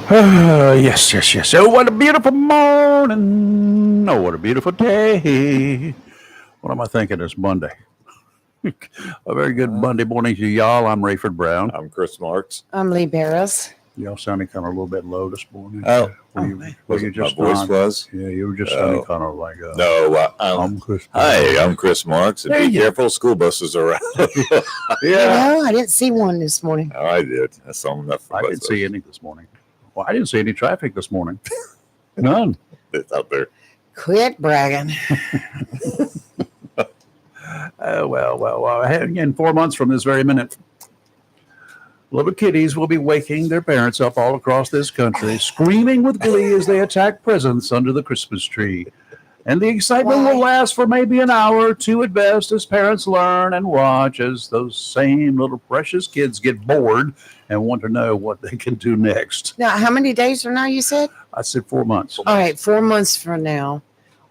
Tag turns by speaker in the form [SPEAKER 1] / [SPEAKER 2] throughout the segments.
[SPEAKER 1] Yes. Oh, what a beautiful morning. Oh, what a beautiful day. What am I thinking? It's Monday. A very good Monday morning to y'all. I'm Rayford Brown.
[SPEAKER 2] I'm Chris Marks.
[SPEAKER 3] I'm Lee Barrows.
[SPEAKER 1] Y'all sounding kind of a little bit low this morning.
[SPEAKER 2] Oh,
[SPEAKER 1] were you just
[SPEAKER 2] my voice
[SPEAKER 1] on?
[SPEAKER 2] was?
[SPEAKER 1] Yeah, you were just sounding kind of like.
[SPEAKER 2] No,
[SPEAKER 1] I'm Chris.
[SPEAKER 2] Hi, I'm Chris Marks. And be careful, school buses are around.
[SPEAKER 1] Yeah.
[SPEAKER 3] No, I didn't see one this morning.
[SPEAKER 2] Oh, I did. I saw enough.
[SPEAKER 1] I didn't see any this morning. Well, I didn't see any traffic this morning. None.
[SPEAKER 2] It's out there.
[SPEAKER 3] Quit bragging.
[SPEAKER 1] Well. In 4 months from this very minute, little kitties will be waking their parents up all across this country, screaming with glee as they attack presents under the Christmas tree. And the excitement will last for maybe an hour or two at best as parents learn and watch as those same little precious kids get bored and want to know what they can do next.
[SPEAKER 3] Now, how many days from now, you said?
[SPEAKER 1] I said 4 months.
[SPEAKER 3] All right, 4 months from now,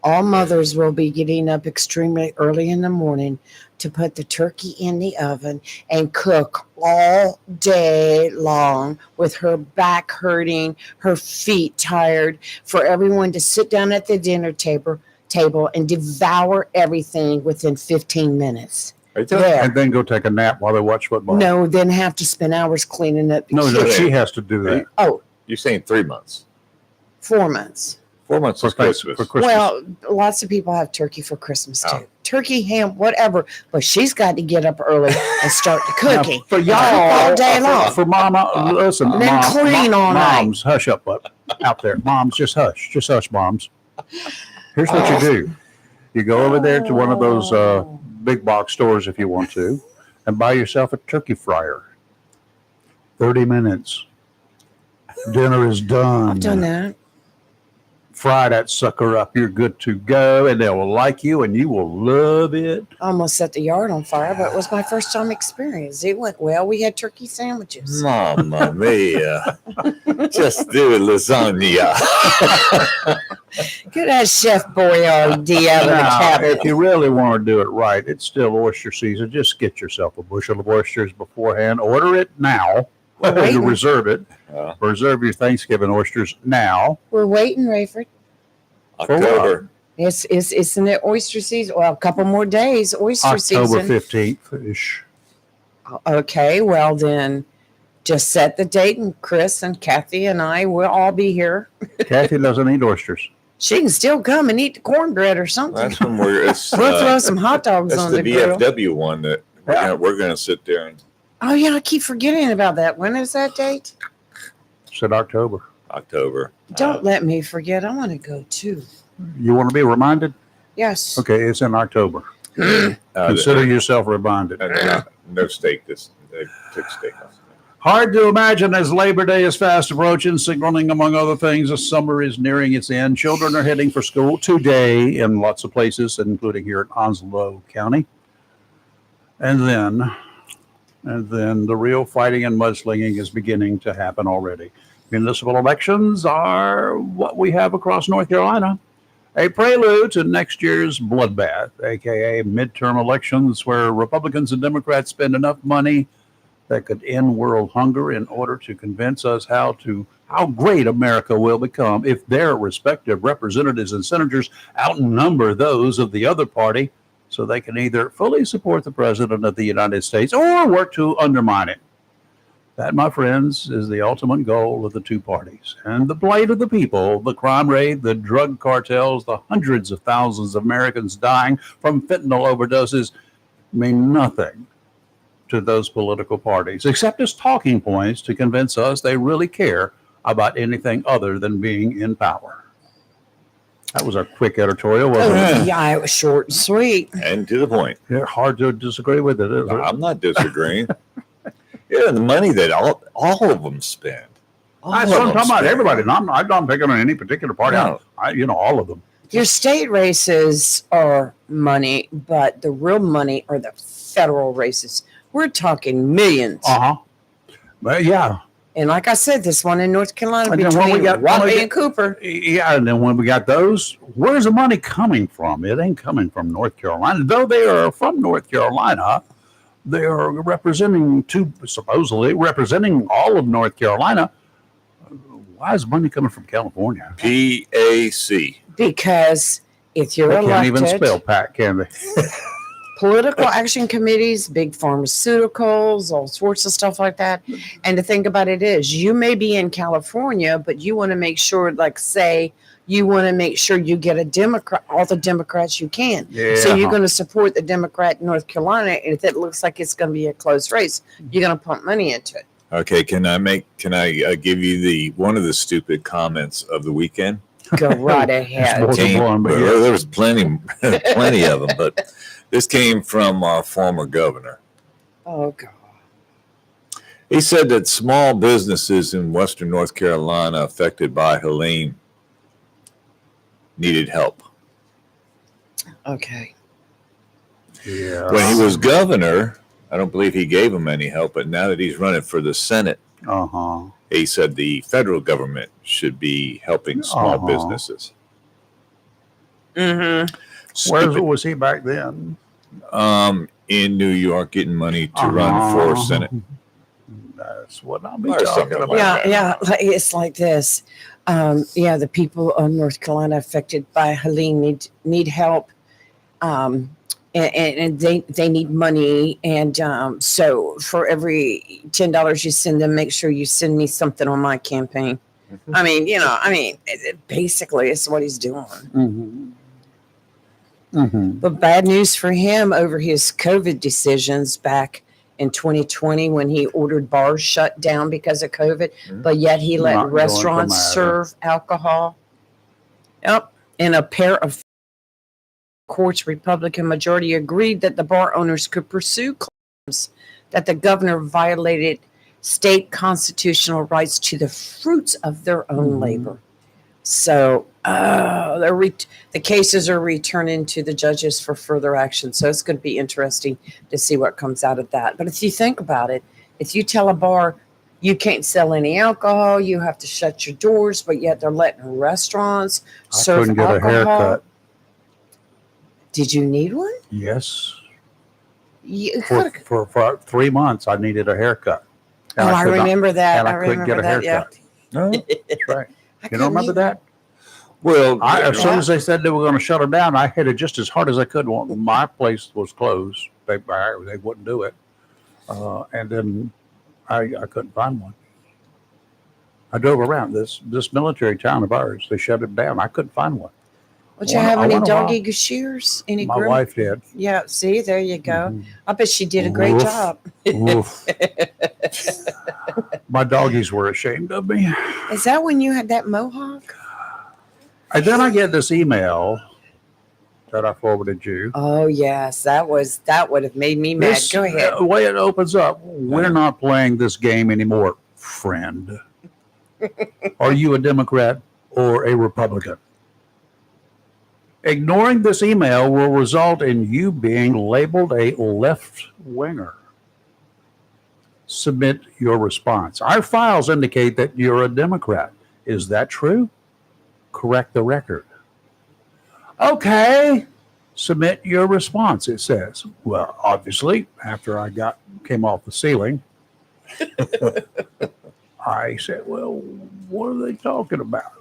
[SPEAKER 3] all mothers will be getting up extremely early in the morning to put the turkey in the oven and cook all day long with her back hurting, her feet tired, for everyone to sit down at the dinner table and devour everything within 15 minutes.
[SPEAKER 1] And then go take a nap while they watch football.
[SPEAKER 3] No, then have to spend hours cleaning up the
[SPEAKER 1] No,
[SPEAKER 3] kitchen.
[SPEAKER 1] she has to do that.
[SPEAKER 3] Oh,
[SPEAKER 2] You're saying 3 months.
[SPEAKER 3] 4 months.
[SPEAKER 2] 4 months for Christmas.
[SPEAKER 1] For Christmas.
[SPEAKER 3] Well, lots of people have turkey for Christmas too.
[SPEAKER 2] Oh.
[SPEAKER 3] Turkey, ham, whatever. But she's got to get up early and start the cooking.
[SPEAKER 1] For y'all,
[SPEAKER 3] all day long.
[SPEAKER 1] For mama, listen,
[SPEAKER 3] And then clean all night.
[SPEAKER 1] moms, hush up out there. Moms, just hush, moms. Here's what you do. You go over there to one of those big box stores if you want to, and buy yourself a turkey fryer. 30 minutes. Dinner is done.
[SPEAKER 3] I've done that.
[SPEAKER 1] Fry that sucker up. You're good to go, and they will like you, and you will love it.
[SPEAKER 3] I almost set the yard on fire, but it was my first time experience. It went well. We had turkey sandwiches.
[SPEAKER 2] Mamma mia. Just do lasagna.
[SPEAKER 3] Good as Chef Boyardee out of the
[SPEAKER 1] Now,
[SPEAKER 3] cabinet.
[SPEAKER 1] if you really want to do it right, it's still oyster season. Just get yourself a bushel of oysters beforehand. Order it now. You reserve it. Reserve your Thanksgiving oysters now.
[SPEAKER 3] We're waiting, Rayford.
[SPEAKER 2] October.
[SPEAKER 3] Isn't it oyster season? Well, a couple more days. Oyster
[SPEAKER 1] October
[SPEAKER 3] season.
[SPEAKER 1] 15th-ish.
[SPEAKER 3] Okay, well then, just set the date, and Chris and Kathy and I will all be here.
[SPEAKER 1] Kathy doesn't eat oysters.
[SPEAKER 3] She can still come and eat the cornbread or something.
[SPEAKER 2] That's when we'll
[SPEAKER 3] throw some hot dogs
[SPEAKER 2] that's
[SPEAKER 3] on
[SPEAKER 2] the
[SPEAKER 3] the grill.
[SPEAKER 2] VFW one that we're gonna sit there and
[SPEAKER 3] Oh yeah, I keep forgetting about that. When is that date?
[SPEAKER 1] Said October.
[SPEAKER 2] October.
[SPEAKER 3] Don't let me forget. I want to go too.
[SPEAKER 1] You want to be reminded?
[SPEAKER 3] Yes.
[SPEAKER 1] Okay, it's in October. Consider yourself reminded.
[SPEAKER 2] No steak. They took steak off.
[SPEAKER 1] Hard to imagine as Labor Day is fast approaching, signaling, among other things, the summer is nearing its end. Children are heading for school today in lots of places, including here in Onslow County. And then the real fighting and mudslinging is beginning to happen already. Municipal elections are what we have across North Carolina. A prelude to next year's bloodbath, a.k.a. midterm elections where Republicans and Democrats spend enough money that could end world hunger in order to convince us how great America will become if their respective representatives and senators outnumber those of the other party, so they can either fully support the President of the United States or work to undermine it. That, my friends, is the ultimate goal of the two parties. And the plight of the people, the crime rate, the drug cartels, the hundreds of thousands of Americans dying from fentanyl overdoses mean nothing to those political parties, except as talking points to convince us they really care about anything other than being in power. That was a quick editorial, wasn't it?
[SPEAKER 3] Yeah, it was short and sweet.
[SPEAKER 2] And to the point.
[SPEAKER 1] Yeah, hard to disagree with it, is it?
[SPEAKER 2] I'm not disagreeing. The money that all of them spend.
[SPEAKER 1] I'm talking about everybody. I'm not picking on any particular party. No. All of them.
[SPEAKER 3] Your state races are money, but the real money are the federal races. We're talking millions.
[SPEAKER 1] But yeah.
[SPEAKER 3] And like I said, this one in North Carolina
[SPEAKER 1] And then
[SPEAKER 3] between Raleigh and Cooper.
[SPEAKER 1] Yeah, and then when we got those, where's the money coming from? It ain't coming from North Carolina. Though they are from North Carolina, they are supposedly representing all of North Carolina. Why is money coming from California?
[SPEAKER 2] PAC.
[SPEAKER 3] Because if you're
[SPEAKER 1] They can't
[SPEAKER 3] elected,
[SPEAKER 1] even spell PAC, can they?
[SPEAKER 3] political action committees, big pharmaceuticals, all sorts of stuff like that. And the thing about it is, you may be in California, but you want to make sure, like, say, you want to make sure you get a Democrat, all the Democrats you can.
[SPEAKER 1] Yeah.
[SPEAKER 3] So you're going to support the Democrat in North Carolina. And if it looks like it's going to be a close race, you're going to pump money into it.
[SPEAKER 2] Okay, can I give you one of the stupid comments of the weekend?
[SPEAKER 3] Go right ahead.
[SPEAKER 1] More than one, but yeah.
[SPEAKER 2] There was plenty of them, but this came from our former governor.
[SPEAKER 3] Oh, God.
[SPEAKER 2] He said that small businesses in Western North Carolina affected by Helene needed help.
[SPEAKER 3] Okay.
[SPEAKER 1] Yeah.
[SPEAKER 2] When he was governor, I don't believe he gave them any help, but now that he's running for the Senate, he said the federal government should be helping small businesses.
[SPEAKER 3] Mm-hmm.
[SPEAKER 1] Where was he back then?
[SPEAKER 2] In New York, getting money to run for Senate.
[SPEAKER 1] That's what I'll be
[SPEAKER 2] Or
[SPEAKER 1] talking
[SPEAKER 2] something
[SPEAKER 1] about.
[SPEAKER 2] like
[SPEAKER 3] Yeah, yeah. It's like this. The people of North Carolina affected by Helene need help. And they need money. And so for every $10 you send them, make sure you send me something on my campaign. Basically, it's what he's doing.
[SPEAKER 1] Mm-hmm. Mm-hmm.
[SPEAKER 3] But bad news for him over his COVID decisions back in 2020 when he ordered bars shut down because of COVID, but yet he let
[SPEAKER 1] Not going to
[SPEAKER 3] restaurants
[SPEAKER 1] matter.
[SPEAKER 3] serve alcohol. Yep. And a pair of courts, Republican majority, agreed that the bar owners could pursue claims that the governor violated state constitutional rights to the fruits of their own labor. So the cases are returning to the judges for further action. So it's going to be interesting to see what comes out of that. But if you think about it, if you tell a bar you can't sell any alcohol, you have to shut your doors, but yet they're letting restaurants serve
[SPEAKER 1] couldn't get
[SPEAKER 3] alcohol.
[SPEAKER 1] a haircut.
[SPEAKER 3] Did you need one?
[SPEAKER 1] Yes.
[SPEAKER 3] You
[SPEAKER 1] For 3 months, I needed a haircut. And
[SPEAKER 3] I
[SPEAKER 1] could not-
[SPEAKER 3] remember that.
[SPEAKER 1] and
[SPEAKER 3] I
[SPEAKER 1] I couldn't
[SPEAKER 3] remember
[SPEAKER 1] get a
[SPEAKER 3] that. Yeah.
[SPEAKER 1] haircut.
[SPEAKER 2] No?
[SPEAKER 1] That's right.
[SPEAKER 3] I
[SPEAKER 1] You don't remember that?
[SPEAKER 2] Well,
[SPEAKER 1] As soon as they said they were going to shut her down, I hit it just as hard as I could. My place was closed. They wouldn't do it. And then I couldn't find one. I drove around this military town of ours. They shut it down. I couldn't find one.
[SPEAKER 3] Would you
[SPEAKER 1] I
[SPEAKER 3] have any
[SPEAKER 1] wonder why.
[SPEAKER 3] doggy shears? Any
[SPEAKER 1] My
[SPEAKER 3] groom?
[SPEAKER 1] wife did.
[SPEAKER 3] Yeah, see, there you go.
[SPEAKER 1] Mhm.
[SPEAKER 3] I bet she did a great
[SPEAKER 1] Oof.
[SPEAKER 3] job.
[SPEAKER 1] Oof. My doggies were ashamed of me.
[SPEAKER 3] Is that when you had that mohawk?
[SPEAKER 1] And then I get this email that I forwarded you.
[SPEAKER 3] Oh yes, that would have made me mad. Go ahead.
[SPEAKER 1] The way it opens up, we're not playing this game anymore, friend. Are you a Democrat or a Republican? Ignoring this email will result in you being labeled a left-winger. Submit your response. Our files indicate that you're a Democrat. Is that true? Correct the record. Okay. Submit your response, it says. Well, obviously, after I came off the ceiling, I said, well, what are they talking about?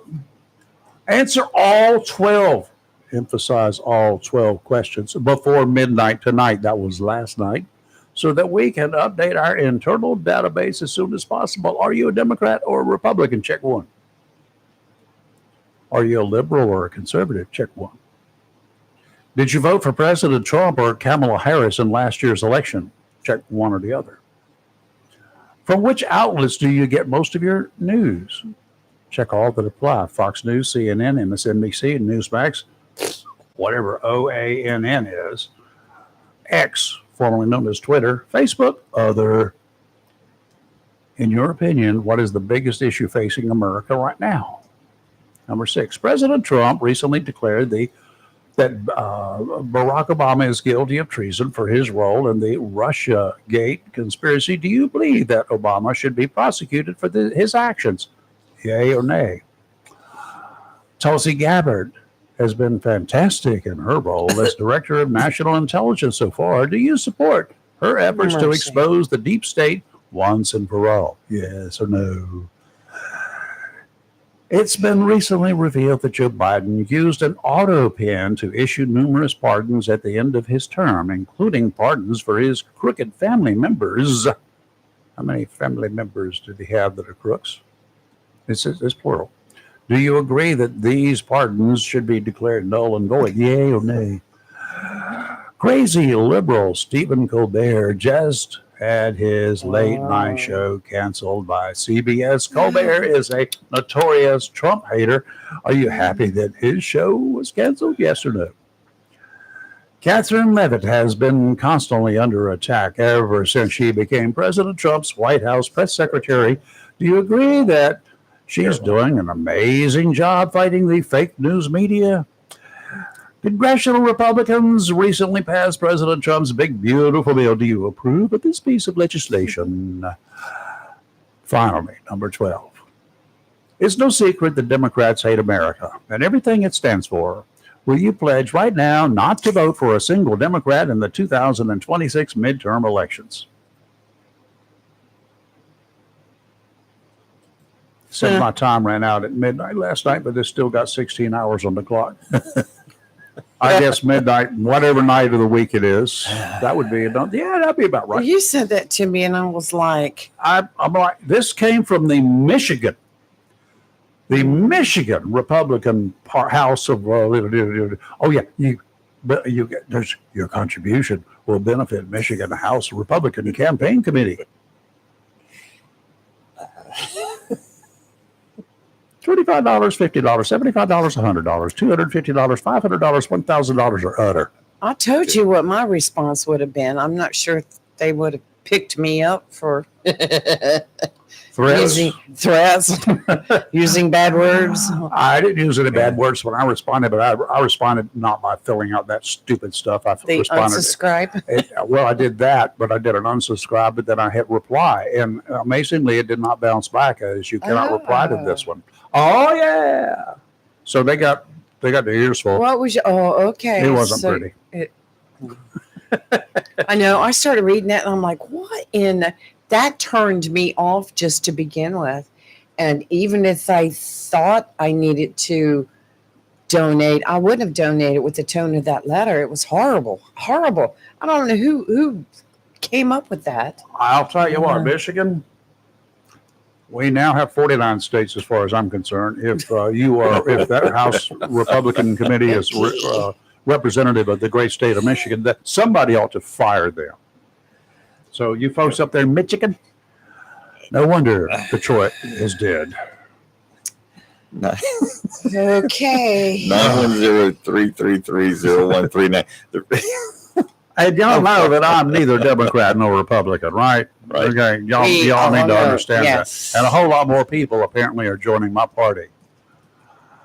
[SPEAKER 1] Answer all 12. Emphasize all 12 questions before midnight tonight. That was last night. So that we can update our internal database as soon as possible. Are you a Democrat or a Republican? Check 1. Are you a liberal or a conservative? Check 1. Did you vote for President Trump or Kamala Harris in last year's election? Check 1 or the other. From which outlets do you get most of your news? Check all that apply. Fox News, CNN, MSNBC, Newsmax, whatever OANN is. X, formerly known as Twitter, Facebook, other. In your opinion, what is the biggest issue facing America right now? Number 6, President Trump recently declared that Barack Obama is guilty of treason for his role in the Russiagate conspiracy. Do you believe that Obama should be prosecuted for his actions? Yay or nay? Tulsi Gabbard has been fantastic in her role as Director of National Intelligence so far. Do you support her efforts to expose the deep state once and for all? Yes or no? It's been recently revealed that Joe Biden used an auto pen to issue numerous pardons at the end of his term, including pardons for his crooked family members. How many family members did he have that are crooks? It's plural. Do you agree that these pardons should be declared null and void? Yay or nay? Crazy liberal Stephen Colbert just had his late night show canceled by CBS. Colbert is a notorious Trump hater. Are you happy that his show was canceled? Yes or no? Catherine Leavitt has been constantly under attack ever since she became President Trump's White House press secretary. Do you agree that she's doing an amazing job fighting the fake news media? Congressional Republicans recently passed President Trump's big, beautiful bill. Do you approve of this piece of legislation? Finally, number 12. It's no secret that Democrats hate America and everything it stands for. Will you pledge right now not to vote for a single Democrat in the 2026 midterm elections? Said my time ran out at midnight last night, but it's still got 16 hours on the clock. I guess midnight, whatever night of the week it is, that would be enough. Yeah, that'd be about right.
[SPEAKER 3] You said that to me, and I was like,
[SPEAKER 1] I'm like, this came from the Michigan Republican House of. Oh yeah, there's your contribution will benefit Michigan House Republican Campaign Committee. $25, $50, $75, $100, $250, $500, $1,000 or utter.
[SPEAKER 3] I told you what my response would have been. I'm not sure if they would have picked me up for
[SPEAKER 1] Threats.
[SPEAKER 3] using threats, using bad words.
[SPEAKER 1] I didn't use any bad words when I responded, but I responded not by filling out that stupid stuff. I
[SPEAKER 3] The
[SPEAKER 1] responded.
[SPEAKER 3] unsubscribe.
[SPEAKER 1] Well, I did that, but I did an unsubscribe, but then I hit reply, and amazingly, it did not bounce back as you cannot reply to this one. Oh yeah, so they got their ears full.
[SPEAKER 3] What was your? Oh, okay.
[SPEAKER 1] It wasn't pretty.
[SPEAKER 3] I know. I started reading that, and I'm like, what in? That turned me off just to begin with. And even if I thought I needed to donate, I wouldn't have donated with the tone of that letter. It was horrible, horrible. I don't know who came up with that.
[SPEAKER 1] I'll tell you what, Michigan. We now have 49 states, as far as I'm concerned. If if that House Republican Committee is representative of the great state of Michigan, that somebody ought to fire them. So you folks up there in Michigan, no wonder Detroit is dead.
[SPEAKER 3] Okay.
[SPEAKER 2] 910-333-0139.
[SPEAKER 1] And y'all know that I'm neither Democrat nor Republican, right?
[SPEAKER 2] Right.
[SPEAKER 1] Okay, y'all need to understand that. And a whole lot more people apparently are joining my party.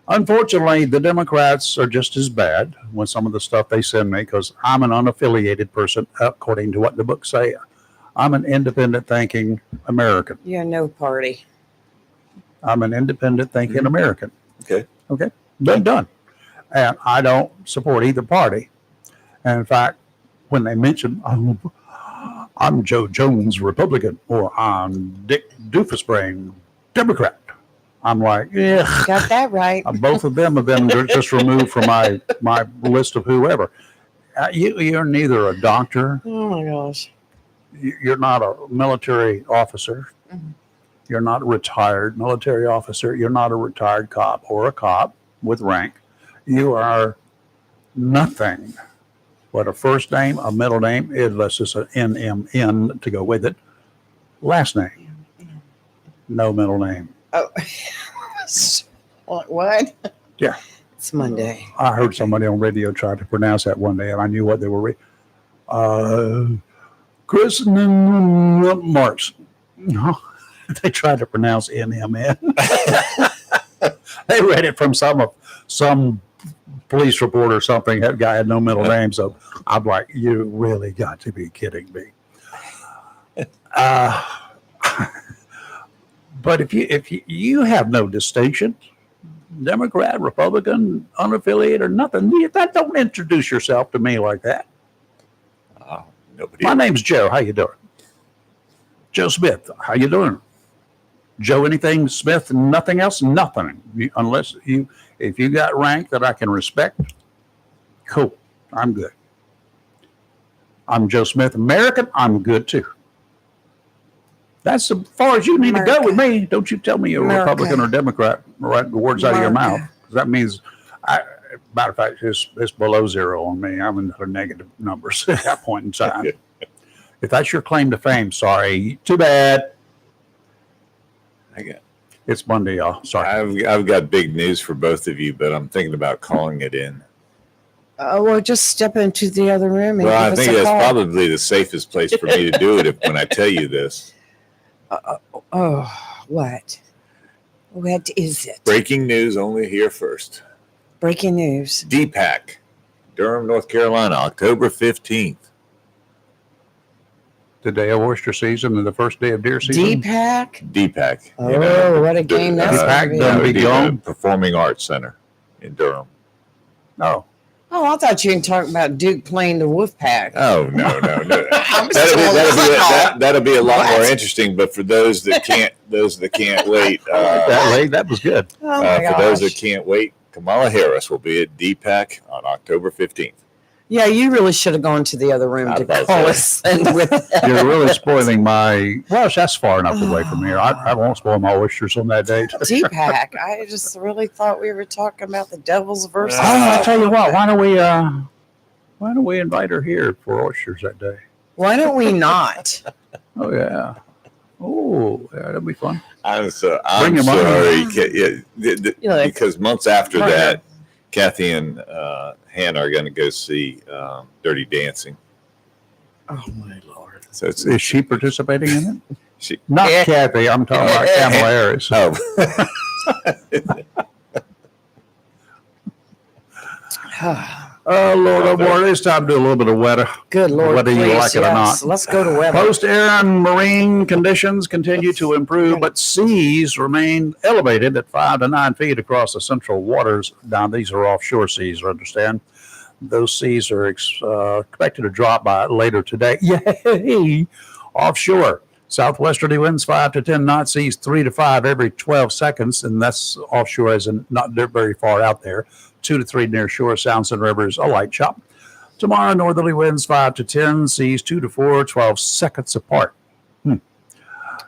[SPEAKER 1] Unfortunately, the Democrats are just as bad with some of the stuff they send me because I'm an unaffiliated person, according to what the books say. I'm an independent thinking American.
[SPEAKER 3] You're no party.
[SPEAKER 1] I'm an independent thinking American.
[SPEAKER 2] Okay.
[SPEAKER 1] Done. And I don't support either party. And in fact, when they mention I'm Joe Jones, Republican, or I'm Dick Doofusbrain, Democrat, I'm like, yeah.
[SPEAKER 3] Got that right.
[SPEAKER 1] Both of them have been just removed from my list of whoever. You're neither a doctor.
[SPEAKER 3] Oh my gosh.
[SPEAKER 1] You're not a military officer.
[SPEAKER 3] Mm-hmm.
[SPEAKER 1] You're not a retired military officer. You're not a retired cop or a cop with rank. You are nothing but a first name, a middle name, unless it's an NMN to go with it. Last name. No middle name.
[SPEAKER 3] Oh, what?
[SPEAKER 1] Yeah.
[SPEAKER 3] It's Monday.
[SPEAKER 1] I heard somebody on radio try to pronounce that one day, and I knew what they were. Chris Marks. No, they tried to pronounce NMN. They read it from some police report or something. That guy had no middle name, so I'm like, you really got to be kidding me. But if you have no distinction, Democrat, Republican, unaffiliated, or nothing, don't introduce yourself to me like that.
[SPEAKER 2] Nobody.
[SPEAKER 1] My name's Joe. How you doing? Joe Smith. How you doing? Joe, anything? Smith, nothing else? Nothing. If you got rank that I can respect, cool. I'm good. I'm Joe Smith, American. I'm good too. That's as far as you need to go with me. Don't you tell me you're a Republican or Democrat right the words out of your mouth. That means, matter of fact, it's below zero on me. I'm in the negative numbers at that point in time. If that's your claim to fame, sorry. Too bad. It's Monday, y'all. Sorry.
[SPEAKER 2] I've got big news for both of you, but I'm thinking about calling it in.
[SPEAKER 3] Well, just step into the other room. And
[SPEAKER 2] I think that's probably the safest place for me to do it when I tell you this.
[SPEAKER 3] What? What is it?
[SPEAKER 2] Breaking news only here first.
[SPEAKER 3] Breaking news.
[SPEAKER 2] DPAC, Durham, North Carolina, October 15th.
[SPEAKER 1] The day of oyster season and the first day of deer season.
[SPEAKER 2] DPAC.
[SPEAKER 3] Oh, what a game that's
[SPEAKER 2] going to be. The Performing Arts Center in Durham.
[SPEAKER 1] Oh.
[SPEAKER 3] Oh, I thought you were talking about Duke playing the Wolfpack.
[SPEAKER 2] Oh, no. That'll be a lot more interesting. But for those that can't wait,
[SPEAKER 1] that was good.
[SPEAKER 2] For those that can't wait, Kamala Harris will be at DPAC on October 15th.
[SPEAKER 3] Yeah, you really should have gone to the other room to call us.
[SPEAKER 1] You're really spoiling my. Well, that's far enough away from here. I won't spoil my oysters on that date.
[SPEAKER 3] DPAC. I just really thought we were talking about the Devils versus.
[SPEAKER 1] I'll tell you what. Why don't we invite her here for oysters that day?
[SPEAKER 3] Why don't we not?
[SPEAKER 1] Oh yeah. Oh, yeah, that'd be fun.
[SPEAKER 2] I'm sorry, because months after that, Kathy and Hannah are going to go see Dirty Dancing.
[SPEAKER 3] Oh my Lord!
[SPEAKER 1] So is she participating in it? Not Kathy. I'm talking about Kamala Harris. Oh Lord, oh Lord! It's time to do a little bit of weather.
[SPEAKER 3] Good Lord,
[SPEAKER 1] whether you like it or not.
[SPEAKER 3] Let's go to weather.
[SPEAKER 1] Post-air and marine conditions continue to improve, but seas remain elevated at 5 to 9 feet across the central waters. Now, these are offshore seas, understand? Those seas are expected to drop by later today. Yay! Offshore. Southwesterly winds 5 to 10 knots, seas 3 to 5 every 12 seconds, and that's offshore as in not very far out there. 2 to 3 near shore, sounds and rivers, a light chop. Tomorrow, northerly winds 5 to 10, seas 2 to 4, 12 seconds apart.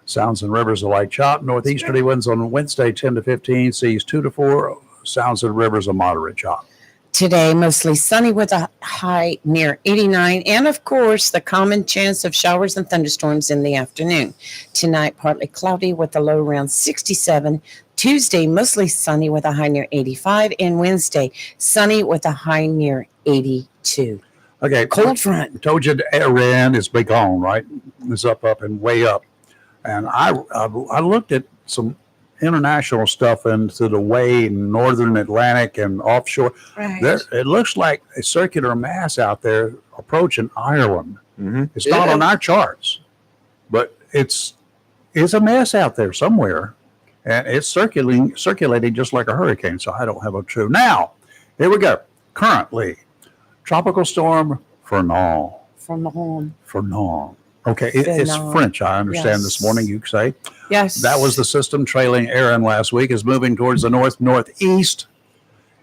[SPEAKER 1] Sounds and rivers, a light chop. Northeasterly winds on Wednesday 10 to 15, seas 2 to 4, sounds and rivers, a moderate chop.
[SPEAKER 3] Today, mostly sunny with a high near 89, and of course, the common chance of showers and thunderstorms in the afternoon. Tonight, partly cloudy with a low around 67. Tuesday, mostly sunny with a high near 85, and Wednesday, sunny with a high near 82.
[SPEAKER 1] Okay,
[SPEAKER 3] cold front.
[SPEAKER 1] Told you Iran is big on, right? It's up and way up. And I looked at some international stuff into the way northern Atlantic and offshore.
[SPEAKER 3] Right.
[SPEAKER 1] It looks like a circular mass out there approaching Ireland.
[SPEAKER 2] Mm-hmm.
[SPEAKER 1] It's not on our charts, but it's a mess out there somewhere, and it's circulating just like a hurricane. So I don't have a clue. Now, here we go. Currently, tropical storm Fernand. Fernand. Okay, it's French, I understand. This morning you say.
[SPEAKER 3] Yes.
[SPEAKER 1] That was the system trailing Aaron last week, is moving towards the northeast.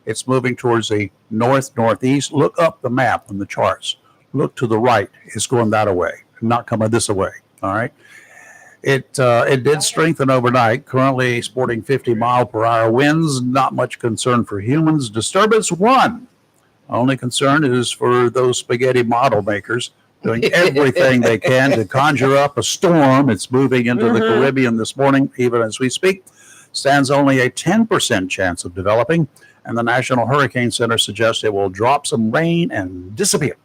[SPEAKER 1] It's moving towards the northeast. Look up the map on the charts. Look to the right. It's going that way, not coming this way. All right. It did strengthen overnight, currently sporting 50-mile-per-hour winds. Not much concern for humans. Disturbance 1. Only concern is for those spaghetti model makers doing everything they can to conjure up a storm. It's moving into the Caribbean this morning, even as we speak. Stands only a 10% chance of developing, and the National Hurricane Center suggests it will drop some rain and disappear.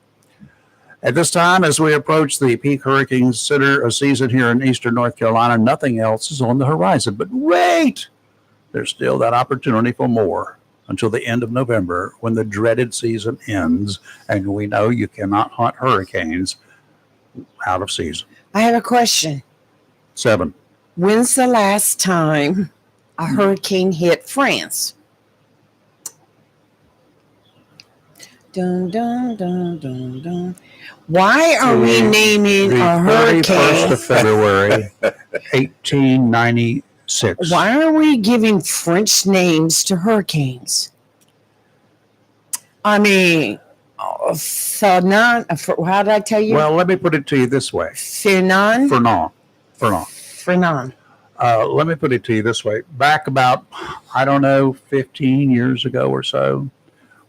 [SPEAKER 1] At this time, as we approach the peak hurricane center season here in eastern North Carolina, nothing else is on the horizon. But wait, there's still that opportunity for more until the end of November, when the dreaded season ends, and we know you cannot hunt hurricanes out of season.
[SPEAKER 3] I have a question.
[SPEAKER 1] 7.
[SPEAKER 3] When's the last time a hurricane hit France? Dun, dun, dun, dun, dun. Why are we naming a hurricane?
[SPEAKER 1] The 31st of February, 1890. 6.
[SPEAKER 3] Why are we giving French names to hurricanes? I mean, Fernand, how did I tell you?
[SPEAKER 1] Well, let me put it to you this way.
[SPEAKER 3] Fernand.
[SPEAKER 1] Fernand. Let me put it to you this way. Back about, 15 years ago or so,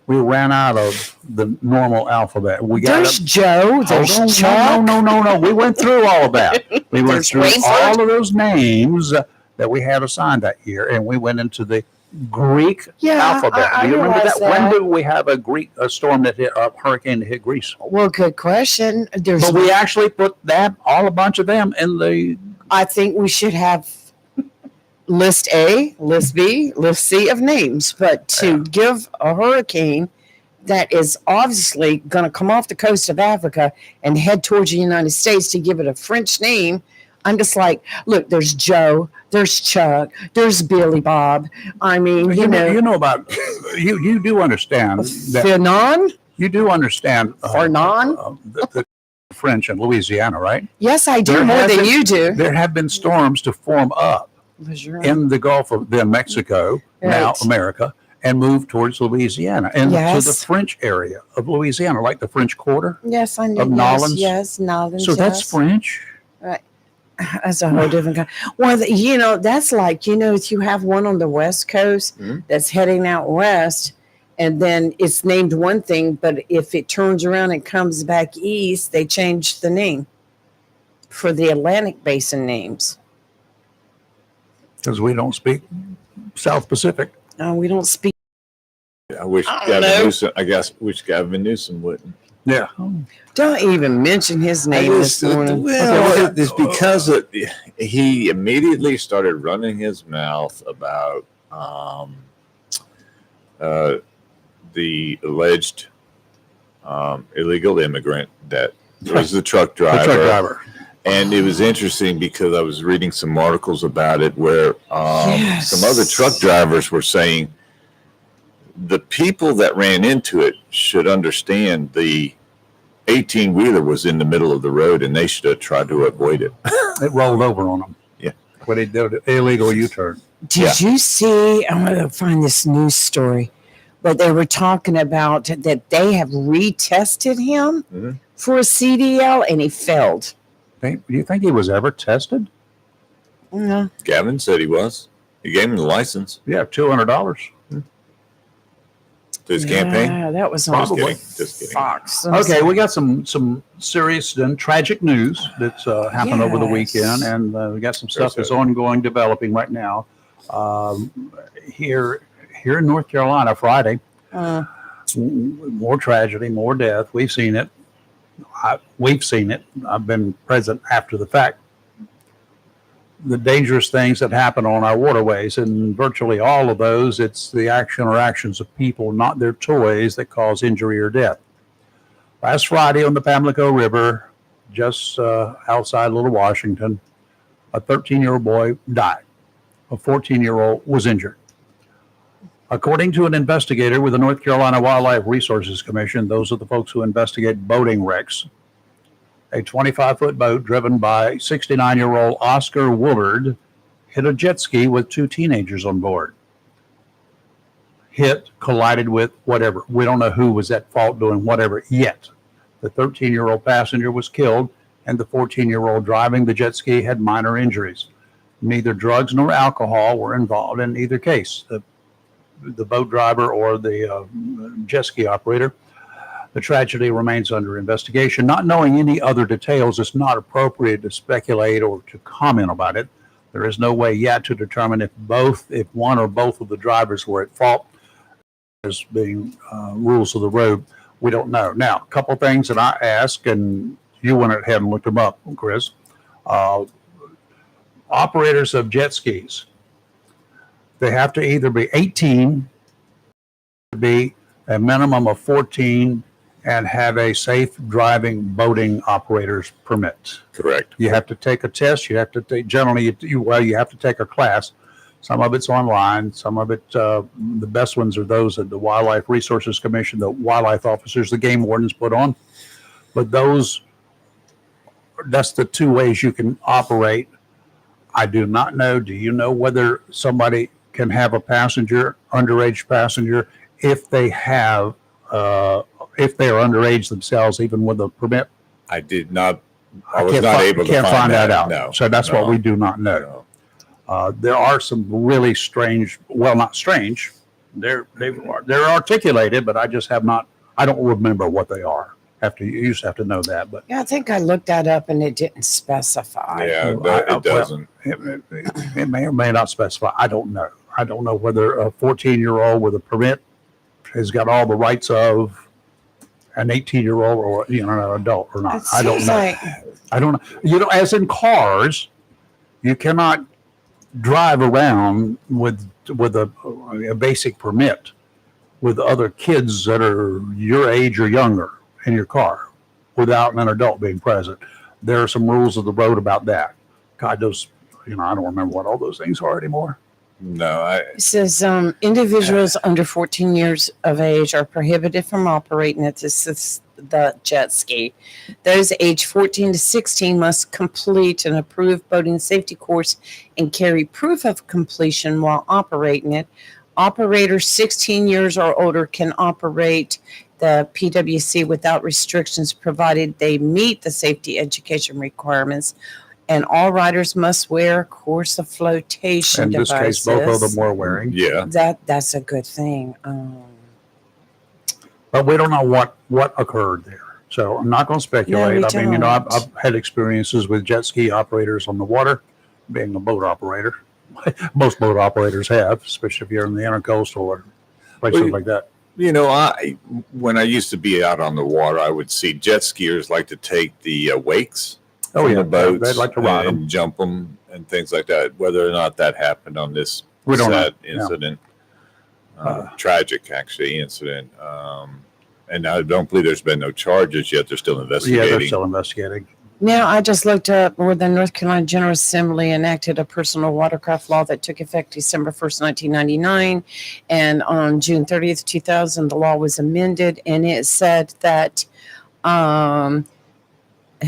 [SPEAKER 1] we ran out of the normal alphabet.
[SPEAKER 3] There's Joe. There's Chuck.
[SPEAKER 1] No. We went through all of that. We went through all of those names that we had assigned that year, and we went into the Greek alphabet. Do you remember that? When did we have a storm that hit a hurricane that hit Greece?
[SPEAKER 3] Well, good question.
[SPEAKER 1] But we actually put a bunch of them in the.
[SPEAKER 3] I think we should have list A, list B, list C of names. But to give a hurricane that is obviously going to come off the coast of Africa and head towards the United States, to give it a French name, I'm just like, look, there's Joe, there's Chuck, there's Billy Bob. I mean, you know
[SPEAKER 1] about you do understand that
[SPEAKER 3] Fernand.
[SPEAKER 1] You do understand
[SPEAKER 3] Fernand,
[SPEAKER 1] the French in Louisiana, right?
[SPEAKER 3] Yes, I do, more than you do.
[SPEAKER 1] There have been storms to form up in the Gulf of Mexico, now America, and move towards Louisiana and to the French area of Louisiana, like the French Quarter.
[SPEAKER 3] Yes, I know.
[SPEAKER 1] Of Nolens.
[SPEAKER 3] Yes, Nolens.
[SPEAKER 1] So that's French.
[SPEAKER 3] Right. That's a whole different kind. Well, that's like, if you have one on the West Coast that's heading out west, and then it's named one thing, but if it turns around and comes back east, they change the name for the Atlantic Basin names.
[SPEAKER 1] Because we don't speak South Pacific.
[SPEAKER 3] No, we don't speak.
[SPEAKER 2] I wish Gavin Newsom wouldn't.
[SPEAKER 1] Yeah.
[SPEAKER 3] Don't even mention his name this morning.
[SPEAKER 2] Well, it's because he immediately started running his mouth about the alleged illegal immigrant that was the truck driver. And it was interesting because I was reading some articles about it where some other truck drivers were saying the people that ran into it should understand the 18-wheeler was in the middle of the road and they should have tried to avoid it.
[SPEAKER 1] It rolled over on them.
[SPEAKER 2] Yeah.
[SPEAKER 1] When they did an illegal U-turn.
[SPEAKER 3] Did you see, I'm going to find this news story, but they were talking about that they have retested him for a CDL and he failed.
[SPEAKER 1] Do you think he was ever tested?
[SPEAKER 3] No.
[SPEAKER 2] Gavin said he was. He gave him the license.
[SPEAKER 1] Yeah, $200.
[SPEAKER 2] To his campaign?
[SPEAKER 3] Yeah, that was
[SPEAKER 1] probably
[SPEAKER 2] Just kidding.
[SPEAKER 3] Fox.
[SPEAKER 1] Okay, we got some serious and tragic news that's happened over the weekend, and we got some stuff that's ongoing, developing right now. Here in North Carolina, Friday, more tragedy, more death. We've seen it. I've been present after the fact. The dangerous things that happen on our waterways, and virtually all of those, it's the action or actions of people, not their toys, that cause injury or death. Last Friday on the Pamlico River, just outside Little Washington, a 13-year-old boy died. A 14-year-old was injured. According to an investigator with the North Carolina Wildlife Resources Commission, those are the folks who investigate boating wrecks, a 25-foot boat driven by 69-year-old Oscar Woolard hit a jet ski with 2 teenagers on board. Collided with whatever. We don't know who was at fault doing whatever yet. The 13-year-old passenger was killed, and the 14-year-old driving the jet ski had minor injuries. Neither drugs nor alcohol were involved in either case. The boat driver or the jet ski operator. The tragedy remains under investigation. Not knowing any other details, it's not appropriate to speculate or to comment about it. There is no way yet to determine if one or both of the drivers were at fault. As being rules of the road, we don't know. Now, a couple things that I asked, and you went ahead and looked them up, Chris. Operators of jet skis, they have to either be 18, be a minimum of 14, and have a safe driving boating operator's permit.
[SPEAKER 2] Correct.
[SPEAKER 1] You have to take a test. You have to take, generally, you have to take a class. Some of it's online. Some of it, the best ones are those that the Wildlife Resources Commission, the wildlife officers, the game wardens put on. But that's the 2 ways you can operate. I do not know. Do you know whether somebody can have a passenger, underage passenger, if they have, if they are underage themselves, even with a permit?
[SPEAKER 2] I did not. I was not able to find that out. No.
[SPEAKER 1] So that's what we do not know.
[SPEAKER 2] No.
[SPEAKER 1] There are some really strange. Well, not strange. They're articulated, but I just have not. I don't remember what they are. You used to have to know that, but
[SPEAKER 3] Yeah, I think I looked that up and it didn't specify.
[SPEAKER 2] Yeah, it doesn't.
[SPEAKER 1] It may or may not specify. I don't know. I don't know whether a 14-year-old with a permit has got all the rights of an 18-year-old or an adult or not. I don't know. I don't know. As in cars, you cannot drive around with a basic permit with other kids that are your age or younger in your car without an adult being present. There are some rules of the road about that. God, those, I don't remember what all those things are anymore.
[SPEAKER 2] No,
[SPEAKER 3] It says individuals under 14 years of age are prohibited from operating the jet ski. Those aged 14 to 16 must complete an approved boating safety course and carry proof of completion while operating it. Operators 16 years or older can operate the PWC without restrictions, provided they meet the safety education requirements. And all riders must wear course of flotation devices.
[SPEAKER 1] In this case, both of them were wearing.
[SPEAKER 2] Yeah.
[SPEAKER 3] That's a good thing.
[SPEAKER 1] But we don't know what occurred there. So I'm not going to speculate.
[SPEAKER 3] No, we don't.
[SPEAKER 1] I've had experiences with jet ski operators on the water, being a boat operator. Most boat operators have, especially if you're in the intercoastal or places like that.
[SPEAKER 2] When I used to be out on the water, I would see jet skiers like to take the wakes from the boats.
[SPEAKER 1] They'd like to ride
[SPEAKER 2] and
[SPEAKER 1] them.
[SPEAKER 2] jump them and things like that. Whether or not that happened on this
[SPEAKER 1] We don't
[SPEAKER 2] sad
[SPEAKER 1] know.
[SPEAKER 2] incident, tragic actually incident. And I don't believe there's been no charges yet. They're still investigating.
[SPEAKER 1] Yeah, they're still investigating.
[SPEAKER 3] Now, I just looked up where the North Carolina General Assembly enacted a personal watercraft law that took effect December 1st, 1999. And on June 30th, 2000, the law was amended. And it said that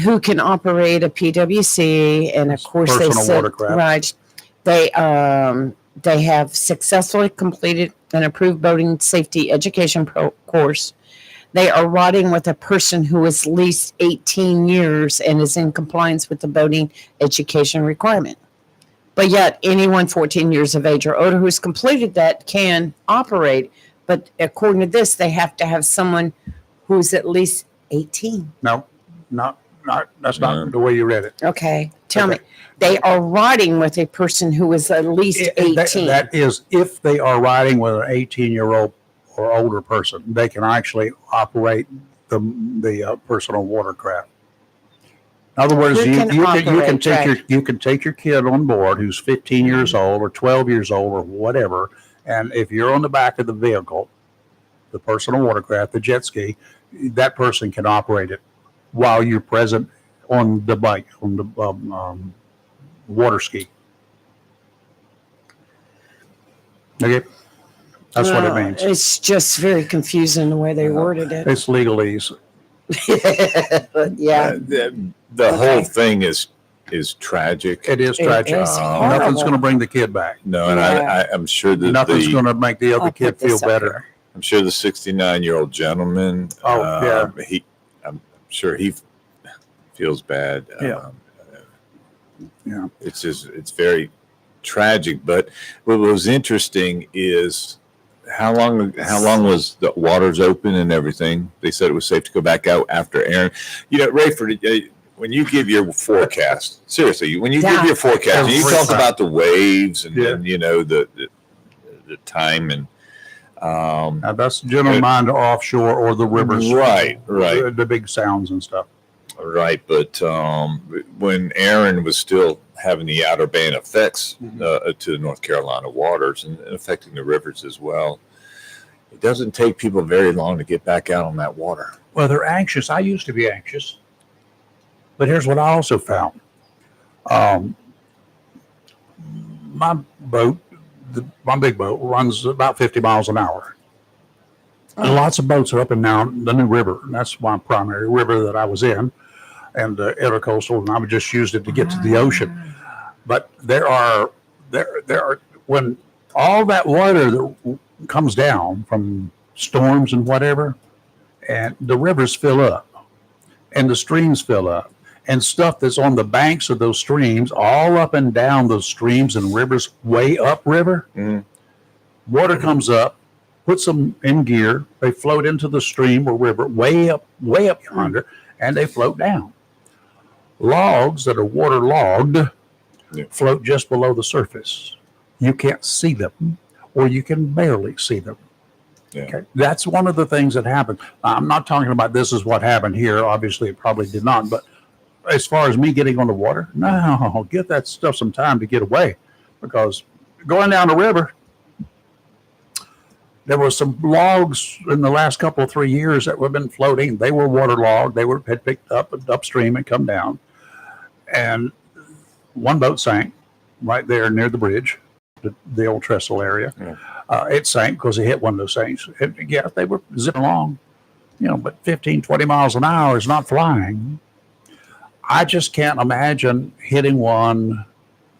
[SPEAKER 3] who can operate a PWC, and of course they
[SPEAKER 1] Personal
[SPEAKER 3] said,
[SPEAKER 1] watercraft.
[SPEAKER 3] right, they have successfully completed an approved boating safety education course. They are riding with a person who is at least 18 years and is in compliance with the boating education requirement. But yet, anyone 14 years of age or older who's completed that can operate. But according to this, they have to have someone who's at least 18.
[SPEAKER 1] No, that's not the way you read it.
[SPEAKER 3] Okay, tell me. They are riding with a person who is at least 18.
[SPEAKER 1] That is, if they are riding with an 18-year-old or older person, they can actually operate the personal watercraft. In other words, you can take your kid on board who's 15 years old or 12 years old or whatever, and if you're on the back of the vehicle, the personal watercraft, the jet ski, that person can operate it while you're present on the bike, on the water ski. Okay. That's what it means.
[SPEAKER 3] It's just very confusing the way they worded it.
[SPEAKER 1] It's legalese.
[SPEAKER 3] Yeah.
[SPEAKER 2] The whole thing is tragic.
[SPEAKER 1] It is tragic. Nothing's going to bring the kid back.
[SPEAKER 2] No, and I'm sure that
[SPEAKER 1] Nothing's going to make the other kid feel better.
[SPEAKER 2] I'm sure the 69-year-old gentleman. I'm sure he feels bad.
[SPEAKER 1] Yeah.
[SPEAKER 2] It's very tragic. But what was interesting is how long was the waters open and everything? They said it was safe to go back out after Aaron. Rayford, when you give your forecast, seriously, when you give your forecast, and you talk about the waves and the time and
[SPEAKER 1] now that's general mind offshore or the rivers,
[SPEAKER 2] right,
[SPEAKER 1] the big sounds and stuff.
[SPEAKER 2] Right, but when Aaron was still having the outer band effects to the North Carolina waters and affecting the rivers as well, it doesn't take people very long to get back out on that water.
[SPEAKER 1] Well, they're anxious. I used to be anxious. But here's what I also found. My big boat runs about 50 miles an hour. And lots of boats are up and down the new river. And that's my primary river that I was in, and intercoastal, and I just used it to get to the ocean. But there are when all that water that comes down from storms and whatever, and the rivers fill up, and the streams fill up, and stuff that's on the banks of those streams, all up and down those streams and rivers, way upriver. Water comes up, puts them in gear. They float into the stream or river way up yonder, and they float down. Logs that are waterlogged float just below the surface. You can't see them, or you can barely see them.
[SPEAKER 2] Yeah.
[SPEAKER 1] Okay, that's one of the things that happened. I'm not talking about this is what happened here. Obviously, it probably did not. But as far as me getting on the water, no, give that stuff some time to get away, because going down the river, there were some logs in the last couple of 3 years that have been floating. They were waterlogged. They had picked up upstream and come down. And one boat sank right there near the bridge, the old trestle area. It sank because it hit one of those things. They were zipping along, but 15, 20 miles an hour is not flying. I just can't imagine hitting one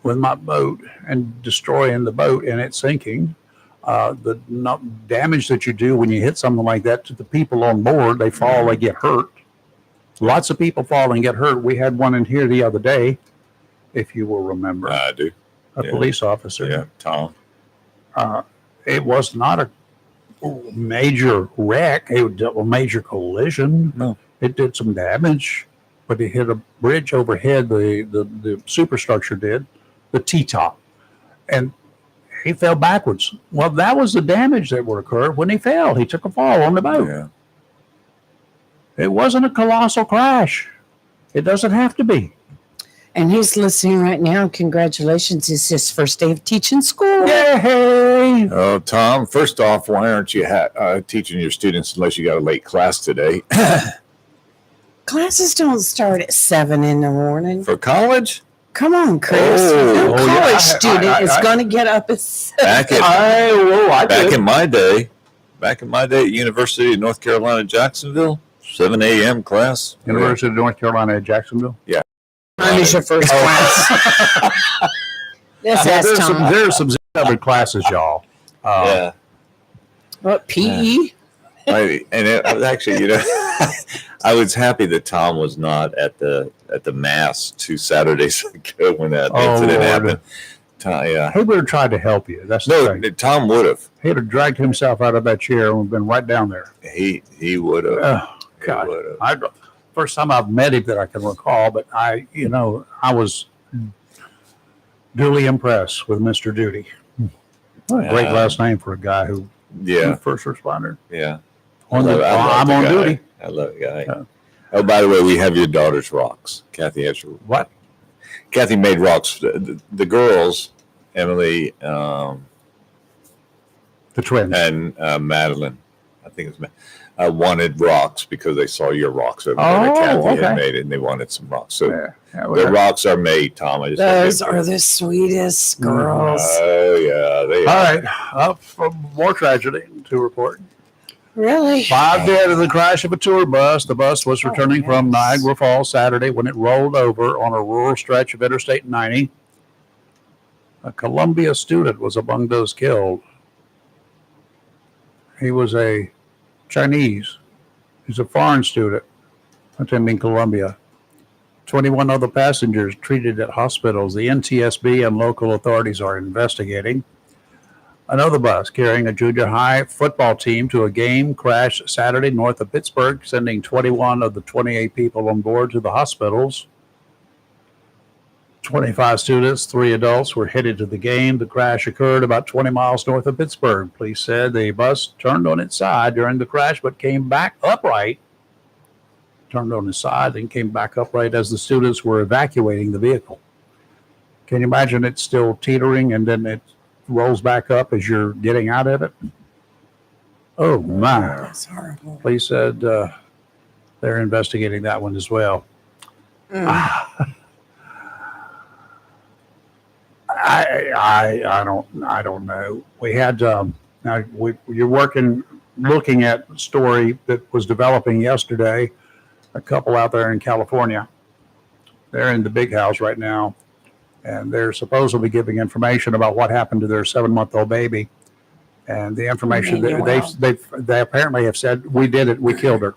[SPEAKER 1] with my boat and destroying the boat and it sinking. The damage that you do when you hit something like that to the people on board, they fall, they get hurt. Lots of people fall and get hurt. We had one in here the other day, if you will remember.
[SPEAKER 2] I do.
[SPEAKER 1] A police officer.
[SPEAKER 2] Yeah, Tom.
[SPEAKER 1] It was not a major wreck. It was a major collision.
[SPEAKER 2] No.
[SPEAKER 1] It did some damage, but it hit a bridge overhead. The superstructure did, the T-top, and he fell backwards. Well, that was the damage that would occur when he fell. He took a fall on the boat.
[SPEAKER 2] Yeah.
[SPEAKER 1] It wasn't a colossal crash. It doesn't have to be.
[SPEAKER 3] And he's listening right now. Congratulations. It's his first day of teaching school.
[SPEAKER 1] Yay!
[SPEAKER 2] Oh, Tom, first off, why aren't you teaching your students unless you got a late class today?
[SPEAKER 3] Classes don't start at 7 in the morning.
[SPEAKER 2] For college?
[SPEAKER 3] Come on, Chris. No college student is going to get up at 7.
[SPEAKER 2] Back in my day at University of North Carolina, Jacksonville, 7 a.m. class.
[SPEAKER 1] University of North Carolina at Jacksonville?
[SPEAKER 2] Yeah.
[SPEAKER 3] Mine is your first class.
[SPEAKER 1] There's some covered classes, y'all.
[SPEAKER 2] Yeah.
[SPEAKER 3] What, PE?
[SPEAKER 2] Actually, I was happy that Tom was not at the mass 2 Saturdays ago when that incident happened.
[SPEAKER 1] He would have tried to help you. That's the thing.
[SPEAKER 2] Tom would have.
[SPEAKER 1] He'd have dragged himself out of that chair and been right down there.
[SPEAKER 2] He would have.
[SPEAKER 1] Oh, God. First time I've met him that I can recall, but I was duly impressed with Mr. Duty. Great last name for a guy who first responder.
[SPEAKER 2] Yeah.
[SPEAKER 1] I'm on duty.
[SPEAKER 2] I love the guy. Yeah. Oh, by the way, we have your daughter's rocks. Kathy has
[SPEAKER 1] what?
[SPEAKER 2] Kathy made rocks. The girls, Emily, the
[SPEAKER 1] twins,
[SPEAKER 2] and Madeline, I think it's wanted rocks because they saw your rocks over there that Kathy had made it, and they wanted some rocks. So the rocks are made, Tom.
[SPEAKER 3] Those are the sweetest girls.
[SPEAKER 2] Oh, yeah. They
[SPEAKER 1] All right. Up for more tragedy to report.
[SPEAKER 3] Really?
[SPEAKER 1] 5 dead in the crash of a tour bus. The bus was returning from Niagara Falls Saturday when it rolled over on a rural stretch of Interstate 90. A Columbia student was among those killed. He was a Chinese. He's a foreign student attending Columbia. 21 other passengers treated at hospitals. The NTSB and local authorities are investigating. Another bus carrying a junior high football team to a game crashed Saturday north of Pittsburgh, sending 21 of the 28 people on board to the hospitals. 25 students, 3 adults were headed to the game. The crash occurred about 20 miles north of Pittsburgh. Police said the bus turned on its side during the crash, but came back upright. Turned on its side and came back upright as the students were evacuating the vehicle. Can you imagine it still teetering and then it rolls back up as you're getting out of it? Oh, my.
[SPEAKER 3] That's horrible.
[SPEAKER 1] Police said they're investigating that one as well. I don't know. We had you're looking at a story that was developing yesterday. A couple out there in California. They're in the big house right now, and they're supposedly giving information about what happened to their 7-month-old baby. And the information they apparently have said, we did it, we killed her.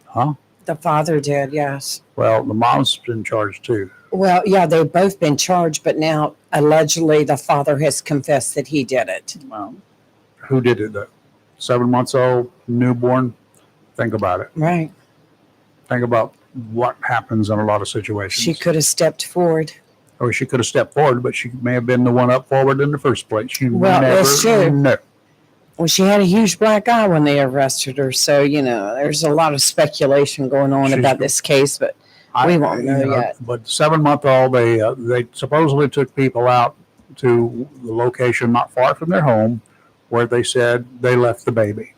[SPEAKER 1] Huh?
[SPEAKER 3] The father did, yes.
[SPEAKER 1] Well, the mom's been charged too.
[SPEAKER 3] Well, yeah, they've both been charged, but now allegedly the father has confessed that he did it.
[SPEAKER 1] Who did it though? 7 months old, newborn. Think about it.
[SPEAKER 3] Right.
[SPEAKER 1] Think about what happens in a lot of situations.
[SPEAKER 3] She could have stepped forward.
[SPEAKER 1] Or she could have stepped forward, but she may have been the one up forward in the first place.
[SPEAKER 3] That's true.
[SPEAKER 1] No.
[SPEAKER 3] Well, she had a huge black eye when they arrested her. So, there's a lot of speculation going on about this case, but we won't know yet.
[SPEAKER 1] But 7-month-old, they supposedly took people out to the location not far from their home where they said they left the baby.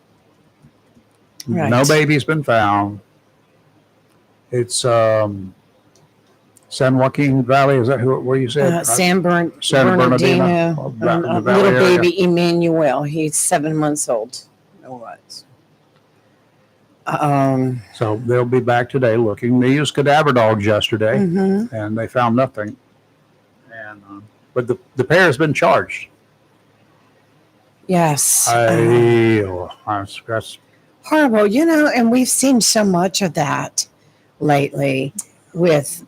[SPEAKER 3] Right.
[SPEAKER 1] No baby's been found. It's San Joaquin Valley, is that where you said?
[SPEAKER 3] San Bernardino. Little baby Emmanuel. He's 7 months old.
[SPEAKER 1] So they'll be back today looking. They used cadaver dogs yesterday, and they found nothing. And but the pair has been charged.
[SPEAKER 3] Yes.
[SPEAKER 1] That's
[SPEAKER 3] horrible, and we've seen so much of that lately. With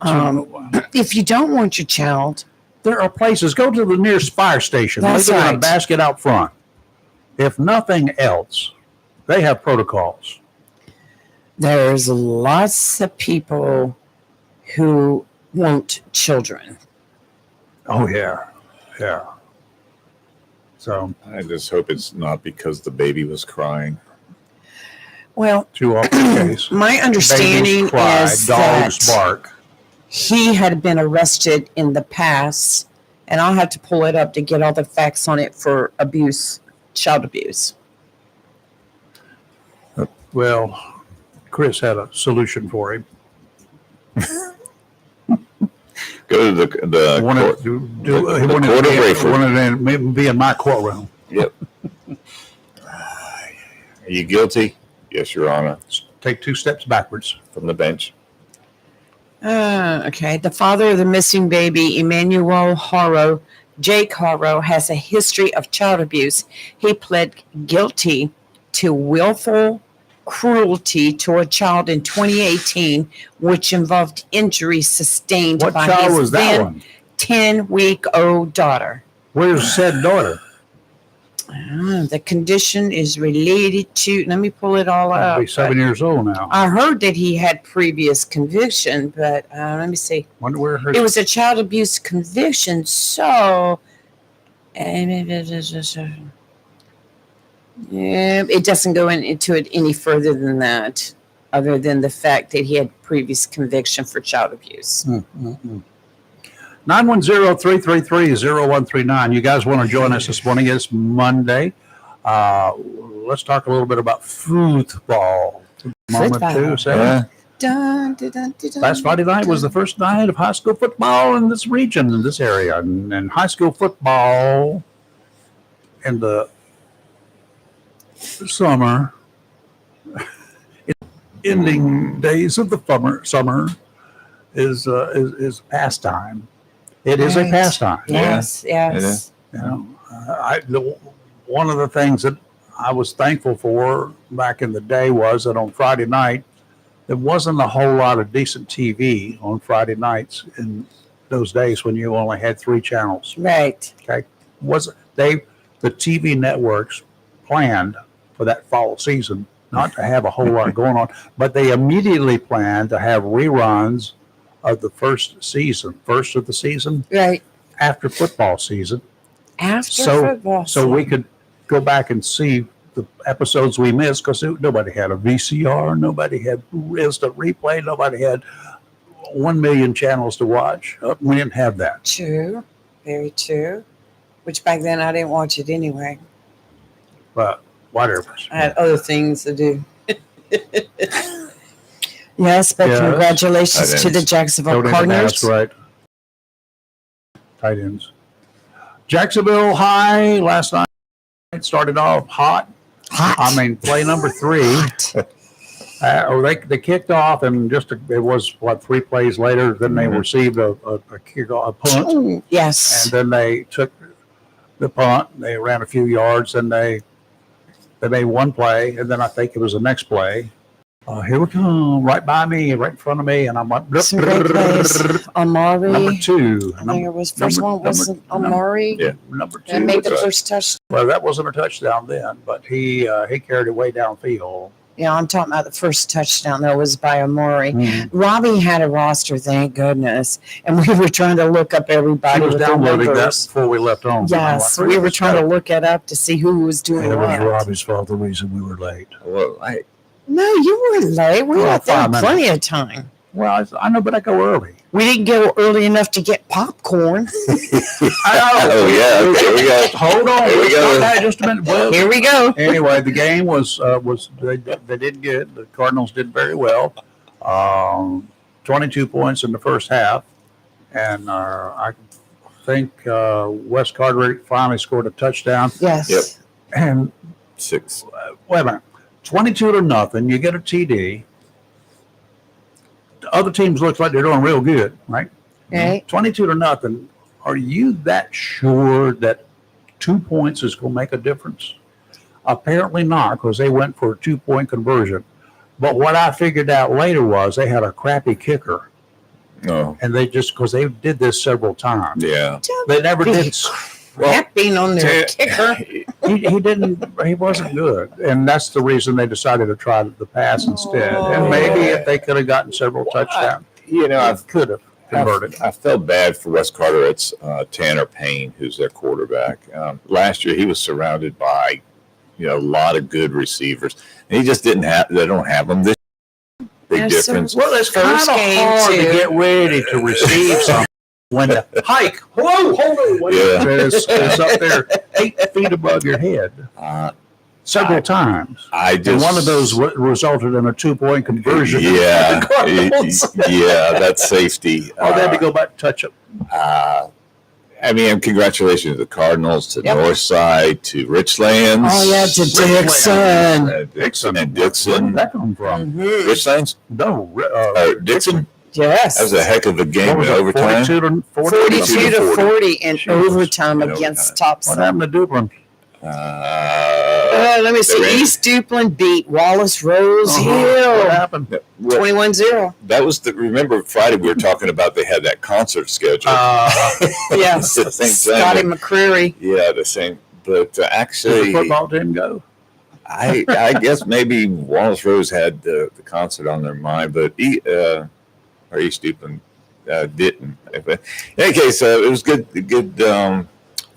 [SPEAKER 3] if you don't want your child,
[SPEAKER 1] there are places. Go to the nearest fire station.
[SPEAKER 3] That's
[SPEAKER 1] leave it in
[SPEAKER 3] right.
[SPEAKER 1] a basket out front. If nothing else, they have protocols.
[SPEAKER 3] There's lots of people who want children.
[SPEAKER 1] Oh yeah. So
[SPEAKER 2] I just hope it's not because the baby was crying.
[SPEAKER 3] Well,
[SPEAKER 1] too often the case.
[SPEAKER 3] My understanding
[SPEAKER 1] cry,
[SPEAKER 3] is
[SPEAKER 1] dogs
[SPEAKER 3] that
[SPEAKER 1] bark.
[SPEAKER 3] He had been arrested in the past, and I'll have to pull it up to get all the facts on it for abuse, child abuse.
[SPEAKER 1] Well, Chris had a solution for him.
[SPEAKER 2] Go to the
[SPEAKER 1] He wanted
[SPEAKER 2] court,
[SPEAKER 1] to be in my courtroom.
[SPEAKER 2] Yep. Are you guilty? Yes, Your Honor.
[SPEAKER 1] Take 2 steps backwards
[SPEAKER 2] from the bench.
[SPEAKER 3] Okay. The father of the missing baby, Emmanuel Haro, Jake Haro, has a history of child abuse. He pled guilty to willful cruelty to a child in 2018, which involved injuries sustained by his then 10-week-old daughter.
[SPEAKER 1] Where's said daughter?
[SPEAKER 3] The condition is related to, let me pull it all up.
[SPEAKER 1] He'll be 7 years old now.
[SPEAKER 3] I heard that he had previous conviction, but let me see.
[SPEAKER 1] Wonder where her.
[SPEAKER 3] It was a child abuse conviction, so it doesn't go into it any further than that, other than the fact that he had previous conviction for child abuse.
[SPEAKER 1] 910-333-0139. You guys want to join us this morning? It's Monday. Let's talk a little bit about football. Last Friday night was the first night of high school football in this region, in this area. And high school football in the summer, ending days of the summer is pastime. It is a pastime.
[SPEAKER 3] Yes.
[SPEAKER 1] One of the things that I was thankful for back in the day was that on Friday night, there wasn't a whole lot of decent TV on Friday nights in those days when you only had 3 channels.
[SPEAKER 3] Right.
[SPEAKER 1] Okay. The TV networks planned for that fall season not to have a whole lot going on, but they immediately planned to have reruns of the first of the season,
[SPEAKER 3] right
[SPEAKER 1] after football season.
[SPEAKER 3] Football
[SPEAKER 1] so we could go back and see the episodes we missed, because nobody had a VCR, nobody had instant replay, nobody had 1 million channels to watch. We didn't have that.
[SPEAKER 3] True, very true. Which back then I didn't watch it anyway.
[SPEAKER 1] But whatever.
[SPEAKER 3] I had other things to do. Yes, but congratulations to the Jacksonville Cardinals.
[SPEAKER 1] That's right. Tight ends. Jacksonville High last night started off hot. I mean, play number 3. They kicked off, and it was 3 plays later. Then they received a punt.
[SPEAKER 3] Yes.
[SPEAKER 1] And then they took the punt. They ran a few yards, and they made one play, and then I think it was the next play. Here we come, right by me, right in front of me, and I'm like,
[SPEAKER 3] Some great plays. Amari.
[SPEAKER 1] number 2.
[SPEAKER 3] I think it was first one wasn't Amari.
[SPEAKER 2] Yeah.
[SPEAKER 1] Number 2.
[SPEAKER 3] And made the first touchdown.
[SPEAKER 1] Well, that wasn't a touchdown then, but he carried it way downfield.
[SPEAKER 3] Yeah, I'm talking about the first touchdown that was by Amari. Robbie had a roster, thank goodness, and we were trying to look up everybody.
[SPEAKER 1] He was
[SPEAKER 3] with
[SPEAKER 1] downloading that
[SPEAKER 3] numbers.
[SPEAKER 1] before we left home.
[SPEAKER 3] Yes, we were trying to look it up to see who was doing
[SPEAKER 1] It was
[SPEAKER 3] what.
[SPEAKER 1] Robbie's fault, the reason we were late.
[SPEAKER 2] Well,
[SPEAKER 3] No, you were late. We
[SPEAKER 1] Well,
[SPEAKER 3] had
[SPEAKER 1] 5 minutes.
[SPEAKER 3] plenty of time.
[SPEAKER 1] Well, I know, but I go early.
[SPEAKER 3] We didn't go early enough to get popcorn.
[SPEAKER 2] oh yeah, okay, we got.
[SPEAKER 1] Hold on,
[SPEAKER 2] Here we
[SPEAKER 1] let's
[SPEAKER 2] go.
[SPEAKER 1] stop that just a minute. Well,
[SPEAKER 3] Here we go.
[SPEAKER 1] anyway, the game was they did good. The Cardinals did very well. 22 points in the first half, and I think Wes Cartwright finally scored a touchdown.
[SPEAKER 3] Yes.
[SPEAKER 2] Yep.
[SPEAKER 1] And
[SPEAKER 2] 6.
[SPEAKER 1] wait a minute, 22-0. You get a TD. The other teams looks like they're doing real good, right?
[SPEAKER 3] Right.
[SPEAKER 1] 22-0. Are you that sure that 2 points is going to make a difference? Apparently not, because they went for a 2-point conversion. But what I figured out later was they had a crappy kicker,
[SPEAKER 2] Oh,
[SPEAKER 1] and because they did this several times.
[SPEAKER 2] yeah.
[SPEAKER 1] They never did.
[SPEAKER 3] Crapping on their kicker.
[SPEAKER 1] He wasn't good, and that's the reason they decided to try the pass instead. And maybe if they could have gotten several touchdowns,
[SPEAKER 2] I
[SPEAKER 1] could have converted.
[SPEAKER 2] I felt bad for Wes Carter. It's Tanner Payne, who's their quarterback. Last year, he was surrounded by, a lot of good receivers, and he just didn't have. They don't have them. This big difference.
[SPEAKER 1] Well, it's kind of
[SPEAKER 3] First game,
[SPEAKER 1] hard to
[SPEAKER 3] too.
[SPEAKER 1] get ready to receive something when the hike. Whoa, hold on, it's up there 8 feet above your head several times. And one of those resulted in a 2-point conversion.
[SPEAKER 2] Yeah, yeah, that's safety.
[SPEAKER 1] Oh, they had to go back and touch it.
[SPEAKER 2] Congratulations to the Cardinals, to Northside, to Richlands.
[SPEAKER 3] Oh, yeah, to Dixon.
[SPEAKER 2] Dixon and
[SPEAKER 1] Where
[SPEAKER 2] Dixon.
[SPEAKER 1] did that come from?
[SPEAKER 2] Richlands?
[SPEAKER 1] No,
[SPEAKER 2] Dixon?
[SPEAKER 3] Yes.
[SPEAKER 2] That was a heck of a game in overtime.
[SPEAKER 3] 42 to 40 in overtime
[SPEAKER 2] In
[SPEAKER 3] against
[SPEAKER 2] overtime.
[SPEAKER 3] top
[SPEAKER 1] What
[SPEAKER 3] side.
[SPEAKER 1] happened to Duplin?
[SPEAKER 3] Let me see. East Duplin beat Wallace Rose
[SPEAKER 1] What
[SPEAKER 3] Hill
[SPEAKER 1] happened?
[SPEAKER 3] 21-0.
[SPEAKER 2] That was remember Friday we were talking about they had that concert schedule.
[SPEAKER 3] Yes.
[SPEAKER 2] The same
[SPEAKER 3] Scotty
[SPEAKER 2] thing.
[SPEAKER 3] McCreary.
[SPEAKER 2] Yeah, the same. But
[SPEAKER 1] Did the
[SPEAKER 2] actually,
[SPEAKER 1] football team go?
[SPEAKER 2] I guess maybe Wallace Rose had the concert on their mind, but East Duplin didn't. In any case, it was good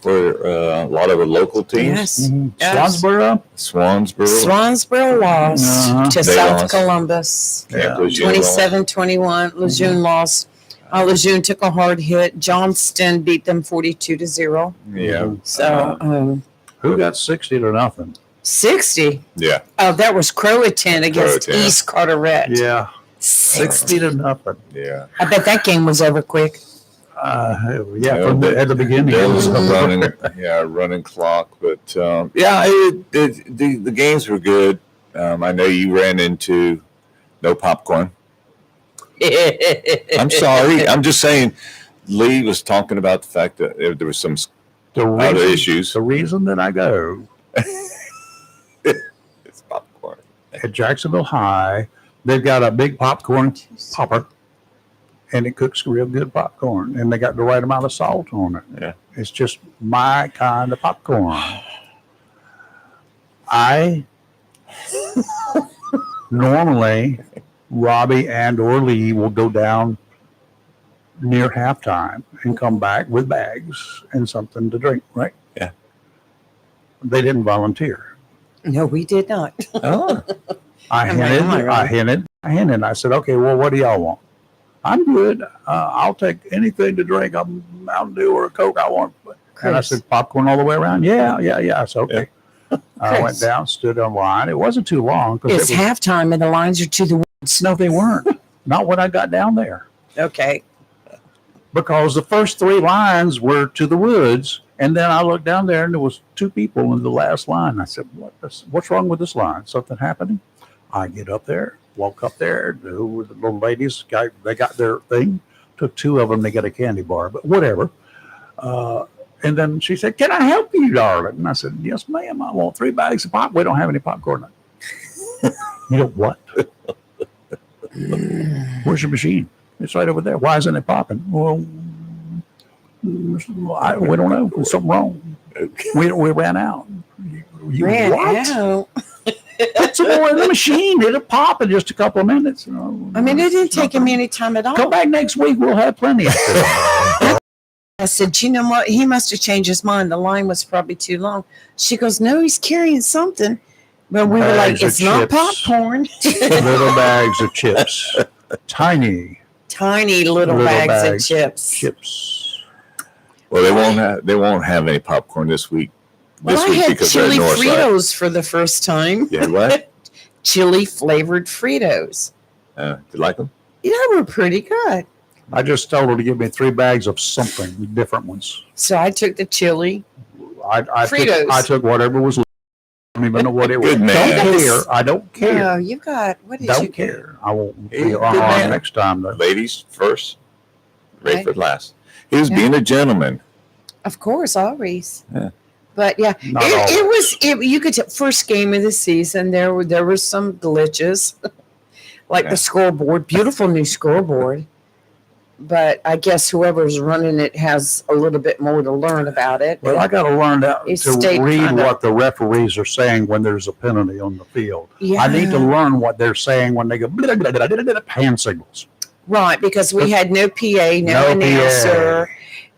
[SPEAKER 2] for a lot of the local teams.
[SPEAKER 3] Yes.
[SPEAKER 1] Yes. Swansboro?
[SPEAKER 3] Swansboro lost to
[SPEAKER 2] They
[SPEAKER 3] South
[SPEAKER 2] lost.
[SPEAKER 3] Columbus.
[SPEAKER 2] Camp Lejeune lost.
[SPEAKER 3] 27-21. Lejeune lost. Lejeune took a hard hit. Johnston beat them 42-0.
[SPEAKER 2] Yeah.
[SPEAKER 3] So
[SPEAKER 1] Who got 60-0?
[SPEAKER 3] 60.
[SPEAKER 2] Yeah.
[SPEAKER 3] Oh, that was Croatan against
[SPEAKER 2] Croatan.
[SPEAKER 3] East Carteret.
[SPEAKER 1] Yeah,
[SPEAKER 3] 60.
[SPEAKER 1] 60-0.
[SPEAKER 2] Yeah.
[SPEAKER 3] I bet that game was over quick.
[SPEAKER 1] At the beginning.
[SPEAKER 2] There was a running clock, but the games were good. I know you ran into no popcorn. I'm sorry. I'm just saying. Lee was talking about the fact that there was some other issues.
[SPEAKER 1] The reason that I go
[SPEAKER 2] It's popcorn.
[SPEAKER 1] at Jacksonville High, they've got a big popcorn popper, and it cooks real good popcorn, and they got the right amount of salt on it.
[SPEAKER 2] Yeah.
[SPEAKER 1] It's just my kind of popcorn. I normally, Robbie and or Lee will go down near halftime and come back with bags and something to drink, right?
[SPEAKER 2] Yeah.
[SPEAKER 1] They didn't volunteer.
[SPEAKER 3] No, we did not.
[SPEAKER 2] Oh.
[SPEAKER 1] I
[SPEAKER 3] I'm like,
[SPEAKER 1] hinted,
[SPEAKER 3] oh my God.
[SPEAKER 1] I hinted. I said, okay, well, what do y'all want? I'm good. I'll take anything to drink. A Mountain Dew or a Coke I want. And I
[SPEAKER 3] Chris.
[SPEAKER 1] said, popcorn all the way around? Yeah. I said, okay. I
[SPEAKER 3] Chris.
[SPEAKER 1] went down, stood in line. It wasn't too long.
[SPEAKER 3] It's halftime and the lines are to the woods.
[SPEAKER 1] No, they weren't. Not when I got down there.
[SPEAKER 3] Okay.
[SPEAKER 1] Because the first 3 lines were to the woods. And then I looked down there and there was 2 people in the last line. I said, what's wrong with this line? Something happening? I get up there Walk up there, who were the little ladies? They got their thing. Took 2 of them. They got a candy bar, but whatever. And then she said, "Can I help you, darling?" And I said, "Yes, ma'am. I want 3 bags of pop. We don't have any popcorn." You know what? Where's your machine? It's right over there. Why isn't it popping? Well, we don't know. There's something wrong. We ran out. You
[SPEAKER 3] Ran
[SPEAKER 1] what?
[SPEAKER 3] out.
[SPEAKER 1] Put some more in the machine. It'll pop in just a couple of minutes.
[SPEAKER 3] I mean, it didn't take him any time at all.
[SPEAKER 1] Come back next week. We'll have plenty.
[SPEAKER 3] I said, you know what? He must have changed his mind. The line was probably too long. She goes, no, he's carrying something. But we were like, it's not popcorn.
[SPEAKER 1] Little bags of chips. Tiny
[SPEAKER 3] little bags of chips.
[SPEAKER 2] Well, they won't have any popcorn this week.
[SPEAKER 3] Well, I had chili Fritos for the first time.
[SPEAKER 2] Yeah, what?
[SPEAKER 3] Chili flavored Fritos.
[SPEAKER 2] Do you like them?
[SPEAKER 3] Yeah, we're pretty good.
[SPEAKER 1] I just told her to give me 3 bags of something, different ones.
[SPEAKER 3] So I took the chili.
[SPEAKER 1] Fritos. I took whatever was left. I don't even know what it was.
[SPEAKER 2] Good man.
[SPEAKER 1] I don't care.
[SPEAKER 3] No, you got, what did you
[SPEAKER 1] Don't care. I won't be on next time, though.
[SPEAKER 2] Ladies first, Rayford last. He was
[SPEAKER 3] Yeah.
[SPEAKER 2] being a gentleman.
[SPEAKER 3] Of course, always.
[SPEAKER 2] Yeah.
[SPEAKER 3] But yeah,
[SPEAKER 1] Not always.
[SPEAKER 3] you could tell, first game of the season, there were some glitches. Like the scoreboard, beautiful new scoreboard. But I guess whoever's running it has a little bit more to learn about it.
[SPEAKER 1] Well, I got to learn to read
[SPEAKER 3] kinda-
[SPEAKER 1] what the referees are saying when there's a penalty on the field.
[SPEAKER 3] Yeah.
[SPEAKER 1] I need to learn what they're saying when they go blah, blah, blah, blah, blah, hand signals.
[SPEAKER 3] Right, because we had no PA, no announcer,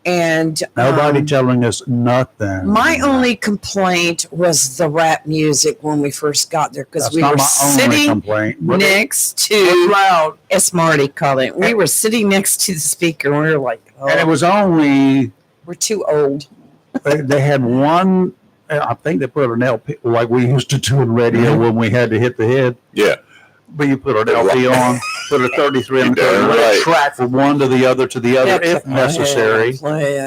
[SPEAKER 3] and
[SPEAKER 1] Nobody telling us nothing.
[SPEAKER 3] my only complaint was the rap music when we first got there, because
[SPEAKER 1] That's
[SPEAKER 3] we
[SPEAKER 1] not
[SPEAKER 3] were
[SPEAKER 1] my only
[SPEAKER 3] sitting
[SPEAKER 1] complaint.
[SPEAKER 3] next
[SPEAKER 1] It's
[SPEAKER 3] to,
[SPEAKER 1] loud.
[SPEAKER 3] as Marty called it, we were sitting next to the speaker, and we were like, oh,
[SPEAKER 1] And it was only,
[SPEAKER 3] we're too old.
[SPEAKER 1] they had one, I think they put an LP, like we used to do in radio when we had to hit the head.
[SPEAKER 2] Yeah.
[SPEAKER 1] But you put an LP on, put a 33 and
[SPEAKER 2] Right.
[SPEAKER 1] track from one to the other if necessary.
[SPEAKER 3] Play.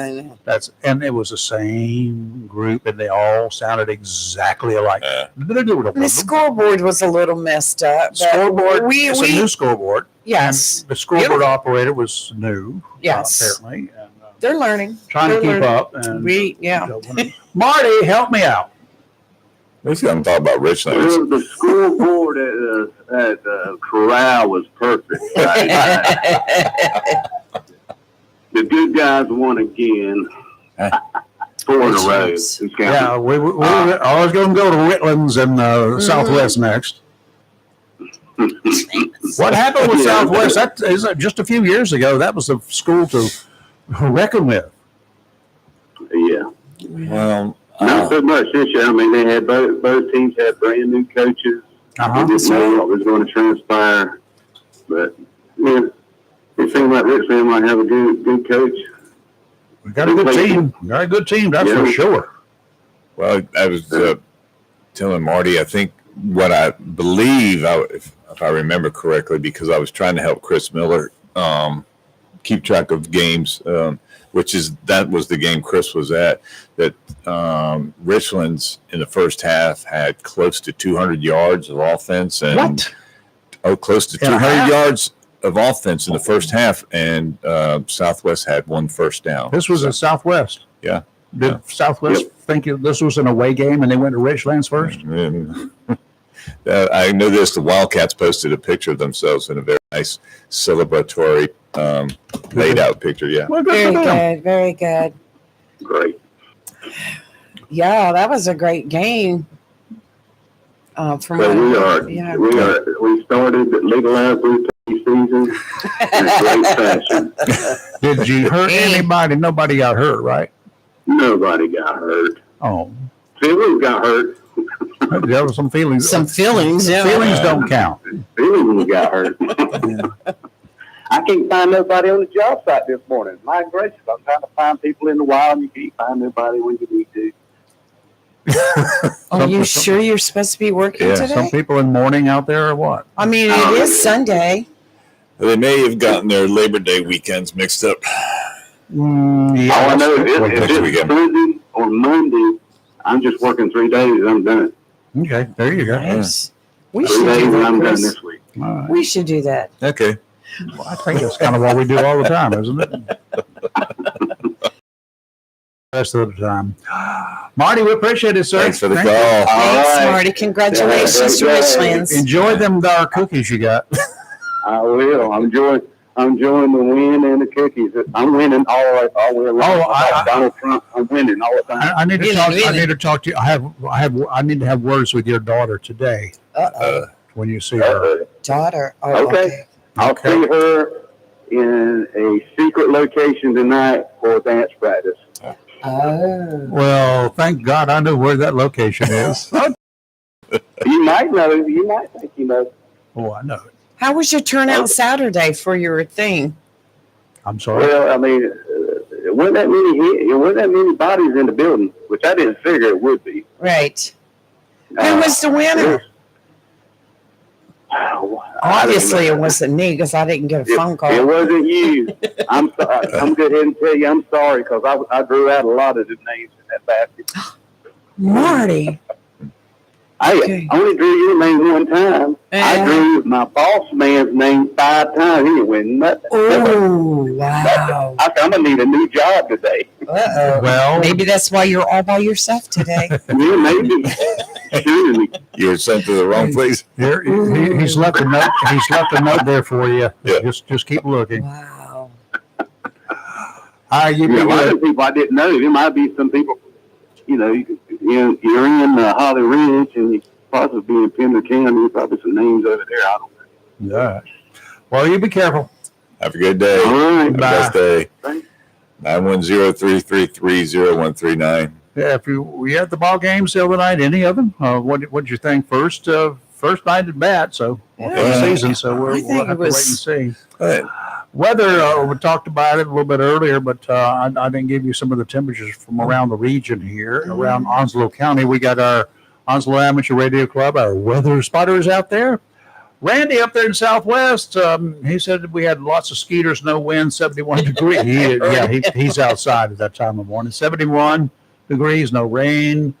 [SPEAKER 1] And it was the same group, and they all sounded exactly alike.
[SPEAKER 3] The scoreboard was a little messed up. But
[SPEAKER 1] Scoreboard. It's a
[SPEAKER 3] we
[SPEAKER 1] new scoreboard.
[SPEAKER 3] yes,
[SPEAKER 1] And the scoreboard operator was new.
[SPEAKER 3] Yes.
[SPEAKER 1] Apparently, and
[SPEAKER 3] they're learning.
[SPEAKER 1] trying to keep up. And Marty, help me out.
[SPEAKER 2] Let's going to talk about Richland.
[SPEAKER 4] The scoreboard at Corral was perfect. The good guys won again. 4 in a row.
[SPEAKER 1] Yeah, we I was going to go to Ritland's in Southwest next. What happened with Southwest? That is just a few years ago. That was a school to reckon with.
[SPEAKER 4] Yeah.
[SPEAKER 2] Well,
[SPEAKER 4] Not so much this year. I mean, they had both teams had brand new coaches.
[SPEAKER 1] Uh-huh.
[SPEAKER 4] They didn't know what was going to transpire, but yeah, it seemed like Richmond might have a good coach.
[SPEAKER 1] We got a good team. Got a good team, that's for sure.
[SPEAKER 2] Well, I was telling Marty, I think what I believe, if I remember correctly, because I was trying to help Chris Miller keep track of games, that was the game Chris was at, that Richland's in the first half had close to 200 yards of offense. And,
[SPEAKER 1] what?
[SPEAKER 2] Oh, close to 200 yards of offense in the first half, and Southwest had 1 first down.
[SPEAKER 1] This was at Southwest.
[SPEAKER 2] Yeah.
[SPEAKER 1] Did Southwest think this was an away game and they went to Richlands first?
[SPEAKER 2] And, I know this. The Wildcats posted a picture of themselves in a very nice celebratory laid out picture. Yeah.
[SPEAKER 1] Well,
[SPEAKER 3] Very good. Very good.
[SPEAKER 4] Great.
[SPEAKER 3] Yeah, that was a great game. From
[SPEAKER 4] So we started the legalized blue season in a great fashion.
[SPEAKER 1] Did you hurt anybody? Nobody got hurt, right?
[SPEAKER 4] Nobody got hurt.
[SPEAKER 1] Oh,
[SPEAKER 4] Feelings got hurt.
[SPEAKER 1] there were some feelings.
[SPEAKER 3] some feelings. Yeah.
[SPEAKER 1] Feelings don't count.
[SPEAKER 4] Feelings got hurt. I can't find nobody on the job site this morning. My gracious, I'm trying to find people in the wild, and you can't find nobody when you need to.
[SPEAKER 3] Are you sure you're supposed to be working today?
[SPEAKER 1] Some people in mourning out there or what?
[SPEAKER 3] I mean, it is Sunday.
[SPEAKER 2] They may have gotten their Labor Day weekends mixed up.
[SPEAKER 1] Yeah,
[SPEAKER 4] All I know is if
[SPEAKER 2] Next
[SPEAKER 4] it's
[SPEAKER 2] weekend.
[SPEAKER 4] Sunday or Monday, I'm just working 3 days and I'm done.
[SPEAKER 1] Okay, there you go.
[SPEAKER 3] Nice. We
[SPEAKER 4] 3
[SPEAKER 3] should
[SPEAKER 4] days
[SPEAKER 3] do
[SPEAKER 4] and
[SPEAKER 3] that,
[SPEAKER 4] I'm done
[SPEAKER 3] Chris.
[SPEAKER 4] this week.
[SPEAKER 1] All right.
[SPEAKER 3] We should do that.
[SPEAKER 2] Okay.
[SPEAKER 1] Well, I think that's kind of what we do all the time, isn't it? Rest of the time. Marty, we appreciate it, sir.
[SPEAKER 2] Thanks for the
[SPEAKER 1] Thank
[SPEAKER 2] call.
[SPEAKER 1] you.
[SPEAKER 3] Thanks,
[SPEAKER 4] right.
[SPEAKER 3] Marty. Congratulations to
[SPEAKER 4] Yeah.
[SPEAKER 3] Richlands.
[SPEAKER 1] Enjoy them dar cookies you got.
[SPEAKER 4] I will. I'm enjoying the win and the cookies. I'm winning all way around.
[SPEAKER 1] Oh,
[SPEAKER 4] Donald Trump. I'm winning all the time.
[SPEAKER 1] I need to
[SPEAKER 3] Really,
[SPEAKER 1] talk. I
[SPEAKER 3] really?
[SPEAKER 1] need to talk to you. I need to have words with your daughter today
[SPEAKER 3] Uh-oh.
[SPEAKER 1] when you see her.
[SPEAKER 3] Daughter. Oh,
[SPEAKER 4] Okay.
[SPEAKER 3] okay.
[SPEAKER 4] I'll
[SPEAKER 1] Okay.
[SPEAKER 4] see her in a secret location tonight for dance practice.
[SPEAKER 3] Oh.
[SPEAKER 1] Well, thank God I know where that location is.
[SPEAKER 4] You might know. You might think you know.
[SPEAKER 1] Oh, I know it.
[SPEAKER 3] How was your turnout Saturday for your thing?
[SPEAKER 1] I'm sorry.
[SPEAKER 4] Well, I mean, it wasn't that many bodies in the building, which I didn't figure it would be.
[SPEAKER 3] Right. Who was the winner? Obviously, it wasn't me because I didn't get a phone
[SPEAKER 4] It
[SPEAKER 3] call.
[SPEAKER 4] wasn't you. I'm sorry. I'm going ahead and tell you I'm sorry because I drew out a lot of the names in that basket.
[SPEAKER 3] Marty. Okay.
[SPEAKER 4] I only drew your name one time. I drew my boss man's name 5 times. He didn't win nothing.
[SPEAKER 3] Oh, wow.
[SPEAKER 4] I'm going to need a new job today.
[SPEAKER 3] Uh-oh.
[SPEAKER 1] Well,
[SPEAKER 3] Maybe that's why you're all by yourself today.
[SPEAKER 4] Yeah, maybe. Surely.
[SPEAKER 2] You were sent to the wrong place.
[SPEAKER 1] here, he's left a note. He's left a note there for you.
[SPEAKER 2] Yeah.
[SPEAKER 1] Just keep looking.
[SPEAKER 3] Wow.
[SPEAKER 1] You
[SPEAKER 4] Yeah, a
[SPEAKER 1] be
[SPEAKER 4] lot
[SPEAKER 1] good.
[SPEAKER 4] of people I didn't know. There might be some people, you're in Holly Ridge and you possibly be in Pender County. Probably some names over there. I don't know.
[SPEAKER 1] Yeah. Well, you be careful.
[SPEAKER 2] Have a good day.
[SPEAKER 4] All right.
[SPEAKER 2] Have a best day.
[SPEAKER 4] Thanks.
[SPEAKER 2] 910-333-0139.
[SPEAKER 1] Yeah, if you had the ball games the other night, any of them? What did you think? First night at bat, so
[SPEAKER 3] Yeah.
[SPEAKER 1] for the season. So
[SPEAKER 3] I
[SPEAKER 1] we'll
[SPEAKER 3] think
[SPEAKER 1] have
[SPEAKER 3] it
[SPEAKER 1] to wait and
[SPEAKER 3] was-
[SPEAKER 1] see.
[SPEAKER 2] Right.
[SPEAKER 1] Weather, we talked about it a little bit earlier, but I didn't give you some of the temperatures from around the region here, around Onslow County. We got our Onslow Amateur Radio Club, our weather spotters out there. Randy up there in Southwest, he said we had lots of skeeters, no wind, 71 degrees. He's outside at that time of morning. 71 degrees, no rain.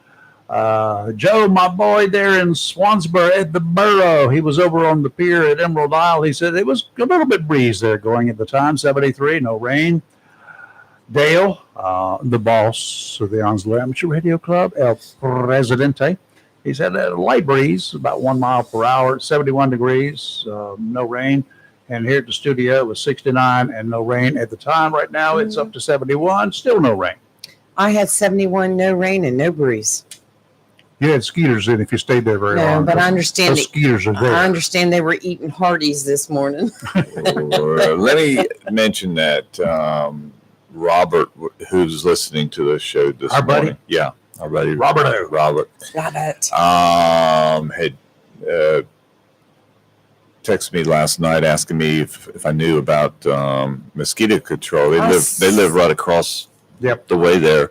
[SPEAKER 1] Joe, my boy there in Swansboro at the Borough, he was over on the pier at Emerald Isle. He said it was a little bit breeze there going at the time, 73, no rain. Dale, the boss of the Onslow Amateur Radio Club, El Presidente, he said a light breeze, about 1 mile per hour, 71 degrees, no rain. And here at the studio, it was 69 and no rain at the time. Right now, it's up to 71, still no rain.
[SPEAKER 3] I had 71, no rain and no breeze.
[SPEAKER 1] You had skeeters in if you stayed there very
[SPEAKER 3] No,
[SPEAKER 1] long.
[SPEAKER 3] but I understand
[SPEAKER 1] Those skeeters are there.
[SPEAKER 3] I understand they were eating Hardee's this morning.
[SPEAKER 2] Let me mention that Robert, who's listening to the show this
[SPEAKER 1] Our buddy?
[SPEAKER 2] morning. Yeah, our buddy
[SPEAKER 1] Robert.
[SPEAKER 2] Robert
[SPEAKER 3] Love it.
[SPEAKER 2] had texted me last night asking me if I knew about mosquito control. They live right across the way there.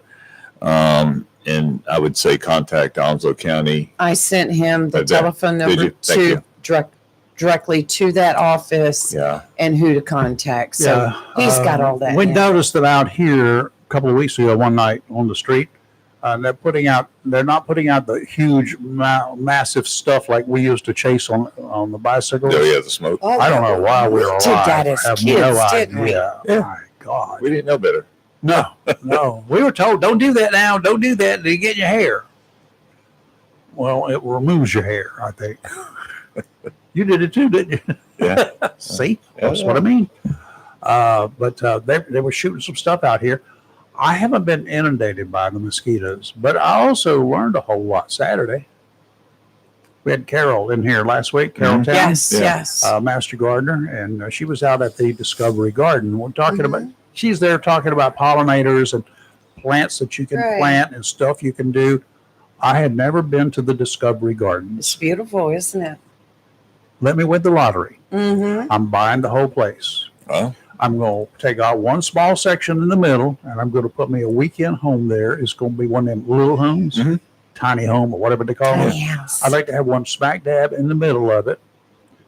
[SPEAKER 2] And I would say contact Onslow County.
[SPEAKER 3] I sent him the
[SPEAKER 2] Did you?
[SPEAKER 3] telephone number
[SPEAKER 2] you? Thank you.
[SPEAKER 3] directly to that office
[SPEAKER 2] Yeah.
[SPEAKER 3] and who to contact. So he's got all that.
[SPEAKER 1] We
[SPEAKER 3] now.
[SPEAKER 1] noticed that out here a couple of weeks ago, one night on the street, they're not putting out the huge, massive stuff like we used to chase on the bicycles.
[SPEAKER 2] Oh, yeah, the smoke.
[SPEAKER 3] Oh,
[SPEAKER 1] I don't know why we were alive.
[SPEAKER 3] did that as
[SPEAKER 1] I have
[SPEAKER 3] kids,
[SPEAKER 1] no
[SPEAKER 3] didn't we?
[SPEAKER 1] idea.
[SPEAKER 2] Yeah.
[SPEAKER 1] My God.
[SPEAKER 2] We didn't know better.
[SPEAKER 1] No. We were told, don't do that now. Don't do that. You get your hair. Well, it removes your hair, I think. You did it too, didn't you?
[SPEAKER 2] Yeah.
[SPEAKER 1] See, that's what I mean. But they were shooting some stuff out here. I haven't been inundated by the mosquitoes, but I also learned a whole lot Saturday. We had Carol in here last week, Carol Town,
[SPEAKER 3] Yes,
[SPEAKER 2] Yeah.
[SPEAKER 3] yes.
[SPEAKER 1] Master Gardener, and she was out at the Discovery Garden. We're talking about, she's there talking about pollinators and plants that you can
[SPEAKER 3] Right.
[SPEAKER 1] plant and stuff you can do. I had never been to the Discovery Gardens.
[SPEAKER 3] It's beautiful, isn't it?
[SPEAKER 1] Let me win the lottery.
[SPEAKER 3] Mm-hmm.
[SPEAKER 1] I'm buying the whole place.
[SPEAKER 2] Oh,
[SPEAKER 1] I'm going to take out one small section in the middle, and I'm going to put me a weekend home there. It's going to be one of them little homes,
[SPEAKER 2] Mhm.
[SPEAKER 1] tiny home, or whatever they call it.
[SPEAKER 3] Tiny house.
[SPEAKER 1] I'd like to have one smack dab in the middle of it,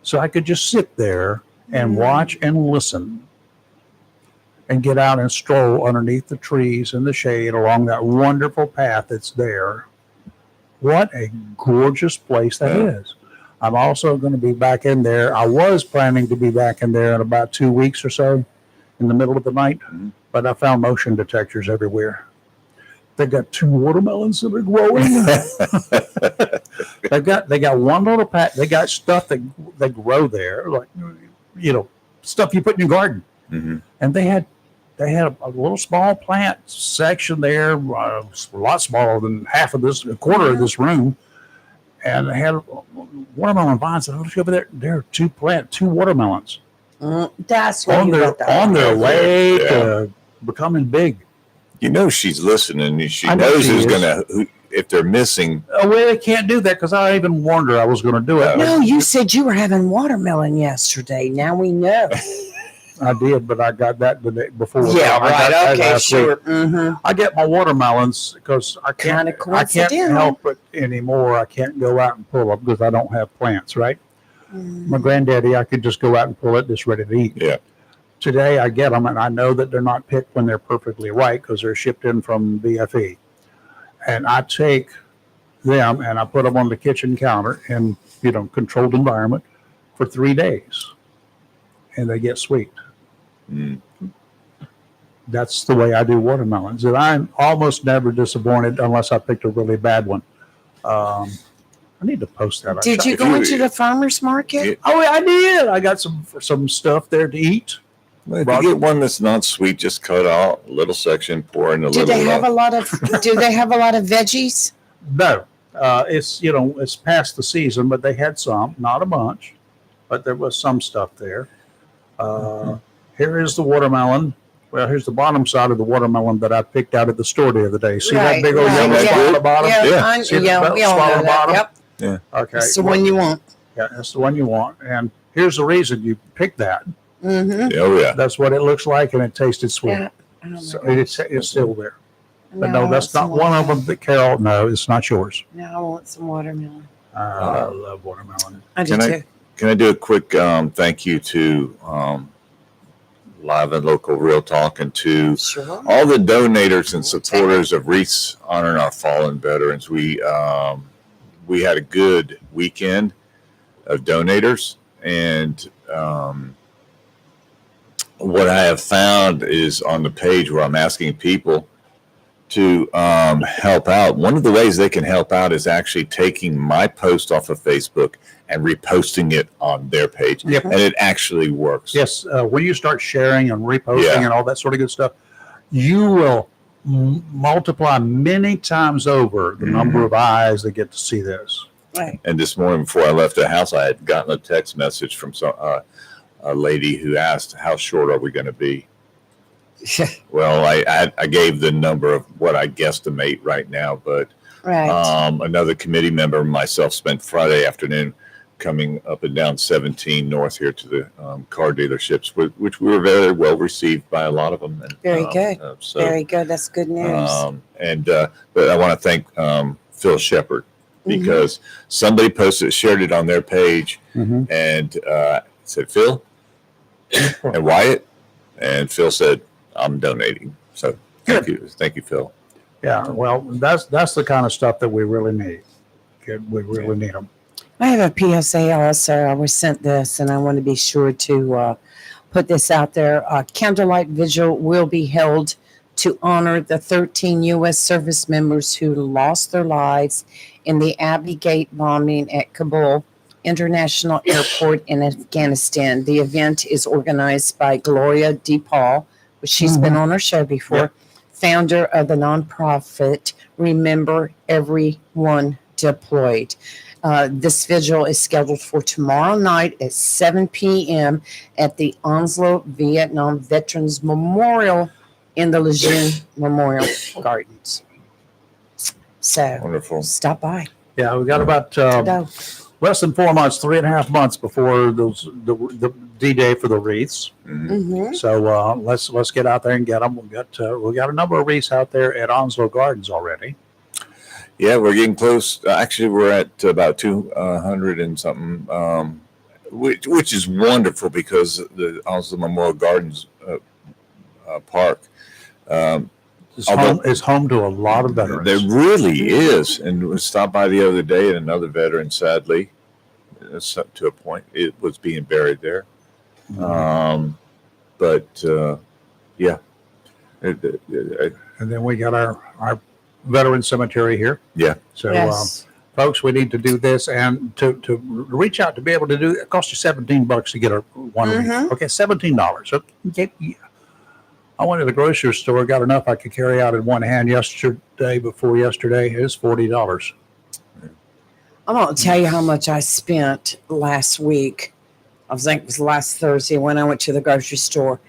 [SPEAKER 1] so I could just sit there and watch and listen and get out and stroll underneath the trees in the shade along that wonderful path that's there. What a gorgeous place that
[SPEAKER 2] Yeah.
[SPEAKER 1] is. I'm also going to be back in there. I was planning to be back in there in about 2 weeks or so in the middle of the night, but I found motion detectors everywhere. They got 2 watermelons that are growing. they got one little patch. They got stuff that they grow there, like, stuff you put in your garden. And they had a little small plant section there, a lot smaller than a quarter of this room. And they had watermelon vines. And look over there. There are 2 watermelons.
[SPEAKER 3] That's what
[SPEAKER 1] on their way to becoming big.
[SPEAKER 2] She's listening. She knows who's if they're missing.
[SPEAKER 1] Oh, well, they can't do that because I even warned her I was going to do it.
[SPEAKER 3] No, you said you were having watermelon yesterday. Now we know.
[SPEAKER 1] I did, but I got that the day before.
[SPEAKER 3] Yeah, right. Okay, sure.
[SPEAKER 1] I get my watermelons because I can't help it anymore. I can't go out and pull them because I don't have plants, right? My granddaddy, I could just go out and pull it, just ready to eat.
[SPEAKER 2] Yeah.
[SPEAKER 1] Today I get them, and I know that they're not picked when they're perfectly ripe because they're shipped in from BFE. And I take them and I put them on the kitchen counter in controlled environment for 3 days, and they get sweet. That's the way I do watermelons, and I'm almost never disappointed unless I picked a really bad one. I need to post that.
[SPEAKER 3] Did you go into the farmer's market?
[SPEAKER 1] Oh, I did. I got some stuff there to eat.
[SPEAKER 2] Well, if you get one that's not sweet, just cut out a little section, pour in a little.
[SPEAKER 3] Do they have a lot of veggies?
[SPEAKER 1] No, it's past the season, but they had some, not a bunch, but there was some stuff there. Here is the watermelon. Well, here's the bottom side of the watermelon that I picked out at the store the other day. See that big old yellow spot on the bottom?
[SPEAKER 3] Yeah,
[SPEAKER 1] See the spot on the bottom?
[SPEAKER 3] Yep.
[SPEAKER 2] Yeah.
[SPEAKER 1] Okay.
[SPEAKER 3] That's the one you want.
[SPEAKER 1] Yeah, that's the one you want. And here's the reason you picked that.
[SPEAKER 2] Oh, yeah.
[SPEAKER 1] That's what it looks like, and it tasted sweet.
[SPEAKER 3] Yeah.
[SPEAKER 1] So it's still there. But no, that's not one of them that Carol. No, it's not yours.
[SPEAKER 3] No, I want some watermelon.
[SPEAKER 1] I love watermelon.
[SPEAKER 3] I do too.
[SPEAKER 2] Can I do a quick thank you to Live and Local Real Talk and to all the donators and supporters of Wreaths honoring our fallen veterans. We had a good weekend of donators, and what I have found is on the page where I'm asking people to help out. One of the ways they can help out is actually taking my post off of Facebook and reposting it on their page.
[SPEAKER 1] Yep.
[SPEAKER 2] And it actually works.
[SPEAKER 1] Yes. When you start sharing and reposting and all that sort of good stuff, you will multiply many times over the number of eyes that get to see this.
[SPEAKER 3] Right.
[SPEAKER 2] And this morning before I left the house, I had gotten a text message from a lady who asked, how short are we going to be? Well, I gave the number of what I guesstimate right now, but another committee member and myself spent Friday afternoon coming up and down 17 north here to the car dealerships, which we were very well received by a lot of them. And,
[SPEAKER 3] very good. Very good. That's good news.
[SPEAKER 2] But I want to thank Phil Shepard because somebody shared it on their page and said, Phil and Wyatt, and Phil said, I'm donating. So thank you, Phil.
[SPEAKER 1] Yeah, well, that's the kind of stuff that we really need. We really need them.
[SPEAKER 3] I have a PSA also. I was sent this, and I want to be sure to put this out there. Candlelight Vigil will be held to honor the 13 U.S. service members who lost their lives in the Abbey Gate bombing at Kabul International Airport in Afghanistan. The event is organized by Gloria DePaul, which she's been on our show before, founder of the nonprofit Remember Everyone Deployed. This vigil is scheduled for tomorrow night at 7 p.m. at the Onslow Vietnam Veterans Memorial in the Lejeune Memorial Gardens. So
[SPEAKER 2] wonderful.
[SPEAKER 3] Stop by.
[SPEAKER 1] Yeah, we got about less than 4 months, 3.5 months before the D-Day for the wreaths. So let's get out there and get them. We got a number of wreaths out there at Onslow Gardens already.
[SPEAKER 2] Yeah, we're getting close. Actually, we're at about 200 and something, which is wonderful because the Onslow Memorial Gardens Park
[SPEAKER 1] is home to a lot of veterans.
[SPEAKER 2] There really is. And we stopped by the other day, and another veteran, sadly, to a point. It was being buried there.
[SPEAKER 1] Mm-hmm.
[SPEAKER 2] Yeah.
[SPEAKER 1] And then we got our veteran cemetery here.
[SPEAKER 2] Yeah.
[SPEAKER 1] So,
[SPEAKER 3] Yes.
[SPEAKER 1] folks, we need to do this, and to reach out to be able to do it costs you $17 to get one of these. Okay, $17. So I went to the grocery store, got enough I could carry out in one hand before yesterday. It was $40.
[SPEAKER 3] I'm going to tell you how much I spent last week. I think it was last Thursday when I went to the grocery store,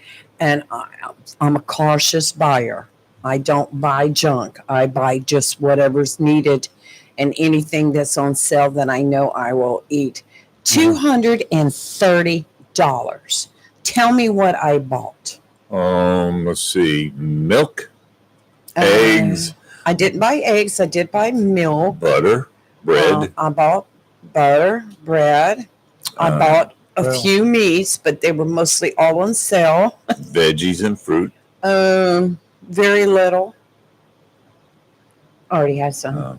[SPEAKER 3] and I'm a cautious buyer. I don't buy junk. I buy just whatever's needed and anything that's on sale that I know I will eat. $230. Tell me what I bought.
[SPEAKER 2] Let's see. Milk, eggs.
[SPEAKER 3] I didn't buy eggs. I did buy milk.
[SPEAKER 2] Butter, bread.
[SPEAKER 3] I bought butter, bread. I bought a few meats, but they were mostly all on sale.
[SPEAKER 2] Veggies and fruit.
[SPEAKER 3] Very little. Already had some.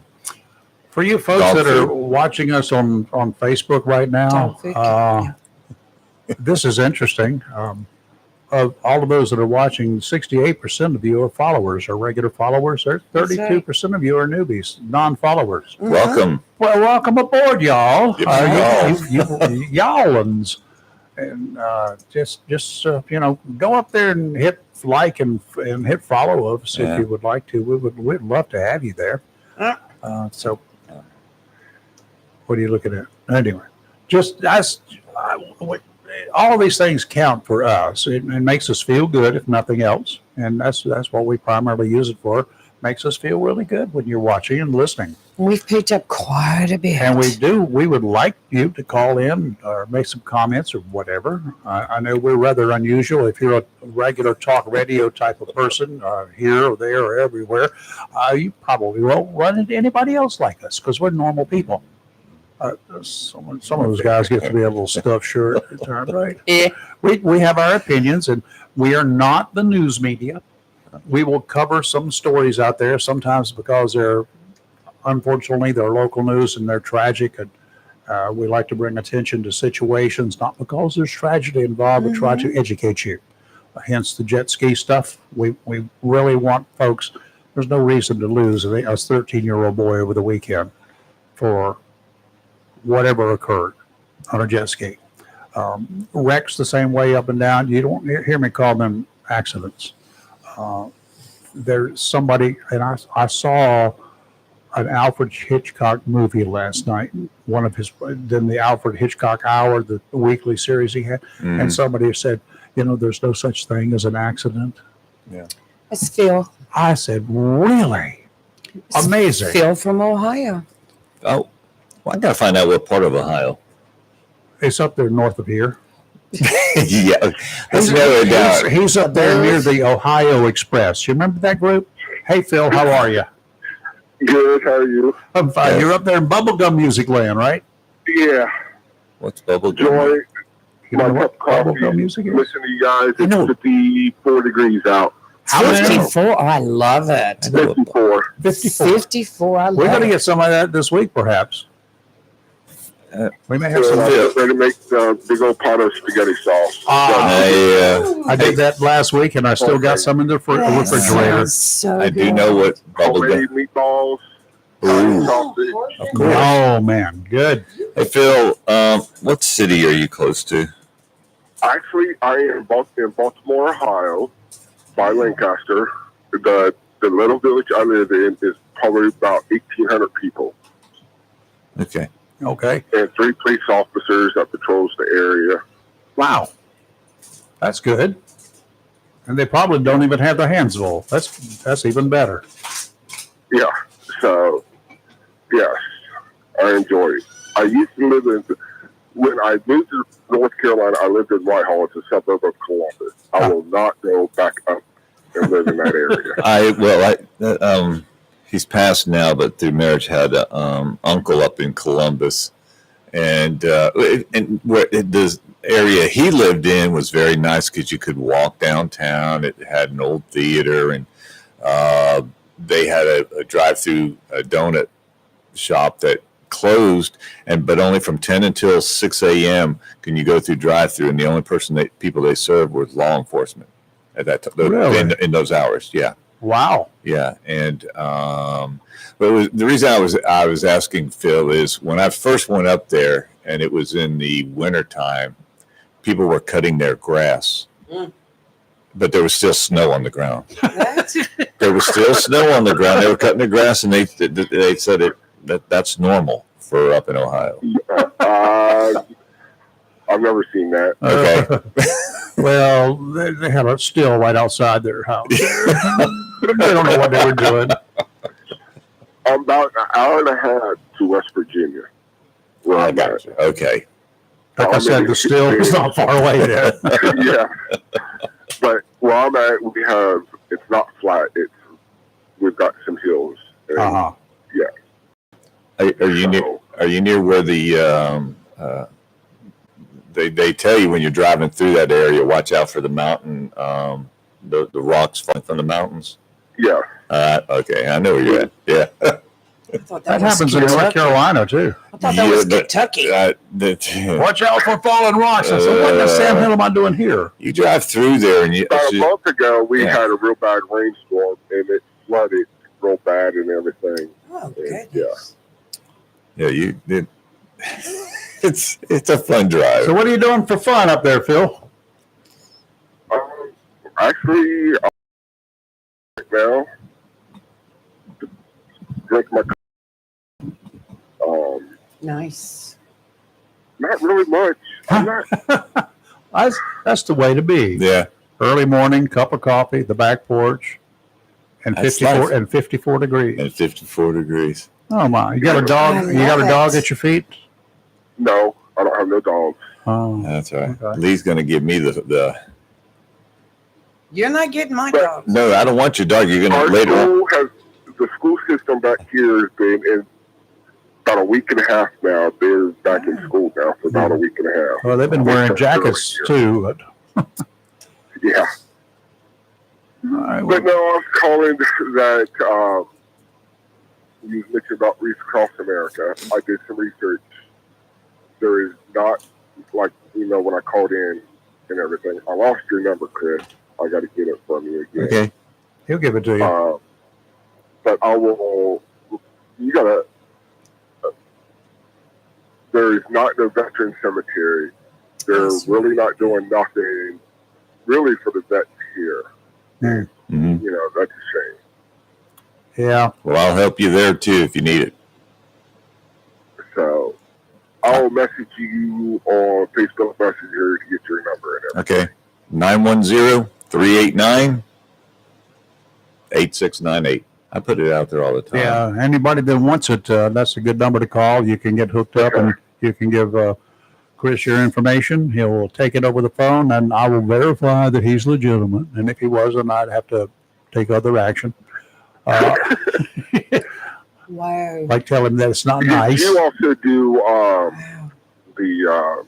[SPEAKER 1] For you folks that are watching us on Facebook right now, this is interesting. Of all of those that are watching, 68% of you are followers, are regular followers. 32% of you are newbies, non-followers.
[SPEAKER 3] Mm-hmm.
[SPEAKER 2] Welcome.
[SPEAKER 1] Well, welcome aboard, y'all. Y'allins. And just go up there and hit like and hit follow us if you would like to. We'd love to have you there. So, what are you looking at? Anyway, all of these things count for us. It makes us feel good, if nothing else, and that's what we primarily use it for. Makes us feel really good when you're watching and listening.
[SPEAKER 3] We've picked up quite a bit.
[SPEAKER 1] And we would like you to call in or make some comments or whatever. I know we're rather unusual. If you're a regular talk radio type of person, here or there or everywhere, you probably won't run into anybody else like us because we're normal people. Some of those guys get to be a little stuffed shirt at the time, right?
[SPEAKER 3] Yeah.
[SPEAKER 1] We have our opinions, and we are not the news media. We will cover some stories out there, sometimes because unfortunately, they're local news and they're tragic. And we like to bring attention to situations, not because there's tragedy involved, but try to educate you. Hence the jet ski stuff. We really want folks, there's no reason to lose a 13-year-old boy over the weekend for whatever occurred on a jet ski. Wrecks the same way up and down. You don't hear me call them accidents. There's somebody, and I saw an Alfred Hitchcock movie last night, then the Alfred Hitchcock Hour, the weekly series he had, and somebody said, there's no such thing as an accident.
[SPEAKER 2] Yeah.
[SPEAKER 3] It's Phil.
[SPEAKER 1] I said, really? Amazing.
[SPEAKER 3] Phil from Ohio.
[SPEAKER 2] Oh, well, I got to find out what part of Ohio.
[SPEAKER 1] It's up there north of here.
[SPEAKER 2] Yeah, let's narrow it down.
[SPEAKER 1] He's up there near the Ohio Express. You remember that group? Hey, Phil, how are you?
[SPEAKER 4] Good. How are you?
[SPEAKER 1] I'm fine. You're up there in bubblegum music land, right?
[SPEAKER 4] Yeah.
[SPEAKER 2] What's bubblegum?
[SPEAKER 4] Joy.
[SPEAKER 1] You know
[SPEAKER 4] My
[SPEAKER 1] what
[SPEAKER 4] cup of coffee.
[SPEAKER 1] bubblegum music is?
[SPEAKER 4] Listen to you guys.
[SPEAKER 1] I know.
[SPEAKER 4] It's 54 degrees out.
[SPEAKER 1] How many?
[SPEAKER 3] 54. Oh, I love it.
[SPEAKER 4] 54.
[SPEAKER 3] 54. I love
[SPEAKER 1] We're going to
[SPEAKER 3] it.
[SPEAKER 1] get some of that this week, perhaps. We may have some.
[SPEAKER 4] Ready to make big old pot of spaghetti sauce.
[SPEAKER 2] I
[SPEAKER 1] I did that last week, and I still got some in the refrigerator.
[SPEAKER 3] So
[SPEAKER 2] do
[SPEAKER 3] good.
[SPEAKER 2] know what
[SPEAKER 4] Homemade
[SPEAKER 2] bubblegum.
[SPEAKER 4] meatballs.
[SPEAKER 2] Ooh.
[SPEAKER 4] Sausage.
[SPEAKER 2] Of course.
[SPEAKER 1] Oh, man. Good.
[SPEAKER 2] Hey, Phil, what city are you close to?
[SPEAKER 4] Actually, I am in Baltimore, Ohio, by Lancaster. The little village I live in is probably about 1,800 people.
[SPEAKER 2] Okay.
[SPEAKER 1] Okay.
[SPEAKER 4] And 3 police officers that patrols the area.
[SPEAKER 1] Wow. That's good. And they probably don't even have their hands full. That's even better.
[SPEAKER 4] Yeah. So, yes, I enjoy it. I used to when I moved to North Carolina, I lived in Whitehall. It's a suburb of Columbus. I will not go back up and live in that area.
[SPEAKER 2] He's passed now, but through marriage had an uncle up in Columbus, and where the area he lived in was very nice because you could walk downtown. It had an old theater, and they had a drive-through donut shop that closed, but only from 10 until 6 a.m. can you go through drive-through, and the only people they served was law enforcement at that time.
[SPEAKER 1] Really?
[SPEAKER 2] In those hours. Yeah.
[SPEAKER 1] Wow.
[SPEAKER 2] Yeah, and but the reason I was asking Phil is when I first went up there, and it was in the wintertime, people were cutting their grass, but there was still snow on the ground. There was still snow on the ground. They were cutting the grass, and they said that's normal for up in Ohio.
[SPEAKER 4] I've never seen that.
[SPEAKER 2] Okay.
[SPEAKER 1] Well, they had a still right outside their house. They don't know what they were doing.
[SPEAKER 4] About an hour and a half to West Virginia. Where
[SPEAKER 2] I
[SPEAKER 4] I'm
[SPEAKER 2] got
[SPEAKER 4] at.
[SPEAKER 2] you. Okay.
[SPEAKER 1] Like I said, the still is not far away there.
[SPEAKER 4] Yeah. But where I'm at, it's not flat. We've got some hills. And, yeah.
[SPEAKER 2] Are you near where the they tell you when you're driving through that area, watch out for the mountain, the rocks falling from the mountains?
[SPEAKER 4] Yeah.
[SPEAKER 2] Okay, I know where you're at. Yeah.
[SPEAKER 1] That happens in North Carolina too.
[SPEAKER 3] I thought that was Kentucky.
[SPEAKER 1] Watch out for falling rocks. I said, what the Sam hell am I doing here?
[SPEAKER 2] You drive through there, and
[SPEAKER 4] about a month ago, we had a real bad rainstorm, and it flooded real bad and everything.
[SPEAKER 3] Oh,
[SPEAKER 4] and,
[SPEAKER 3] goodness.
[SPEAKER 2] Yeah, you did. It's a fun drive.
[SPEAKER 1] So what are you doing for fun up there, Phil?
[SPEAKER 4] Actually, right now, drink my.
[SPEAKER 3] Nice.
[SPEAKER 4] Not really much. I'm not.
[SPEAKER 1] That's the way to be.
[SPEAKER 2] Yeah.
[SPEAKER 1] Early morning, cup of coffee, the back porch, and
[SPEAKER 2] That's
[SPEAKER 1] 54
[SPEAKER 2] life.
[SPEAKER 1] and 54 degrees.
[SPEAKER 2] And 54 degrees.
[SPEAKER 1] Oh my! You got a dog? You got a dog at your feet?
[SPEAKER 4] No, I don't have no dogs.
[SPEAKER 1] Oh,
[SPEAKER 2] That's right.
[SPEAKER 1] Okay.
[SPEAKER 2] Lee's going to give me the.
[SPEAKER 3] You're not getting my
[SPEAKER 4] But-
[SPEAKER 3] dog.
[SPEAKER 2] No, I don't want your dog. You're going
[SPEAKER 4] Our
[SPEAKER 2] to later.
[SPEAKER 4] the school system back here has been in about a week and a half now. They're back in school now for about a week and a half.
[SPEAKER 1] well, they've been wearing jackets too. But,
[SPEAKER 4] Yeah.
[SPEAKER 1] all right, well,
[SPEAKER 4] But no, I was calling that you mentioned about Reefs Across America. I did some research. There is not, like, when I called in and everything. I lost your number, Chris. I got to get it from you again.
[SPEAKER 2] Okay.
[SPEAKER 1] he'll give it to you.
[SPEAKER 4] But I will, you got to, there is not no veteran cemetery. They're really not doing nothing really for the vets here.
[SPEAKER 2] Mm-hmm.
[SPEAKER 4] That's a shame.
[SPEAKER 1] Yeah.
[SPEAKER 2] Well, I'll help you there too if you need it.
[SPEAKER 4] So I'll message you on Facebook Messenger to get your number and everything.
[SPEAKER 2] Okay. 910-389-8698. I put it out there all the time.
[SPEAKER 1] Yeah. Anybody that wants it, that's a good number to call. You can get hooked up and you can give Chris your information. He'll take it over the phone and I will verify that he's legitimate. And if he wasn't, I'd have to take other action.
[SPEAKER 3] Wow.
[SPEAKER 1] Like tell him that it's not nice.
[SPEAKER 4] You also do the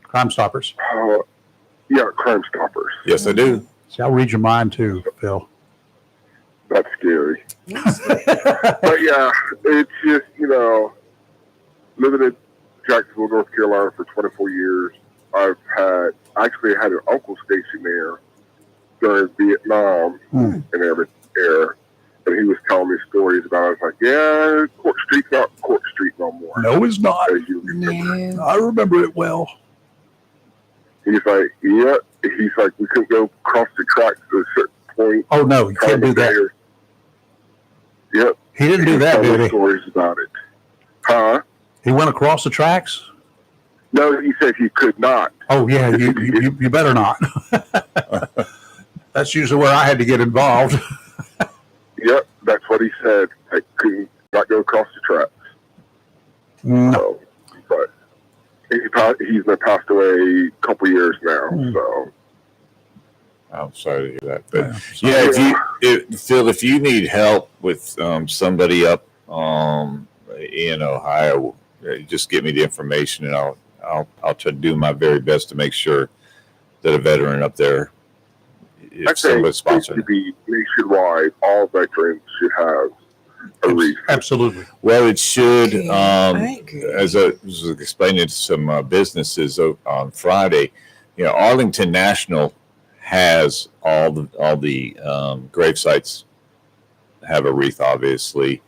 [SPEAKER 1] Crime Stoppers.
[SPEAKER 4] Crime Stoppers.
[SPEAKER 2] Yes, I do.
[SPEAKER 1] See, I'll read your mind too, Phil.
[SPEAKER 4] That's scary. But yeah, it's just, living in Jacksonville, North Carolina for 24 years. I've actually had an uncle stationed there during Vietnam and everything there. And he was telling me stories about it. I was like, yeah, Court Street's not Court Street no more.
[SPEAKER 1] No, it's not.
[SPEAKER 4] As you remember.
[SPEAKER 3] No.
[SPEAKER 1] I remember it well.
[SPEAKER 4] He's like, yeah. He's like, we couldn't go across the tracks at a certain point.
[SPEAKER 1] Oh, no, you can't do that.
[SPEAKER 4] Yep.
[SPEAKER 1] He didn't do that, did he?
[SPEAKER 4] Stories about it. Huh?
[SPEAKER 1] He went across the tracks?
[SPEAKER 4] No, he said he could not.
[SPEAKER 1] Oh, yeah, you better not. That's usually where I had to get involved.
[SPEAKER 4] Yep, that's what he said. I could not go across the tracks.
[SPEAKER 1] No.
[SPEAKER 4] So, but he's been passed away a couple years now. So
[SPEAKER 2] I'm sorry to hear that. But Phil, if you need help with somebody up in Ohio, just give me the information and I'll try to do my very best to make sure that a veteran up there, if
[SPEAKER 4] I think
[SPEAKER 2] somebody's
[SPEAKER 4] it should
[SPEAKER 2] sponsoring.
[SPEAKER 4] be nationwide. All veterans should have a reason.
[SPEAKER 1] Absolutely.
[SPEAKER 2] Well, it should.
[SPEAKER 3] Okay, I agree.
[SPEAKER 2] As I was explaining to some businesses on Friday, Arlington National has all the grave sites have a wreath, obviously.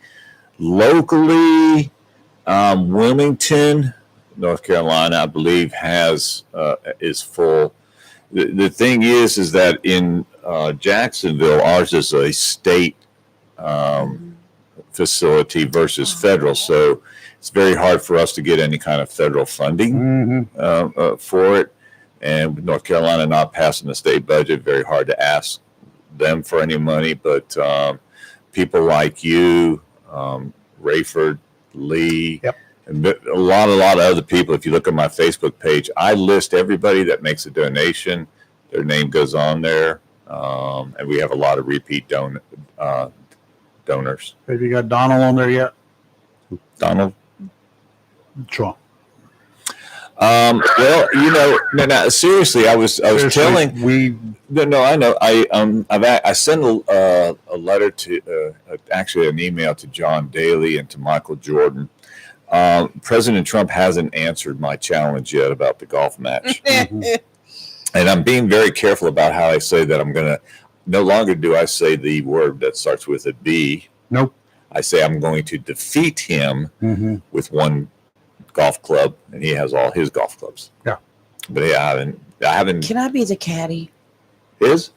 [SPEAKER 2] Locally, Wilmington, North Carolina, I believe, is full. The thing is that in Jacksonville, ours is a state facility versus federal, so it's very hard for us to get any kind of federal funding for it. And with North Carolina not passing the state budget, very hard to ask them for any money. But people like you, Rayford, Lee, and a lot of other people. If you look at my Facebook page, I list everybody that makes a donation. Their name goes on there, and we have a lot of repeat donors.
[SPEAKER 1] Have you got Donald on there yet?
[SPEAKER 2] Donald
[SPEAKER 1] Trump.
[SPEAKER 2] Well, no, seriously, I was telling. No, I know. I sent a letter to, actually an email to John Daly and to Michael Jordan. President Trump hasn't answered my challenge yet about the golf match. And I'm being very careful about how I say that. I'm going to, no longer do I say the word that starts with a B.
[SPEAKER 1] Nope.
[SPEAKER 2] I say I'm going to defeat him with one golf club, and he has all his golf clubs.
[SPEAKER 1] Yeah.
[SPEAKER 2] But yeah, I haven't.
[SPEAKER 3] Can I be the caddy?
[SPEAKER 2] His?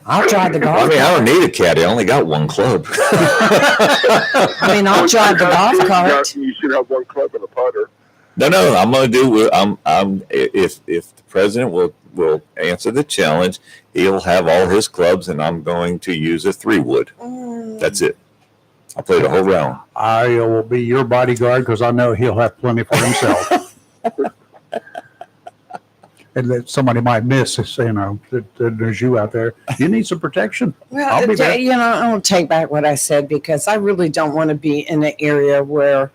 [SPEAKER 3] I'll drive the golf
[SPEAKER 2] I mean, I
[SPEAKER 3] cart.
[SPEAKER 2] don't need a caddy. I only got one club.
[SPEAKER 3] I mean, I'll drive the golf cart.
[SPEAKER 4] You should have one club and a putter.
[SPEAKER 2] No. I'm going to do. If the president will answer the challenge, he'll have all his clubs, and I'm going to use a 3-wood. That's it. I'll play the whole round.
[SPEAKER 1] I will be your bodyguard because I know he'll have plenty for himself. And that somebody might miss, that there's you out there. You need some protection.
[SPEAKER 3] Well,
[SPEAKER 1] I'll be back.
[SPEAKER 3] I'll take back what I said because I really don't want to be in an area where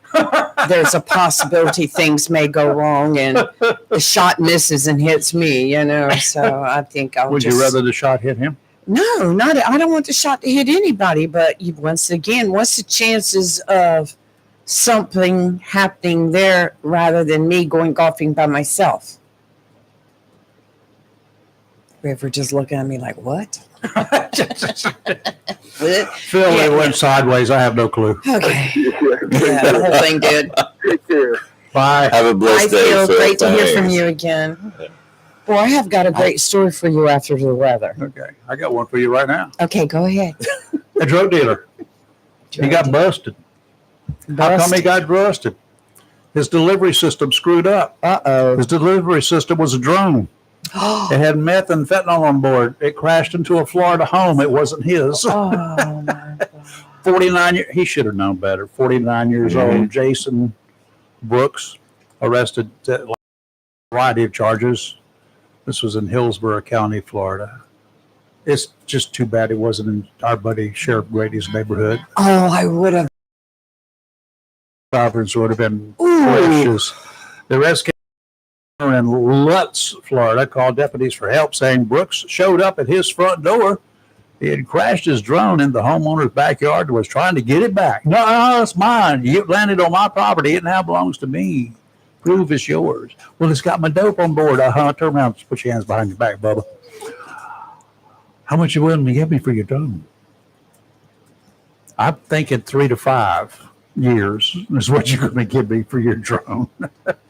[SPEAKER 3] there's a possibility things may go wrong and the shot misses and hits me, So I think
[SPEAKER 1] Would you rather the shot hit him?
[SPEAKER 3] No, I don't want the shot to hit anybody. But once the chances of something happening there rather than me going golfing by myself? River just looking at me like, what?
[SPEAKER 1] Phil, it went sideways. I have no clue.
[SPEAKER 3] Okay. Yeah, the whole thing did.
[SPEAKER 4] Take care.
[SPEAKER 1] Bye.
[SPEAKER 2] Have a blessed day.
[SPEAKER 3] Phil.
[SPEAKER 2] Phil.
[SPEAKER 3] Great to hear from
[SPEAKER 2] Thanks.
[SPEAKER 3] you again. Boy, I have got a great story for you after the weather.
[SPEAKER 1] Okay. I got one for you right now.
[SPEAKER 3] Okay, go ahead.
[SPEAKER 1] A drug dealer. He got busted. How come he got busted? His delivery system screwed up.
[SPEAKER 3] Uh-oh.
[SPEAKER 1] His delivery system was a drone. It had meth and fentanyl on board. It crashed into a Florida home. It wasn't his.
[SPEAKER 3] Oh, my God.
[SPEAKER 1] 49 years. He should have known better. 49 years old. Jason Brooks arrested a variety of charges. This was in Hillsborough County, Florida. It's just too bad it wasn't in our buddy Sheriff Grady's neighborhood.
[SPEAKER 3] Oh, I would have.
[SPEAKER 1] Sovereigns would have been
[SPEAKER 3] Ooh.
[SPEAKER 1] precious. The arrest came in Lutz, Florida, called deputies for help, saying Brooks showed up at his front door. He had crashed his drone in the homeowner's backyard and was trying to get it back. No, it's mine. You landed on my property. It now belongs to me. Prove it's yours. Well, it's got my dope on board. Turn around. Put your hands behind your back, Bubba. How much you willing to give me for your drone? I'm thinking 3 to 5 years is what you're going to give me for your drone.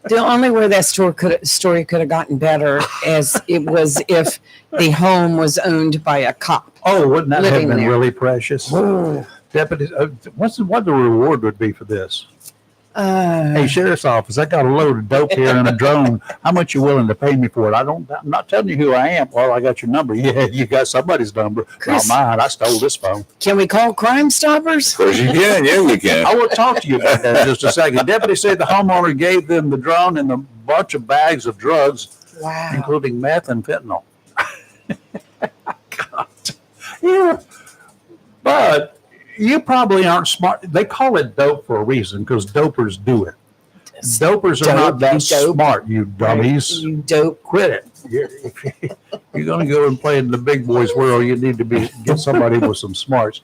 [SPEAKER 3] The only way that story could have gotten better as it was if the home was owned by a cop.
[SPEAKER 1] Oh, wouldn't that have
[SPEAKER 3] Living
[SPEAKER 1] been
[SPEAKER 3] there.
[SPEAKER 1] really precious?
[SPEAKER 3] Oh.
[SPEAKER 1] Deputies, what the reward would be for this? Hey, sheriff's office, I got a load of dope here and a drone. How much you willing to pay me for it? I'm not telling you who I am. Well, I got your number. Yeah, you got somebody's number.
[SPEAKER 3] Chris.
[SPEAKER 1] Not mine. I stole this phone.
[SPEAKER 3] Can we call Crime Stoppers?
[SPEAKER 2] Of course you can. Yeah, you can.
[SPEAKER 1] I will talk to you about that in just a second. Deputy said the homeowner gave them the drone and a bunch of bags of drugs,
[SPEAKER 3] Wow.
[SPEAKER 1] including meth and fentanyl. God. Yeah. But you probably aren't smart. They call it dope for a reason because dopers do it. Dopers are not that smart, you dummies.
[SPEAKER 3] You dope.
[SPEAKER 1] Quit it. You're going to go and play in the big boys world. You need to get somebody with some smarts.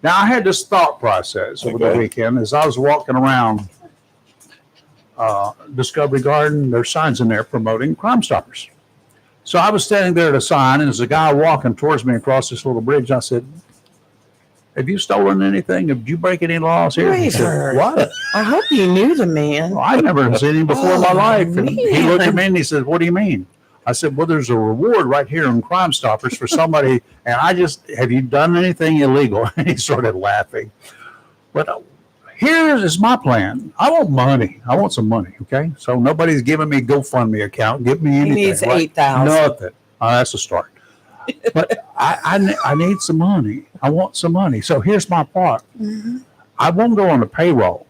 [SPEAKER 1] Now, I had this thought process over the
[SPEAKER 2] Okay.
[SPEAKER 1] weekend as I was walking around Discovery Garden. There's signs in there promoting Crime Stoppers. So I was standing there at a sign, and there's a guy walking towards me across this little bridge. I said, "Have you stolen anything? Did you break any laws here?" He said,
[SPEAKER 3] Waver.
[SPEAKER 1] "What?"
[SPEAKER 3] I hope you knew the man.
[SPEAKER 1] Well, I've never seen him before in my
[SPEAKER 3] Oh,
[SPEAKER 1] life. And he
[SPEAKER 3] man.
[SPEAKER 1] looked at me and he said, "What do you mean?" I said, "Well, there's a reward right here in Crime Stoppers for somebody." And have you done anything illegal? And he started laughing. But here is my plan. I want money. I want some money. Okay. So nobody's giving me GoFundMe account. Give me
[SPEAKER 3] He
[SPEAKER 1] anything.
[SPEAKER 3] needs
[SPEAKER 1] right?
[SPEAKER 3] 8,000.
[SPEAKER 1] Nothing. That's a start. But I need some money. I want some money. So here's my part. I won't go on the payroll.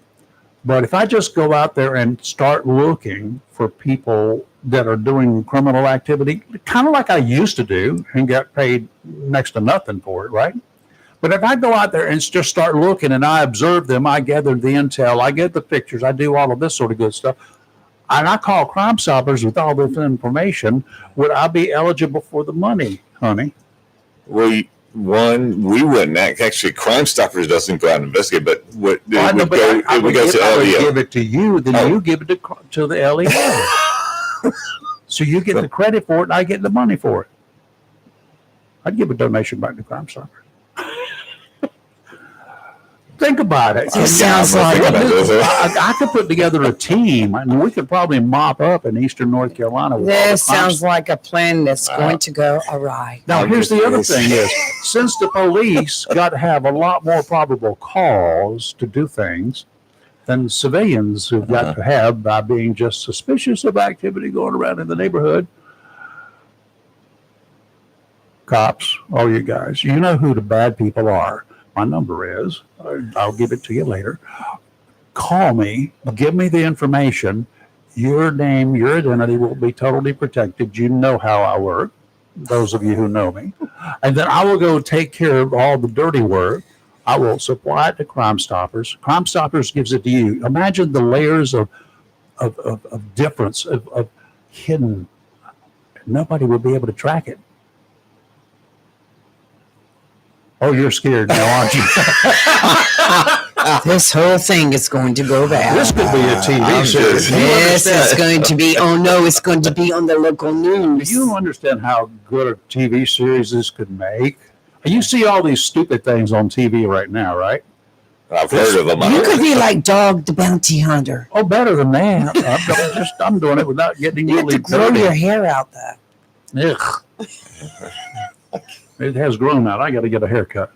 [SPEAKER 1] But if I just go out there and start looking for people that are doing criminal activity, kind of like I used to do and got paid next to nothing for it, right? But if I go out there and just start looking and I observe them, I gather the intel, I get the pictures, I do all of this sort of good stuff, and I call Crime Stoppers with all this information, would I be eligible for the money, honey?
[SPEAKER 2] We wouldn't actually. Crime Stoppers doesn't go out and investigate, but what it
[SPEAKER 1] I
[SPEAKER 2] would go,
[SPEAKER 1] I
[SPEAKER 2] it would go to
[SPEAKER 1] I would
[SPEAKER 2] LEO.
[SPEAKER 1] give it to you, then you give it to the LEO. So you get the credit for it, and I get the money for it. I'd give a donation back to Crime Stoppers. Think about it.
[SPEAKER 3] It sounds like
[SPEAKER 1] I could put together a team, and we could probably mop up in Eastern North Carolina. With all the
[SPEAKER 3] This
[SPEAKER 1] crime
[SPEAKER 3] sounds like a plan that's going to go awry.
[SPEAKER 1] Now,
[SPEAKER 2] I'm
[SPEAKER 1] here's
[SPEAKER 2] just
[SPEAKER 1] the other
[SPEAKER 2] curious.
[SPEAKER 1] thing is, since the police got to have a lot more probable cause to do things than civilians who've got to have by being just suspicious of activity going around in the neighborhood, cops, all you guys, you know who the bad people are. My number is, I'll give it to you later. Call me, give me the information. Your name, your identity will be totally protected. You know how I work, those of you who know me. And then I will go take care of all the dirty work. I will supply it to Crime Stoppers. Crime Stoppers gives it to you. Imagine the layers of difference, of hidden. Nobody will be able to track it. Oh, you're scared now, aren't you?
[SPEAKER 3] This whole thing is going to go bad.
[SPEAKER 1] This could be a TV
[SPEAKER 2] I'm
[SPEAKER 1] series.
[SPEAKER 2] just-
[SPEAKER 1] Do you
[SPEAKER 3] This is
[SPEAKER 1] understand-
[SPEAKER 3] going to be, oh no, it's going to be on the local news.
[SPEAKER 1] Do you understand how good a TV series this could make? You see all these stupid things on TV right now, right?
[SPEAKER 2] I've heard of them.
[SPEAKER 3] You could be like Dog the Bounty Hunter.
[SPEAKER 1] Oh, better than that. I'm doing it without getting
[SPEAKER 3] You have
[SPEAKER 1] really
[SPEAKER 3] to grow
[SPEAKER 1] dirty.
[SPEAKER 3] your hair out though.
[SPEAKER 1] Ugh. It has grown out. I got to get a haircut.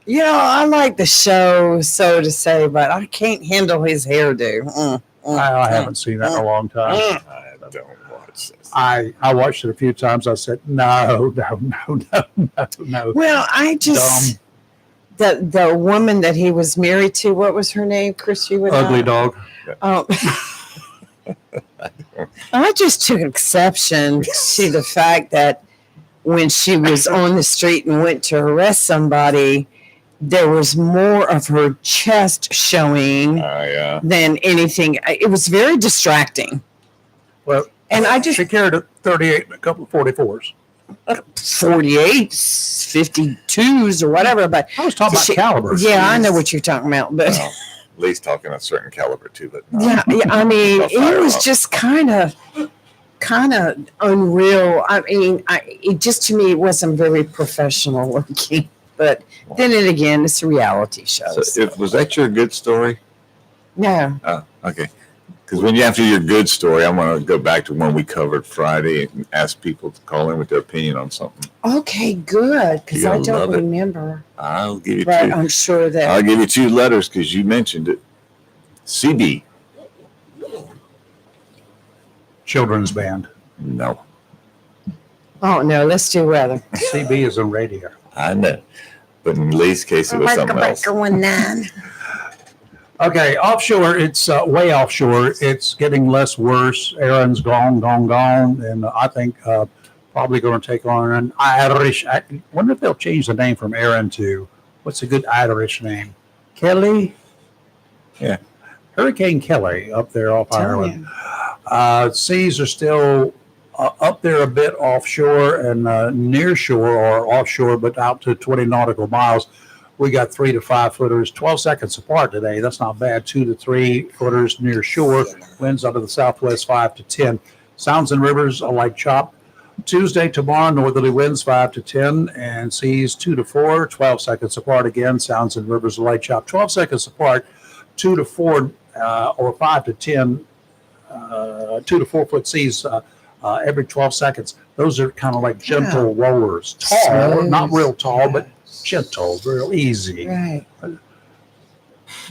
[SPEAKER 3] You know, I like the show, so to say, but I can't handle his hairdo.
[SPEAKER 1] I haven't seen that in a long time.
[SPEAKER 2] I don't watch this.
[SPEAKER 1] I watched it a few times. I said, no.
[SPEAKER 3] Well, I just the woman that he was married to, what was her name, Chris? You would know?
[SPEAKER 1] Ugly dog.
[SPEAKER 3] Oh. I just took exception to the fact that when she was on the street and went to arrest somebody, there was more of her chest showing
[SPEAKER 2] Yeah.
[SPEAKER 3] than anything. It was very distracting.
[SPEAKER 1] Well,
[SPEAKER 3] And I just
[SPEAKER 1] she carried a 38 and a couple of 44s.
[SPEAKER 3] 48s, 52s, or whatever. But
[SPEAKER 1] I was talking about
[SPEAKER 3] She-
[SPEAKER 1] calibers.
[SPEAKER 3] yeah, I know what you're talking about. But
[SPEAKER 2] Well, at least talking a certain caliber too, but
[SPEAKER 3] yeah, I mean,
[SPEAKER 2] I'll
[SPEAKER 3] it
[SPEAKER 2] fire
[SPEAKER 3] was
[SPEAKER 2] up.
[SPEAKER 3] just kind of unreal. I mean, it just to me it wasn't very professional looking. But then again, it's a reality show.
[SPEAKER 2] So was that your good story?
[SPEAKER 3] No,
[SPEAKER 2] Oh, okay. Because when you after your good story, I'm going to go back to one we covered Friday and ask people to call in with their opinion on something.
[SPEAKER 3] okay, good, because
[SPEAKER 2] You're
[SPEAKER 3] I
[SPEAKER 2] gonna
[SPEAKER 3] don't
[SPEAKER 2] love it.
[SPEAKER 3] remember.
[SPEAKER 2] I'll give you
[SPEAKER 3] But
[SPEAKER 2] two.
[SPEAKER 3] I'm sure that
[SPEAKER 2] I'll give you two letters because you mentioned it. CB.
[SPEAKER 1] Children's band.
[SPEAKER 2] No,
[SPEAKER 3] oh no, let's do weather.
[SPEAKER 1] CB is in radio.
[SPEAKER 2] I know. But in Lee's case, it was something else.
[SPEAKER 1] Okay, offshore, it's way offshore. It's getting less worse. Aaron's gone. And I think probably going to take on an Irish. I wonder if they'll change the name from Aaron to, what's a good Irish name? Kelly?
[SPEAKER 2] Yeah.
[SPEAKER 1] Hurricane Kelly up there off
[SPEAKER 3] Tell
[SPEAKER 1] Ireland.
[SPEAKER 3] you.
[SPEAKER 1] Seas are still up there a bit offshore and near shore or offshore, but out to 20 nautical miles. We got 3 to 5 footers, 12 seconds apart today. That's not bad. 2 to 3 footers near shore. Winds out of the southwest 5 to 10. Sounds and rivers a light chop. Tuesday, tomorrow, northerly winds 5 to 10 and seas 2 to 4, 12 seconds apart again. Sounds and rivers a light chop, 12 seconds apart, 2 to 4 or 5 to 10, 2 to 4 foot seas every 12 seconds. Those are kind of like gentle rollers. Tall, not real tall, but gentle, real easy.
[SPEAKER 3] Right.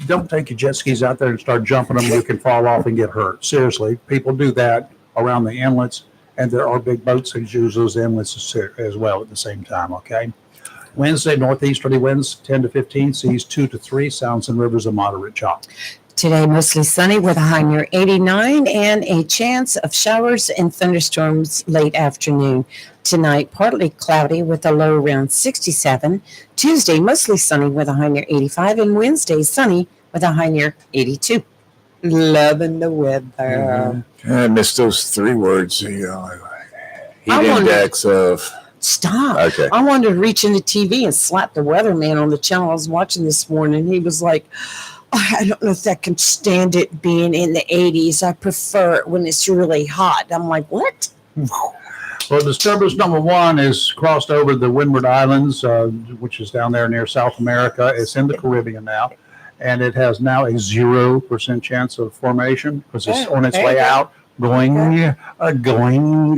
[SPEAKER 1] Don't take your jet skis out there and start jumping them. You can fall off and get hurt. Seriously, people do that around the inlets, and there are big boats that use those inlets as well at the same time, okay? Wednesday, northeasterly winds 10 to 15, seas 2 to 3, sounds and rivers a moderate chop.
[SPEAKER 3] Today, mostly sunny with a high near 89 and a chance of showers and thunderstorms late afternoon. Tonight, partly cloudy with a low around 67. Tuesday, mostly sunny with a high near 85. And Wednesday, sunny with a high near 82. Loving the weather.
[SPEAKER 2] I missed those 3 words. Heat index of...
[SPEAKER 3] Stop.
[SPEAKER 2] Okay.
[SPEAKER 3] I wanted to reach in the TV and slap the weatherman on the channel I was watching this morning. He was like, I don't know if I can stand it being in the 80s. I prefer it when it's really hot. I'm like, what?
[SPEAKER 1] Well, disturbance number 1 is crossed over the Windward Islands, which is down there near South America. It's in the Caribbean now, and it has now a 0% chance of formation because it's on its way out, going gone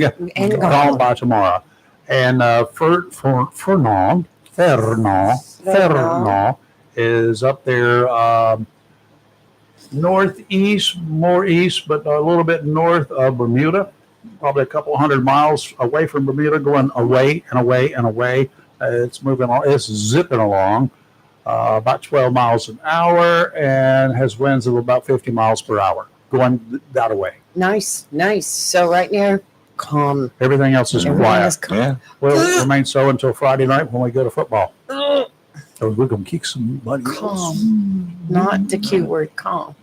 [SPEAKER 1] by tomorrow. And Fernand is up there northeast, more east, but a little bit north of Bermuda, probably a couple hundred miles away from Bermuda, going away and away and away. It's moving on. It's zipping along about 12 miles an hour and has winds of about 50 miles per hour going that way.
[SPEAKER 3] Nice. So right now, calm.
[SPEAKER 1] Everything else is
[SPEAKER 3] Everything
[SPEAKER 1] quiet.
[SPEAKER 3] is calm.
[SPEAKER 2] Yeah.
[SPEAKER 1] Well, it remains so until Friday night when we go to football. So we're going to kick somebody else.
[SPEAKER 3] Calm. Not the Q word, calm.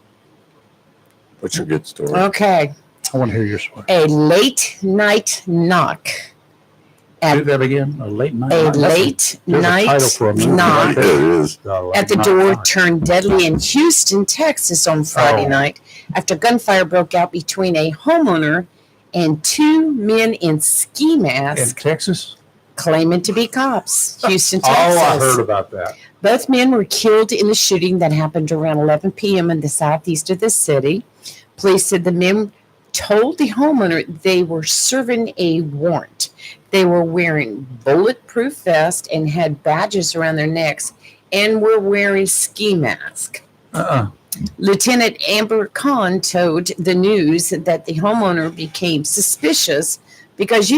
[SPEAKER 2] What's your good story?
[SPEAKER 3] Okay.
[SPEAKER 1] I want to hear your story.
[SPEAKER 3] A late night knock.
[SPEAKER 1] Do that again. A late night.
[SPEAKER 3] A
[SPEAKER 1] knock.
[SPEAKER 3] late
[SPEAKER 1] There's a title
[SPEAKER 3] night
[SPEAKER 1] for a movie
[SPEAKER 3] knock
[SPEAKER 1] right
[SPEAKER 2] There
[SPEAKER 1] there.
[SPEAKER 2] it is.
[SPEAKER 1] A late
[SPEAKER 3] at the
[SPEAKER 1] night
[SPEAKER 3] door
[SPEAKER 1] knock.
[SPEAKER 3] turned deadly in Houston, Texas on Friday
[SPEAKER 1] Oh.
[SPEAKER 3] night after gunfire broke out between a homeowner and 2 men in ski
[SPEAKER 1] In
[SPEAKER 3] masks
[SPEAKER 1] Texas?
[SPEAKER 3] claiming to be cops. Houston,
[SPEAKER 1] Oh,
[SPEAKER 3] Texas.
[SPEAKER 1] I heard about that.
[SPEAKER 3] Both men were killed in the shooting that happened around 11 p.m. in the southeast of the city. Police said the men told the homeowner they were serving a warrant. They were wearing bulletproof vests and had badges around their necks and were wearing ski masks. Lieutenant Amber Khan told the news that the homeowner became suspicious because,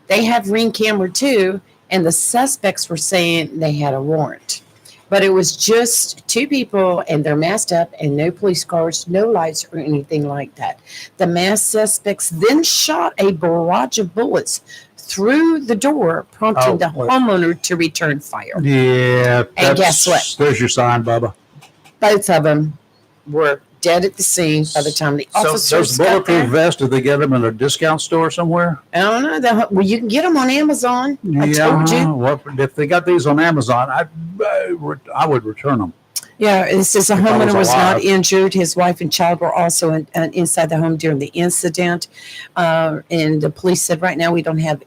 [SPEAKER 3] they have Ring camera too, and the suspects were saying they had a warrant. But it was just 2 people, and they're masked up, and no police cars, no lights, or anything like that. The masked suspects then shot a barrage of bullets through the door, prompting the homeowner to return fire.
[SPEAKER 1] Yeah.
[SPEAKER 3] And guess what?
[SPEAKER 1] There's your sign, Bubba.
[SPEAKER 3] Both of them were dead at the scene by the time the
[SPEAKER 1] So
[SPEAKER 3] officers
[SPEAKER 1] those
[SPEAKER 3] got
[SPEAKER 1] bulletproof
[SPEAKER 3] there.
[SPEAKER 1] vests, did they get them in a discount store somewhere?
[SPEAKER 3] I don't know. Well, you can get them on Amazon. I told you.
[SPEAKER 1] Well, if they got these on Amazon, I would return them.
[SPEAKER 3] Yeah, it says the
[SPEAKER 1] If I
[SPEAKER 3] homeowner was
[SPEAKER 1] alive.
[SPEAKER 3] not injured. His wife and child were also inside the home during the incident. And the police said right now we don't have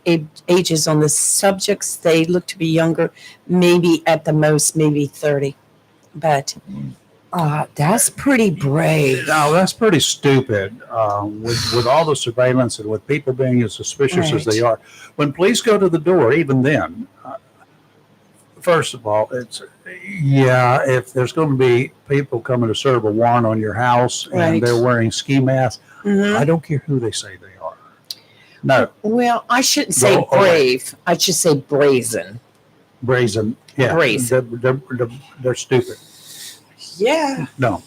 [SPEAKER 3] ages on the subjects. They look to be younger, maybe at the most, maybe 30. But that's pretty brave.
[SPEAKER 1] No, that's pretty stupid. With all the surveillance and with people being as suspicious as they are, when police go to the door, even then, first of all, if there's going to be people coming to serve a warrant on your house and
[SPEAKER 3] Right.
[SPEAKER 1] they're wearing ski masks,
[SPEAKER 3] Mhm.
[SPEAKER 1] I don't care who they say they are. No,
[SPEAKER 3] Well, I shouldn't say
[SPEAKER 1] Go away.
[SPEAKER 3] brave. I should say brazen.
[SPEAKER 1] brazen. Yeah,
[SPEAKER 3] Brazen.
[SPEAKER 1] They're stupid.
[SPEAKER 3] Yeah.
[SPEAKER 1] No.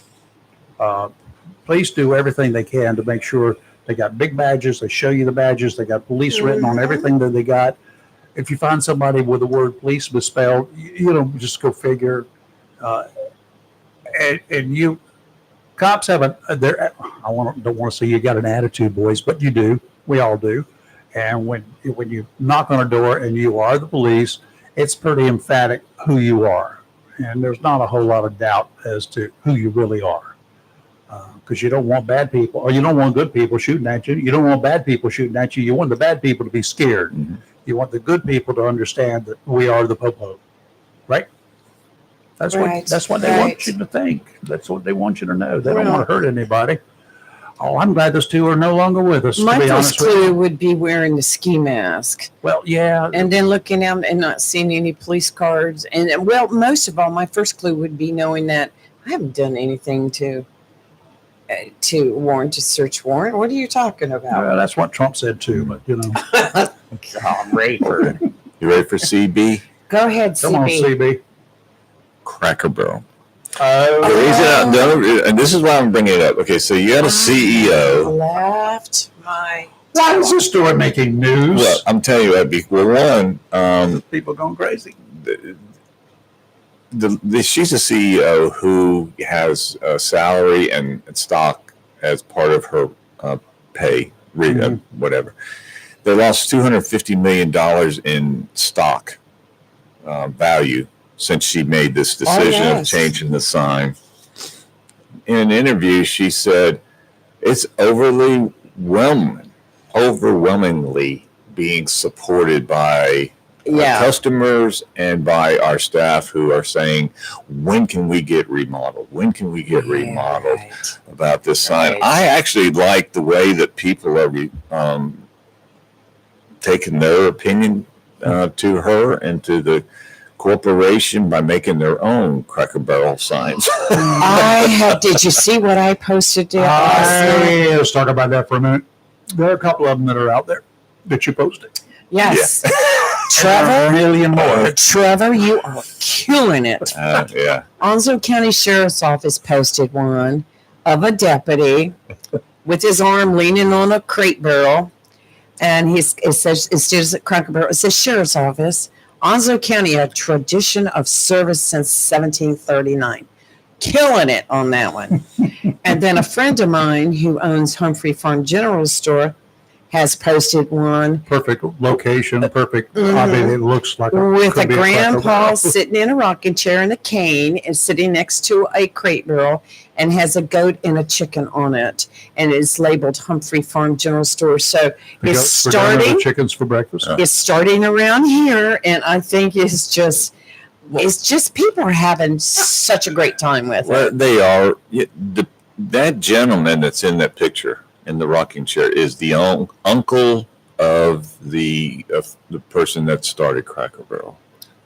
[SPEAKER 1] Police do everything they can to make sure they got big badges. They show you the badges. They got police written on everything that they got. If you find somebody with the word police misspelled, just go figure. And you, cops have don't want to say you got an attitude, boys, but you do. We all do. And when you knock on a door and you are the police, it's pretty emphatic who you are. and there's not a whole lot of doubt as to who you really are. Because you don't want bad people, or you don't want good people shooting at you. You don't want bad people shooting at you. You want the bad people to be scared.
[SPEAKER 2] Mhm.
[SPEAKER 1] You want the good people to understand that we are the popo, right? That's
[SPEAKER 3] Right,
[SPEAKER 1] what they
[SPEAKER 3] right.
[SPEAKER 1] want you to think. That's what they want you to know. They don't
[SPEAKER 3] Well-
[SPEAKER 1] want to hurt anybody. Oh, I'm glad those two are no longer with us.
[SPEAKER 3] My
[SPEAKER 1] to be
[SPEAKER 3] first
[SPEAKER 1] honest with you.
[SPEAKER 3] clue would be wearing the ski mask
[SPEAKER 1] Well, yeah,
[SPEAKER 3] and then looking out and not seeing any police cards. And well, most of all, my first clue would be knowing that I haven't done anything to warrant a search warrant. What are you talking about?
[SPEAKER 1] well, that's what Trump said too. But
[SPEAKER 3] I'm ready for it.
[SPEAKER 2] You ready for CB?
[SPEAKER 3] Go ahead,
[SPEAKER 1] come on,
[SPEAKER 3] CB.
[SPEAKER 1] CB.
[SPEAKER 2] Cracker Barrel.
[SPEAKER 1] Oh,
[SPEAKER 2] The reason, and this is why I'm bringing it up. Okay, so you got a CEO.
[SPEAKER 3] Left my.
[SPEAKER 1] why is this story making news?
[SPEAKER 2] Well, I'm telling you, one,
[SPEAKER 1] People going crazy.
[SPEAKER 2] she's a CEO who has a salary and stock as part of her pay, whatever. They lost $250 million in stock value since she made this decision of changing the sign. In an interview, she said, it's overwhelmingly being supported by our customers and by our staff who are saying, when can we get remodeled? When can we get remodeled about this sign?
[SPEAKER 3] Right.
[SPEAKER 2] I actually like the way that people are taking their opinion to her and to the corporation by making their own Cracker Barrel signs.
[SPEAKER 3] Did you see what I posted?
[SPEAKER 1] Let's talk about that for a minute. There are a couple of them that are out there that you posted.
[SPEAKER 3] Yes.
[SPEAKER 1] Trevor, a million more.
[SPEAKER 3] Trevor, you are killing it.
[SPEAKER 2] Yeah.
[SPEAKER 3] Onslow County Sheriff's Office posted one of a deputy with his arm leaning on a crate barrel. And it says, instead of Cracker Barrel, it says Sheriff's Office. Onslow County, a tradition of service since 1739. Killing it on that one. And then a friend of mine who owns Humphrey Farm General Store has posted one
[SPEAKER 1] Perfect location, perfect. I mean, it looks like
[SPEAKER 3] with a
[SPEAKER 1] could be Cracker
[SPEAKER 3] grandpa
[SPEAKER 1] Barrel.
[SPEAKER 3] sitting in a rocking chair and a cane and sitting next to a crate barrel and has a goat and a chicken on it and is labeled Humphrey Farm General Store. So
[SPEAKER 1] The
[SPEAKER 3] it's
[SPEAKER 1] goats for dinner, the
[SPEAKER 3] starting.
[SPEAKER 1] chickens for breakfast.
[SPEAKER 3] It's starting around here, and I think it's just people are having such a great time with
[SPEAKER 2] Well,
[SPEAKER 3] it.
[SPEAKER 2] they are. That gentleman that's in that picture in the rocking chair is the uncle of the person that started Cracker Barrel,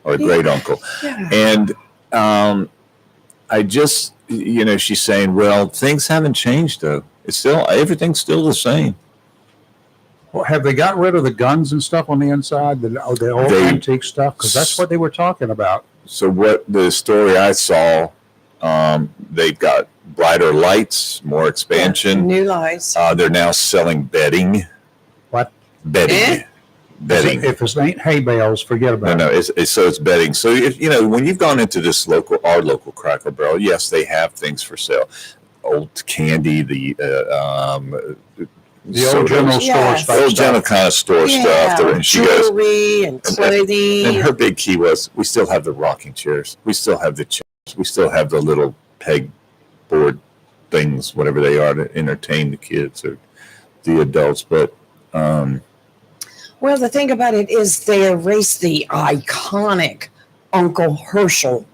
[SPEAKER 2] or a great uncle.
[SPEAKER 3] Yeah.
[SPEAKER 2] And I just, she's saying, well, things haven't changed though. It's still, everything's still the same.
[SPEAKER 1] Well, have they got rid of the guns and stuff on the inside, the old antique stuff? Because that's what they were talking about.
[SPEAKER 2] So what the story I saw, they've got brighter lights, more expansion.
[SPEAKER 3] New lights.
[SPEAKER 2] They're now selling bedding.
[SPEAKER 1] What?
[SPEAKER 2] Bedding. Bedding.
[SPEAKER 1] If it ain't hay bales, forget about
[SPEAKER 2] No,
[SPEAKER 1] it.
[SPEAKER 2] it's bedding. So if when you've gone into this our local Cracker Barrel, yes, they have things for sale. Old candy, the
[SPEAKER 1] old general store
[SPEAKER 3] Yes.
[SPEAKER 1] stuff.
[SPEAKER 2] old general kind of store stuff. And she goes,
[SPEAKER 3] jewelry and clothing.
[SPEAKER 2] and her big key was, we still have the rocking chairs. We still have the chairs. We still have the little pegboard things, whatever they are, to entertain the kids or the adults. But
[SPEAKER 3] Well, the thing about it is they erased the iconic Uncle Herschel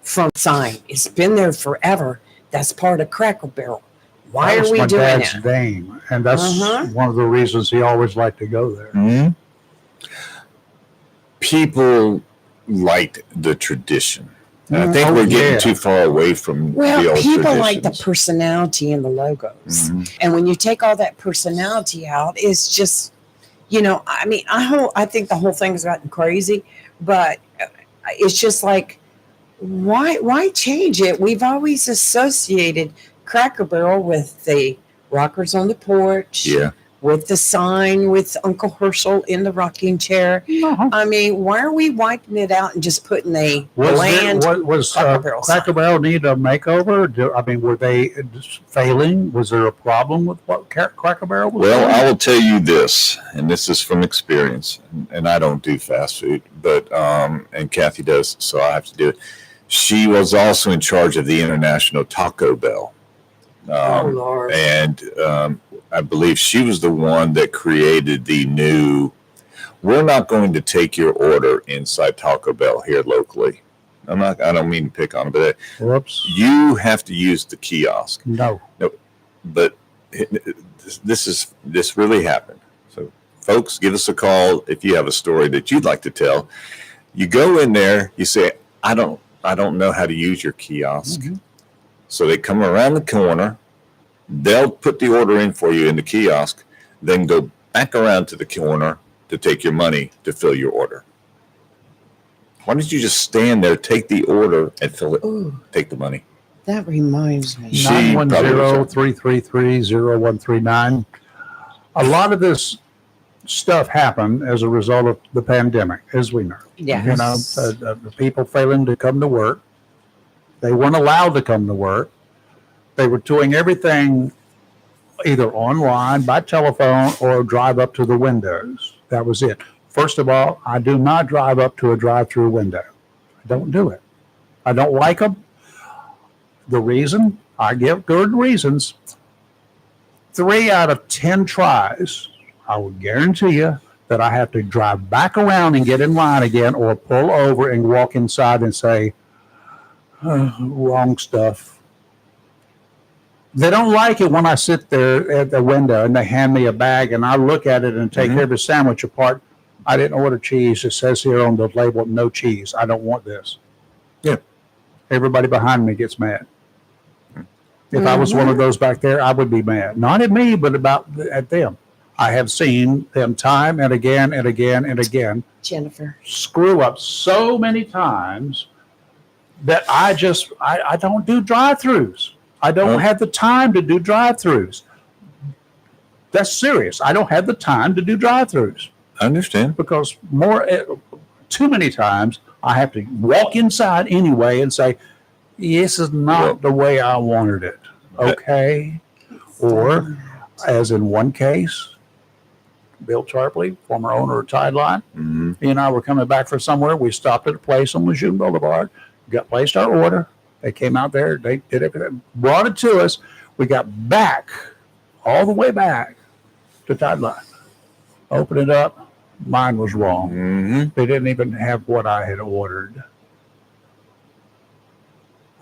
[SPEAKER 3] front sign. It's been there forever. That's part of Cracker Barrel. Why
[SPEAKER 1] That was
[SPEAKER 3] are we
[SPEAKER 1] my
[SPEAKER 3] doing
[SPEAKER 1] dad's
[SPEAKER 3] it?
[SPEAKER 1] name, and that's one of the reasons he always liked to go there.
[SPEAKER 2] people liked the tradition. And I think
[SPEAKER 1] Oh,
[SPEAKER 2] we're getting
[SPEAKER 1] yeah.
[SPEAKER 2] too far away from the
[SPEAKER 3] Well,
[SPEAKER 2] old
[SPEAKER 3] people
[SPEAKER 2] traditions.
[SPEAKER 3] like the personality in the logos. And when you take all that personality out, it's just, I think the whole thing has gotten crazy, but it's just like, why change it? We've always associated Cracker Barrel with the rockers on the porch,
[SPEAKER 2] Yeah.
[SPEAKER 3] with the sign with Uncle Herschel in the rocking chair.
[SPEAKER 1] Uh-huh.
[SPEAKER 3] I mean, why are we wiping it out and just putting a bland?
[SPEAKER 1] Was
[SPEAKER 3] Cracker Barrel
[SPEAKER 1] Cracker Barrel need a makeover? Were they just failing? Was there a problem with what Cracker Barrel was
[SPEAKER 2] Well,
[SPEAKER 1] doing?
[SPEAKER 2] I will tell you this, and this is from experience, and I don't do fast food, but and Kathy does, so I have to do it. She was also in charge of the International Taco Bell.
[SPEAKER 3] Lord.
[SPEAKER 2] And I believe she was the one that created the new, we're not going to take your order inside Taco Bell here locally. I don't mean to pick on it, but
[SPEAKER 1] Whoops.
[SPEAKER 2] you have to use the kiosk.
[SPEAKER 1] No.
[SPEAKER 2] But this really happened. So folks, give us a call if you have a story that you'd like to tell. You go in there, you say, I don't know how to use your kiosk. Mm-hmm. So they come around the corner, they'll put the order in for you in the kiosk, then go back around to the corner to take your money to fill your order. Why don't you just stand there, take the order, and fill it, take the money?
[SPEAKER 3] That reminds me.
[SPEAKER 1] 910-333-0139. A lot of this stuff happened as a result of the pandemic, as we know.
[SPEAKER 3] Yes.
[SPEAKER 1] You know, the people failing to come to work. They weren't allowed to come to work. They were doing everything either online, by telephone, or drive up to the windows. That was it. First of all, I do not drive up to a drive-through window. I don't do it. I don't like them. The reason, I give good reasons. 3 out of 10 tries, I would guarantee you that I have to drive back around and get in line again, or pull over and walk inside and say, wrong stuff. They don't like it when I sit there at the window and they hand me a bag and I look at it and take every sandwich apart. I didn't order cheese. It says here on the label, no cheese. I don't want this.
[SPEAKER 2] Yeah.
[SPEAKER 1] Everybody behind me gets mad. If I was one of those back there, I would be mad. Not at me, but at them. I have seen them time and again and again and again.
[SPEAKER 3] Jennifer.
[SPEAKER 1] Screw up so many times that I don't do drive-thrus. I don't have the time to do drive-thrus. That's serious. I don't have the time to do drive-thrus.
[SPEAKER 2] I understand.
[SPEAKER 1] Because too many times I have to walk inside anyway and say, this is not the way I wanted it. Okay. Or, as in one case, Bill Tarpley, former owner of Tideline, he and I were coming back from somewhere. We stopped at a place on Lejeune Boulevard, placed our order. They came out there, they did everything, brought it to us. We got back, all the way back to Tideline. Open it up. Mine was wrong. They didn't even have what I had ordered.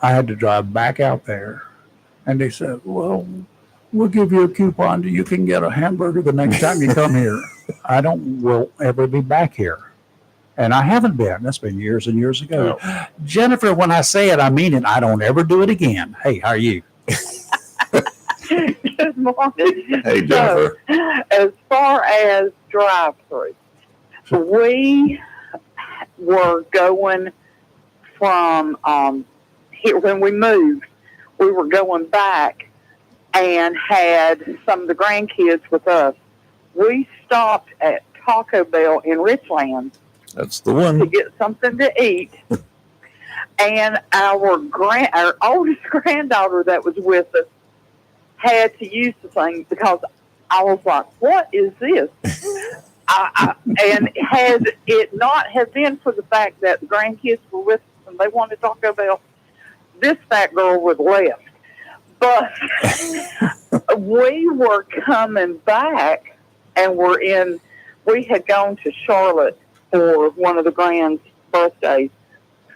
[SPEAKER 1] I had to drive back out there. And they said, well, we'll give you a coupon. You can get a hamburger the next time you come here. I will ever be back here. And I haven't been. That's been years and years ago. Oh. Jennifer, when I say it, I mean it. I don't ever do it again. Hey, how are you?
[SPEAKER 5] Good morning.
[SPEAKER 2] Hey, Jennifer.
[SPEAKER 5] So, as far as drive-through, we were going from here when we moved. We were going back and had some of the grandkids with us. We stopped at Taco Bell in Richland.
[SPEAKER 2] That's the one.
[SPEAKER 5] To get something to eat. And our oldest granddaughter that was with us had to use the thing because I was like, what is this? And had it not have been for the fact that the grandkids were with us and they wanted Taco Bell, this fat girl would have left. But we were coming back and we had gone to Charlotte for one of the grands' birthdays.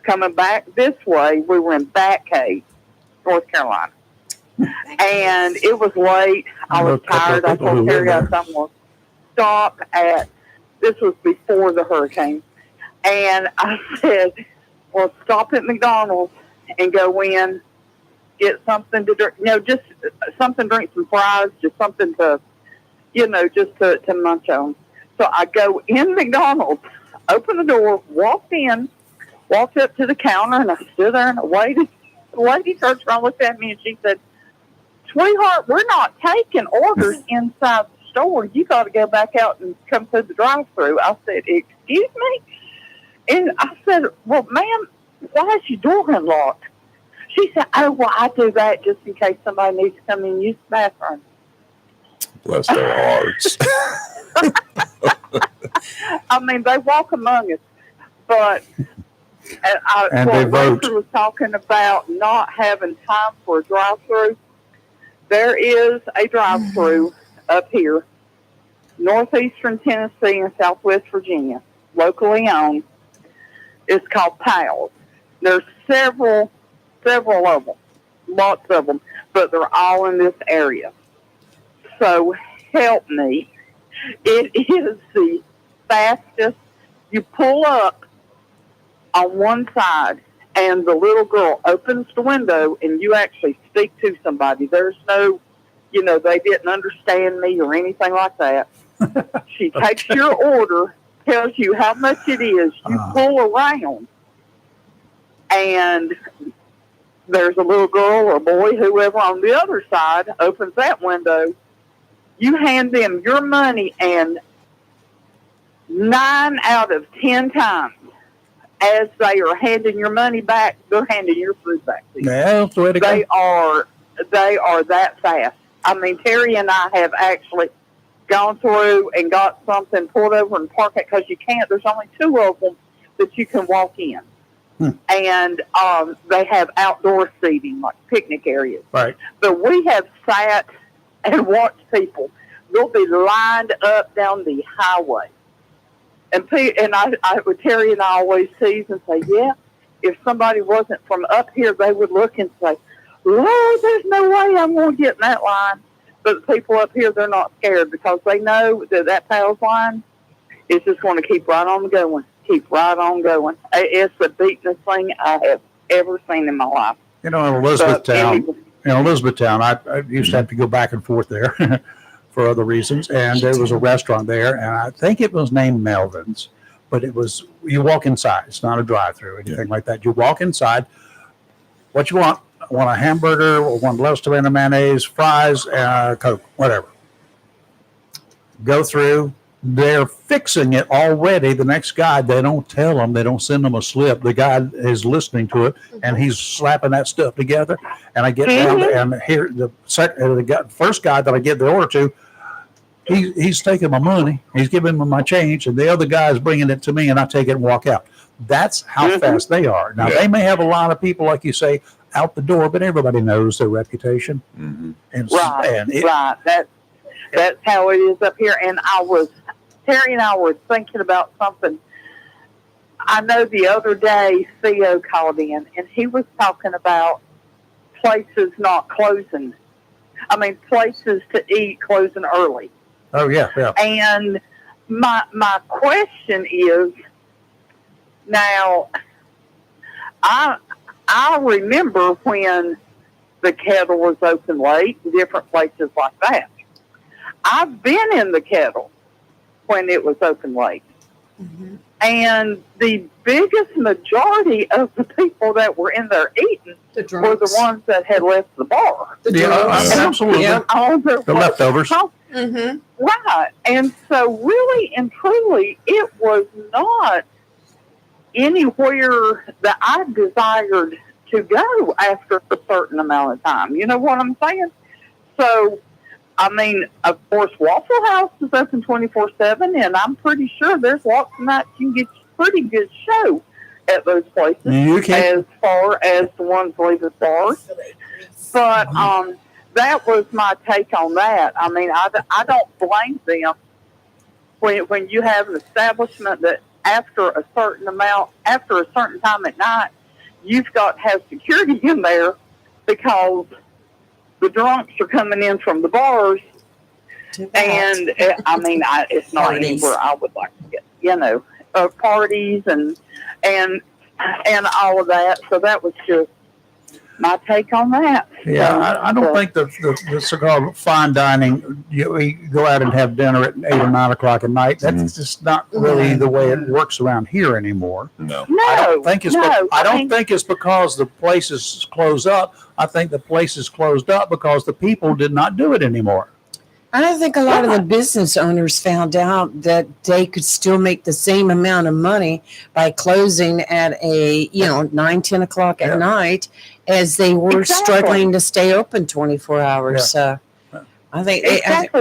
[SPEAKER 5] Coming back this way, we were in Bat Cave, North Carolina. And it was late. I was tired. I told Terry I was going to stop at, this was before the hurricane. And I said, well, stop at McDonald's and go in, get something to drink, just something, drink some fries, just something to, just to munch on. So I go in McDonald's, open the door, walked up to the counter, and I stood there and I waited. The lady turned around, looked at me, and she said, sweetheart, we're not taking orders inside the store. You got to go back out and come through the drive-thru. I said, excuse me? And I said, well, ma'am, why is your door unlocked? She said, oh, well, I do that just in case somebody needs to come in and use the bathroom.
[SPEAKER 2] Bless their hearts.
[SPEAKER 5] I mean, they walk among us. But
[SPEAKER 1] And they vote.
[SPEAKER 5] Richard was talking about not having time for a drive-through. There is a drive-through up here, northeastern Tennessee and southwest Virginia, locally owned. It's called Powell's. There's several of them, lots of them, but they're all in this area. So help me. It is the fastest. You pull up on one side and the little girl opens the window and you actually speak to somebody. There's no, they didn't understand me or anything like that. She takes your order, tells you how much it is. You pull around and there's a little girl or boy, whoever on the other side opens that window. You hand them your money, and 9 out of 10 times, as they are handing your money back, they're handing your food back to you.
[SPEAKER 1] Yeah, that's the way to go.
[SPEAKER 5] They are that fast. I mean, Terry and I have actually gone through and got something, pulled over and parked it, because you can't. There's only 2 of them that you can walk in. And they have outdoor seating, like picnic areas.
[SPEAKER 1] Right.
[SPEAKER 5] But we have sat and watched people. They'll be lined up down the highway. And I would, Terry and I always tease and say, yeah, if somebody wasn't from up here, they would look and say, Lord, there's no way I'm going to get in that line. But the people up here, they're not scared, because they know that Powell's line is just going to keep right on going. Keep right on going. It's the beatingest thing I have ever seen in my life.
[SPEAKER 1] In Elizabethtown, I used to have to go back and forth there for other reasons. And there was a restaurant there, and I think it was named Melvin's, but you walk inside. It's not a drive-through or anything like that. You walk inside. What you want? I want a hamburger, or one lettuce, tomato, mayonnaise, fries, Coke, whatever. Go through. They're fixing it already. The next guy, they don't tell them. They don't send them a slip. The guy is listening to it, and he's slapping that stuff together. And I get down there, and here the first guy that I give the order to, he's taking my money. He's giving me my change, and the other guy is bringing it to me, and I take it and walk out. That's how fast they are. Now, they may have a lot of people, like you say, out the door, but everybody knows their reputation.
[SPEAKER 5] Right. That's how it is up here. And Terry and I were thinking about something. I know the other day Theo called in, and he was talking about places not closing. I mean, places to eat closing early.
[SPEAKER 1] Oh, yeah.
[SPEAKER 5] And my question is, now, I remember when the Kettle was open late, different places like that. I've been in the Kettle when it was open late. And the biggest majority of the people that were in there eating were the ones that had left the bar.
[SPEAKER 1] Absolutely. The leftovers.
[SPEAKER 5] Right. And so really and truly, it was not anywhere that I desired to go after a certain amount of time. You know what I'm saying? So, I mean, of course, Waffle House is open 24/7, and I'm pretty sure there's lots of nights you can get a pretty good show at those places, as far as the ones leaving bars. But that was my take on that. I mean, I don't blame them when you have an establishment that after a certain time at night, you've got to have security in there, because the drunks are coming in from the bars, and I mean, it's not anywhere I would like to get, parties and all of that. So that was just my take on that.
[SPEAKER 1] Yeah, I don't think the so-called fine dining, you go out and have dinner at 8 or 9 o'clock at night. That's just not really the way it works around here anymore.
[SPEAKER 2] No.
[SPEAKER 1] I don't think it's because the places close up. I think the places closed up because the people did not do it anymore.
[SPEAKER 3] I don't think a lot of the business owners found out that they could still make the same amount of money by closing at 9, 10 o'clock at night as they were struggling to stay open 24 hours. So I think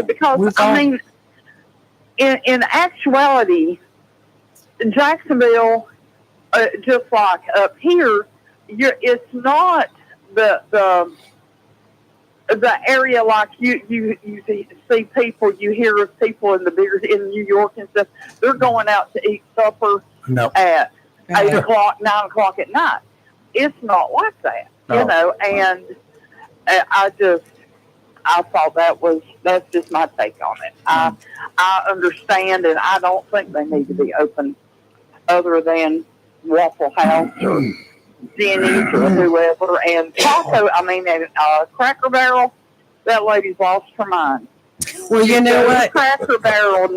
[SPEAKER 5] because I mean, in actuality, Jacksonville just like up here, it's not the area like you see people, you hear of people in the bigger in New York and stuff. They're going out to eat supper at 8 o'clock, 9 o'clock at night. It's not like that, you know. And I thought that's just my take on it. I understand, and I don't think they need to be open other than Waffle House or Denny's or whoever. And Taco, Cracker Barrel, that lady's lost her mind.
[SPEAKER 3] Well, you know what?
[SPEAKER 5] Cracker Barrel,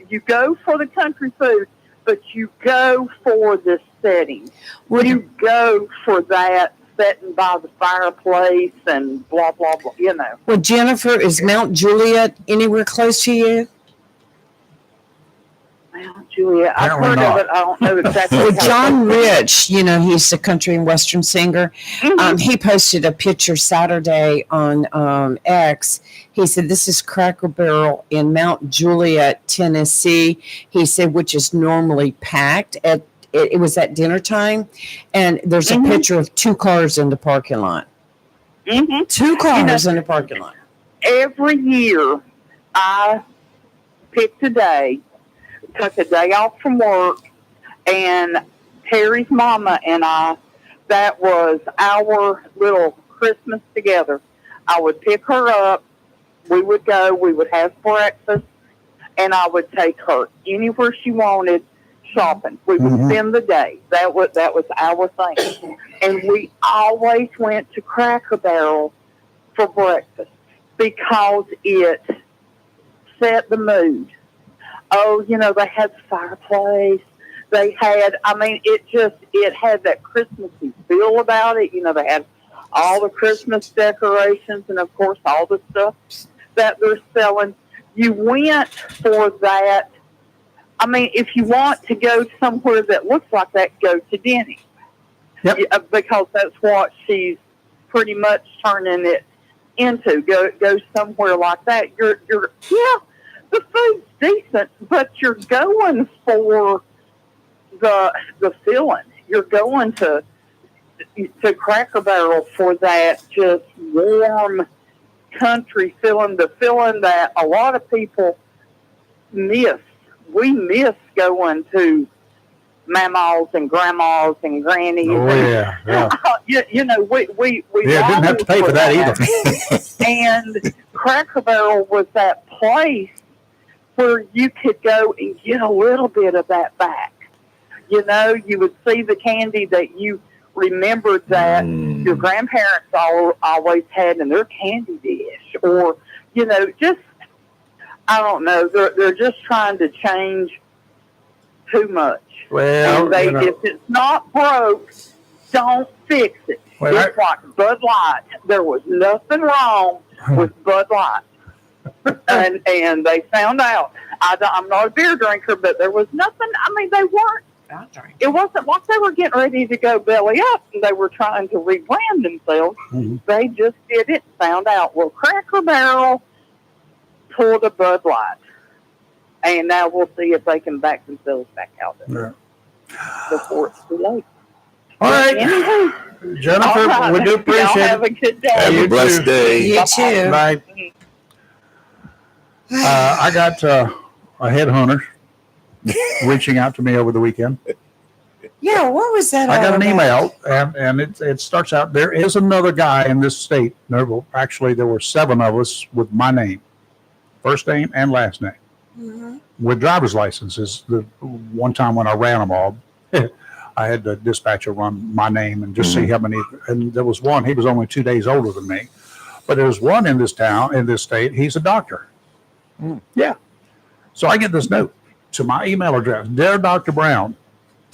[SPEAKER 5] you go for the country food, but you go for the setting. You go for that sitting by the fireplace and blah, blah, blah, you know.
[SPEAKER 3] Well, Jennifer, is Mount Juliet anywhere close to you?
[SPEAKER 5] Mount Juliet, I've heard of it. I don't know exactly.
[SPEAKER 3] Well, John Rich, you know, he's a country and western singer. Mm-hmm. He posted a picture Saturday on X. He said, this is Cracker Barrel in Mount Juliet, Tennessee. He said, which is normally packed it was at dinner time, and there's a picture of 2 cars in the parking lot. 2 cars in the parking lot.
[SPEAKER 5] Every year, I picked a day, took a day off from work, and Terry's mama and I, that was our little Christmas together. I would pick her up, we would go, we would have breakfast, and I would take her anywhere she wanted shopping. We would spend the day. That was our thing. And we always went to Cracker Barrel for breakfast because it set the mood. Oh, you know, they had the fireplace. They had, it had that Christmassy feel about it. You know, they had all the Christmas decorations and, of course, all the stuff that they're selling. You went for that. I mean, if you want to go somewhere that looks like that, go to Denny's. Yep. Because that's what she's pretty much turning it into. Go somewhere like that. You're the food's decent, but you're going for the filling. You're going to Cracker Barrel for that just warm country filling, the filling that a lot of people miss. We miss going to Mama's and Grandma's and Granny's.
[SPEAKER 1] Oh, yeah.
[SPEAKER 5] You know, we
[SPEAKER 1] didn't have to pay for that either.
[SPEAKER 5] And Cracker Barrel was that place where you could go and get a little bit of that back. You know, you would see the candy that you remembered that your grandparents always had in their candy dish. Or, you know, just, I don't know, they're just trying to change too much.
[SPEAKER 1] Well,
[SPEAKER 5] and if it's not broke, don't fix it.
[SPEAKER 1] Well,
[SPEAKER 5] it's like Bud Light. There was nothing wrong with Bud Light. and they found out. I'm not a beer drinker, but there was nothing. I mean, they weren't. It wasn't like they were getting ready to go belly up and they were trying to rebrand themselves. They just did it and found out. Well, Cracker Barrel pulled a Bud Light. And now we'll see if they can back themselves back out there before it's too late.
[SPEAKER 1] All right.
[SPEAKER 5] Anywho,
[SPEAKER 1] Jennifer, we do appreciate it.
[SPEAKER 5] Have a good day.
[SPEAKER 2] Have a blessed day.
[SPEAKER 3] You too.
[SPEAKER 1] Bye. I got a headhunter reaching out to me over the weekend.
[SPEAKER 3] Yeah, what was that?
[SPEAKER 1] I got an email, and it starts out, there is another guy in this state. There were 7 of us with my name, first name and last name. With driver's licenses. The one time when I ran them all, I had the dispatcher run my name and just see how many. And there was one, he was only 2 days older than me. But there's one in this state, he's a doctor. Yeah. So I get this note to my email address. Dear Dr. Brown.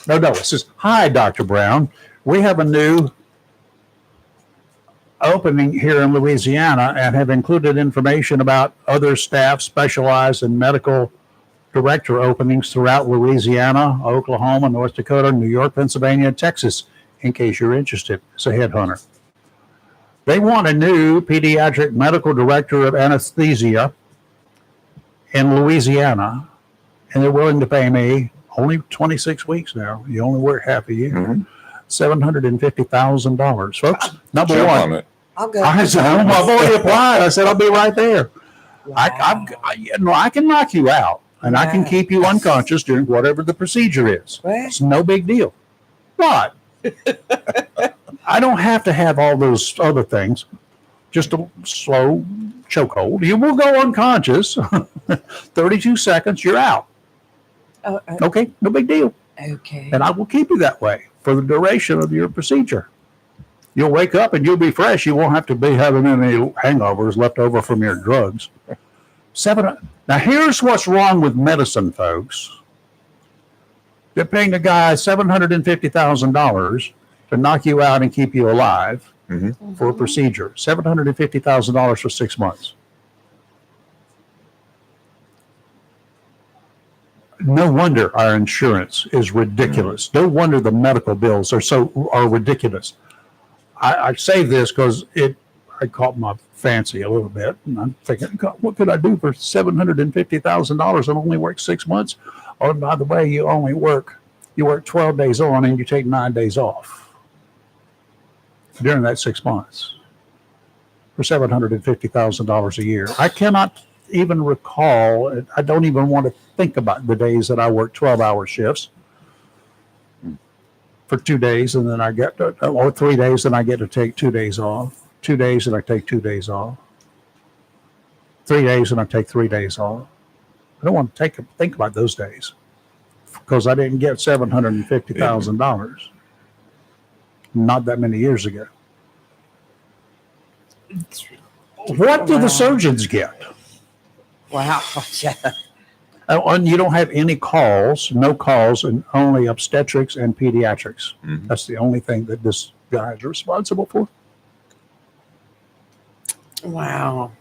[SPEAKER 1] No, it says, hi, Dr. Brown. We have a new opening here in Louisiana and have included information about other staff specialized in medical director openings throughout Louisiana, Oklahoma, North Dakota, New York, Pennsylvania, and Texas, in case you're interested. It's a headhunter. They want a new pediatric medical director of anesthesia in Louisiana, and they're willing to pay me only 26 weeks now. You only work half a year.
[SPEAKER 2] Mhm.
[SPEAKER 1] $750,000, folks. Number
[SPEAKER 2] Jump
[SPEAKER 1] one.
[SPEAKER 2] on it.
[SPEAKER 3] I'll go.
[SPEAKER 1] I said, I've already applied. I said, I'll be right there.
[SPEAKER 3] Wow.
[SPEAKER 1] I can knock you out, and I can keep you unconscious during whatever the procedure is.
[SPEAKER 3] What?
[SPEAKER 1] It's no big deal. What? I don't have to have all those other things. Just a slow chokehold. You will go unconscious. 32 seconds, you're out. Okay, no big deal.
[SPEAKER 3] Okay.
[SPEAKER 1] And I will keep you that way for the duration of your procedure. You'll wake up and you'll be fresh. You won't have to be having any hangovers left over from your drugs. Now, here's what's wrong with medicine, folks. They're paying a guy $750,000 to knock you out and keep you alive for a procedure. $750,000 for 6 months. No wonder our insurance is ridiculous. No wonder the medical bills are ridiculous. I say this because I caught my fancy a little bit, and I'm thinking, God, what could I do for $750,000 and only work 6 months? Oh, and by the way, you work 12 days on and you take 9 days off during that 6 months for $750,000 a year. I cannot even recall. I don't even want to think about the days that I work 12-hour shifts for 2 days, and then I get or 3 days, and I get to take 2 days off. 2 days, and I take 2 days off. 3 days, and I take 3 days off. I don't want to think about those days because I didn't get $750,000 not that many years ago. What do the surgeons get?
[SPEAKER 3] Wow. Yeah.
[SPEAKER 1] And you don't have any calls, no calls, and only obstetrics and pediatrics.
[SPEAKER 2] Mhm.
[SPEAKER 1] That's the only thing that this guy is responsible for.
[SPEAKER 3] Wow.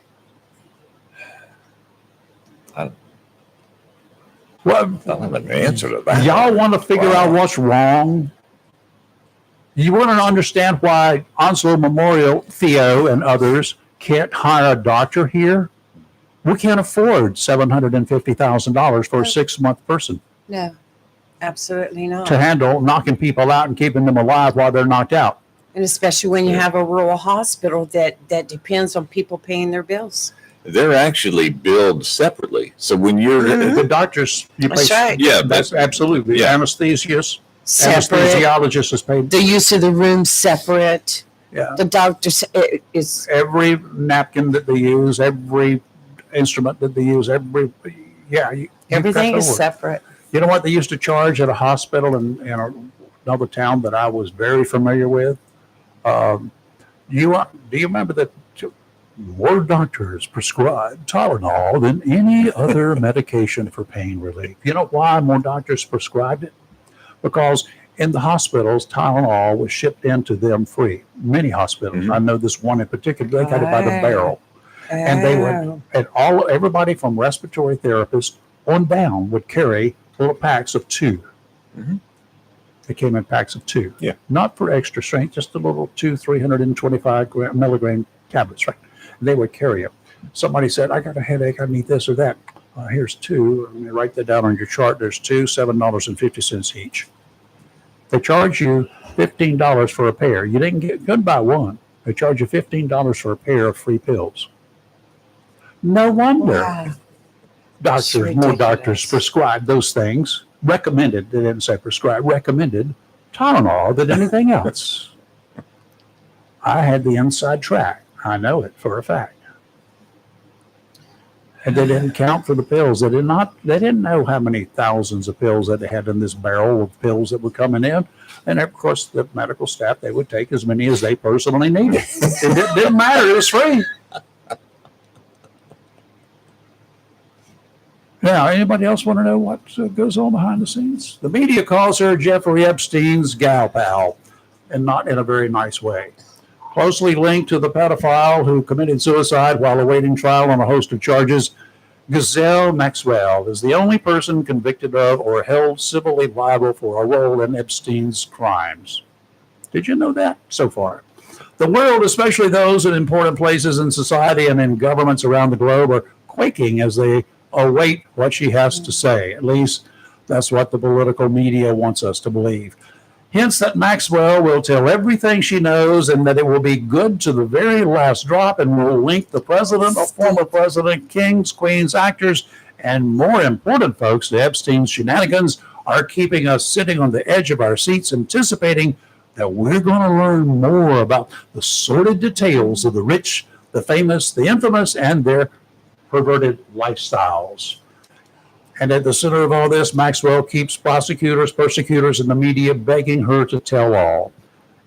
[SPEAKER 1] Well,
[SPEAKER 2] I don't have an answer to that.
[SPEAKER 1] y'all want to figure out what's wrong? You want to understand why Onslow Memorial, Theo, and others can't hire a doctor here? We can't afford $750,000 for a 6-month person
[SPEAKER 3] No, absolutely not.
[SPEAKER 1] to handle knocking people out and keeping them alive while they're knocked out.
[SPEAKER 3] And especially when you have a rural hospital that depends on people paying their bills.
[SPEAKER 2] They're actually billed separately. So when you're,
[SPEAKER 1] The doctors, you pay.
[SPEAKER 3] That's right.
[SPEAKER 2] yeah,
[SPEAKER 1] That's absolutely.
[SPEAKER 2] Yeah.
[SPEAKER 1] Anesthesiologist
[SPEAKER 3] Separate.
[SPEAKER 1] is paid.
[SPEAKER 3] The use of the room separate.
[SPEAKER 1] Yeah.
[SPEAKER 3] The doctor is
[SPEAKER 1] Every napkin that they use, every instrument that they use, you
[SPEAKER 3] everything
[SPEAKER 1] cut
[SPEAKER 3] is
[SPEAKER 1] over.
[SPEAKER 3] separate.
[SPEAKER 1] You know what they used to charge at a hospital in another town that I was very familiar with? Do you remember that more doctors prescribe Tylenol than any other medication for pain relief? You know why more doctors prescribed it? Because in the hospitals, Tylenol was shipped into them free. Many hospitals.
[SPEAKER 2] Mhm.
[SPEAKER 1] I know this one in particular. They got it by the
[SPEAKER 3] Wow.
[SPEAKER 1] barrel. And they would, and everybody from respiratory therapists on down would carry little packs of 2.
[SPEAKER 2] Mhm.
[SPEAKER 1] They came in packs of 2.
[SPEAKER 2] Yeah.
[SPEAKER 1] Not for extra strength, just a little 325 milligram tablets, right? They would carry them. Somebody said, I got a headache, I need this or that. Here's 2. And you write that down on your chart. There's 2, $7.50 each. They charge you $15 for a pair. You couldn't buy one. They charge you $15 for a pair of free pills. No wonder
[SPEAKER 3] Wow.
[SPEAKER 1] more doctors
[SPEAKER 3] ridiculous.
[SPEAKER 1] prescribe those things. Recommended, they didn't say prescribe, recommended Tylenol than anything else. I had the inside track. I know it for a fact. And they didn't count for the pills. They didn't know how many thousands of pills that they had in this barrel of pills that were coming in. And of course, the medical staff, they would take as many as they personally needed. It didn't matter. It was free. Now, anybody else want to know what goes on behind the scenes? The media calls her Jeffrey Epstein's gal pal, and not in a very nice way. Closely linked to the pedophile who committed suicide while awaiting trial on a host of charges, Ghislaine Maxwell is the only person convicted of or held civilly liable for a role in Epstein's crimes. Did you know that so far? The world, especially those in important places in society and in governments around the globe, are quaking as they await what she has to say. At least That's what the political media wants us to believe. Hence that Maxwell will tell everything she knows and that it will be good to the very last drop and will link the president or former president, kings, queens, actors, and more important folks to Epstein's shenanigans are keeping us sitting on the edge of our seats anticipating that we're going to learn more about the sordid details of the rich, the famous, the infamous, and their perverted lifestyles. And at the center of all this, Maxwell keeps prosecutors, persecutors, and the media begging her to tell all.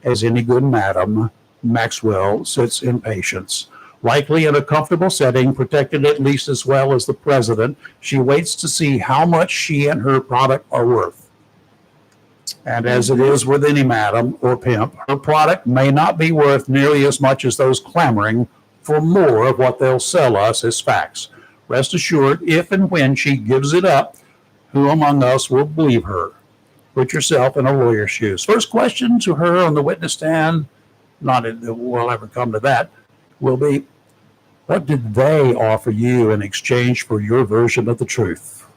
[SPEAKER 1] As any good madam, Maxwell sits in patience. Likely in a comfortable setting, protected at least as well as the president, she waits to see how much she and her product are worth. And as it is with any madam or pimp, her product may not be worth nearly as much as those clamoring for more of what they'll sell us as facts. Rest assured, if and when she gives it up, who among us will believe her? Put yourself in a lawyer's shoes. First question to her on the witness stand, not that we'll ever come to that, will be, what did they offer you in exchange for your version of the truth?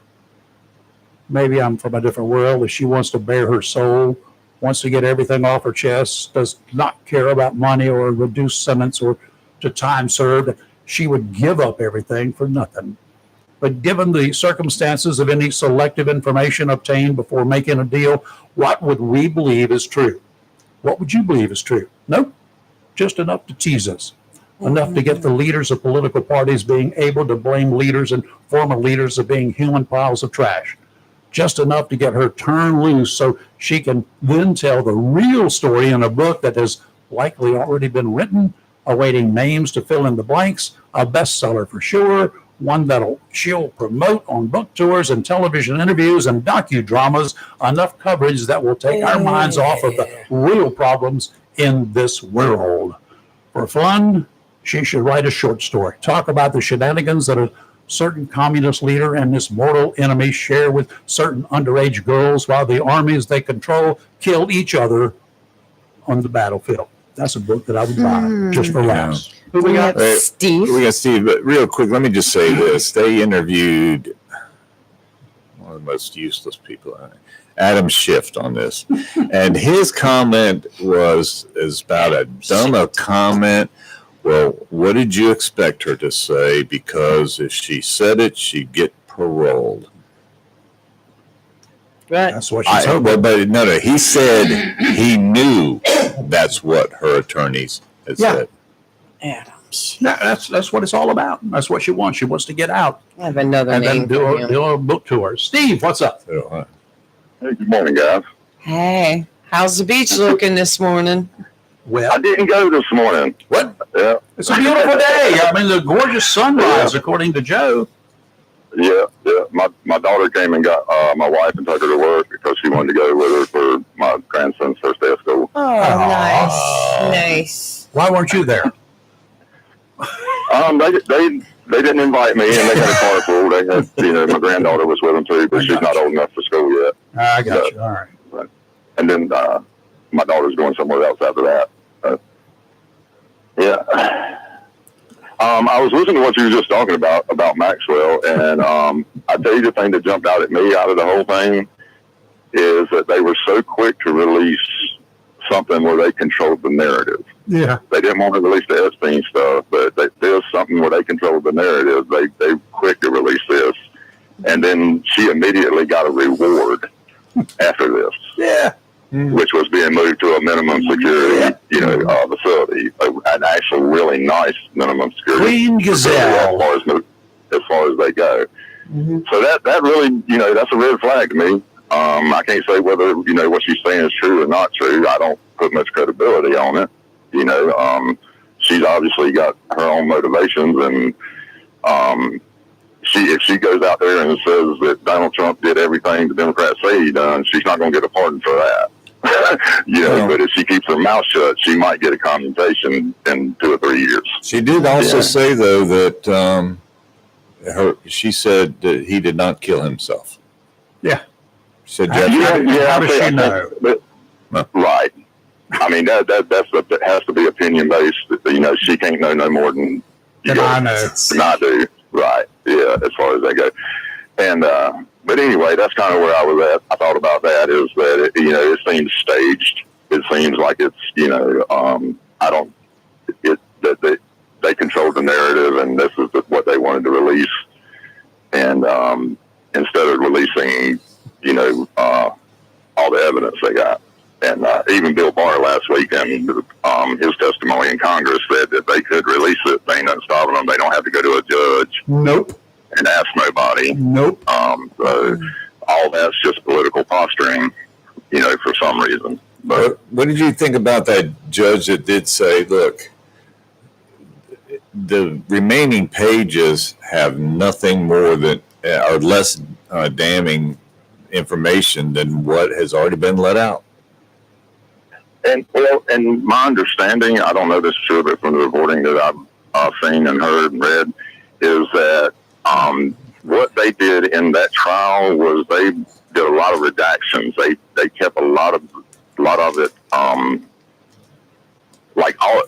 [SPEAKER 1] Maybe I'm from a different world. If she wants to bare her soul, wants to get everything off her chest, does not care about money or a reduced sentence or to time served, she would give up everything for nothing. But given the circumstances of any selective information obtained before making a deal, what would we believe is true? What would you believe is true? Nope, just enough to tease us. Enough to get the leaders of political parties being able to blame leaders and former leaders of being human piles of trash. Just enough to get her turned loose so she can then tell the real story in a book that has likely already been written, awaiting names to fill in the blanks, a bestseller for sure, one she'll promote on book tours and television interviews and docudramas, enough coverage that will take our minds off of the real problems in this world. For fun, she should write a short story. Talk about the shenanigans that a certain communist leader and his mortal enemy share with certain underage girls while the armies they control kill each other on the battlefield. That's a book that I would buy just for laughs. Who we got?
[SPEAKER 3] Steve.
[SPEAKER 2] We got Steve, but real quick, let me just say this. They interviewed one of the most useless people, Adam Schiff, on this. And his comment was about a dumb comment. Well, what did you expect her to say? Because if she said it, she'd get paroled.
[SPEAKER 3] Right.
[SPEAKER 1] That's what she's hoping.
[SPEAKER 2] But no, he said he knew that's what her attorneys had said.
[SPEAKER 3] Adams.
[SPEAKER 1] That's what it's all about. That's what she wants. She wants to get out
[SPEAKER 3] I have another
[SPEAKER 1] and
[SPEAKER 3] name
[SPEAKER 1] then
[SPEAKER 3] for him.
[SPEAKER 1] do a book tour. Steve, what's up?
[SPEAKER 4] Hey, good morning, guys.
[SPEAKER 3] Hey, how's the beach looking this morning?
[SPEAKER 1] Well,
[SPEAKER 4] I didn't go this morning.
[SPEAKER 1] what?
[SPEAKER 4] Yeah,
[SPEAKER 1] It's a beautiful day. I mean, the gorgeous sunrise, according to Joe.
[SPEAKER 4] yeah. My daughter came and got my wife and took her to work because she wanted to go with her for my grandson's first day of school.
[SPEAKER 3] Oh, nice.
[SPEAKER 1] Why weren't you there?
[SPEAKER 4] They didn't invite me, and they had a car full. They had, my granddaughter was with them too, but she's not old enough for school yet.
[SPEAKER 1] I got you. All right.
[SPEAKER 4] And then my daughter's going somewhere else after that. Yeah. I was listening to what you were just talking about Maxwell, and I tell you the thing that jumped out at me out of the whole thing is that they were so quick to release something where they controlled the narrative.
[SPEAKER 1] Yeah.
[SPEAKER 4] They didn't want to release the Epstein stuff, but there's something where they controlled the narrative. They quick to release this, and then she immediately got a reward after this.
[SPEAKER 1] Yeah.
[SPEAKER 4] Which was being moved to a minimum security, facility, an actual really nice minimum security.
[SPEAKER 1] Queen Gazelle.
[SPEAKER 4] As far as they go. Mm-hmm. So that really, that's a red flag to me. I can't say whether, what she's saying is true or not true. I don't put much credibility on it. She's obviously got her own motivations, and if she goes out there and says that Donald Trump did everything the Democrats say he done, she's not going to get a pardon for that. But if she keeps her mouth shut, she might get a commutation in 2 or 3 years.
[SPEAKER 2] She did also say, though, that she said that he did not kill himself.
[SPEAKER 1] Yeah.
[SPEAKER 2] She said,
[SPEAKER 1] How does she know?
[SPEAKER 4] Right. I mean, that has to be opinion based. She can't know no more than
[SPEAKER 1] I know.
[SPEAKER 4] Than I do. Right. Yeah. As far as that goes. And But anyway, that's kind of where I was at. I thought about that is that, it seems staged. It seems like it's, that they controlled the narrative and this is what they wanted to release. And instead of releasing, all the evidence they got. And even Bill Barr last week and his testimony in Congress said that they could release it. They ain't nothing stopping them. They don't have to go to a judge.
[SPEAKER 1] Nope.
[SPEAKER 4] And ask nobody.
[SPEAKER 1] Nope.
[SPEAKER 4] So all that's just political posturing, for some reason. But
[SPEAKER 2] what did you think about that judge that did say, look, the remaining pages have nothing more than or less damning information than what has already been let out?
[SPEAKER 4] And my understanding, I don't know this is true, but from the reporting that I've seen and heard and read, is that what they did in that trial was they did a lot of redactions. They kept a lot of it, like all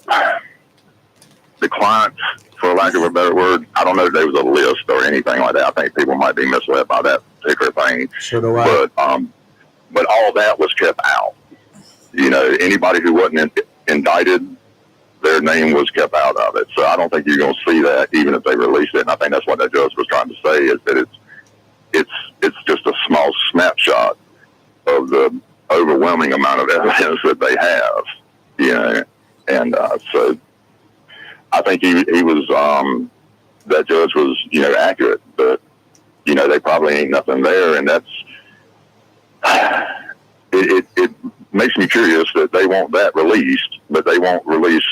[SPEAKER 4] the clients, for lack of a better word. I don't know if there was a list or anything like that. I think people might be misled by that particular thing.
[SPEAKER 1] So do I.
[SPEAKER 4] But all that was kept out. Anybody who wasn't indicted, their name was kept out of it. So I don't think you're going to see that even if they released it. And I think that's what that judge was trying to say, is that it's just a small snapshot of the overwhelming amount of evidence that they have. And so I think he was that judge was accurate, but they probably ain't nothing there, and that's it makes me curious that they want that released, but they won't release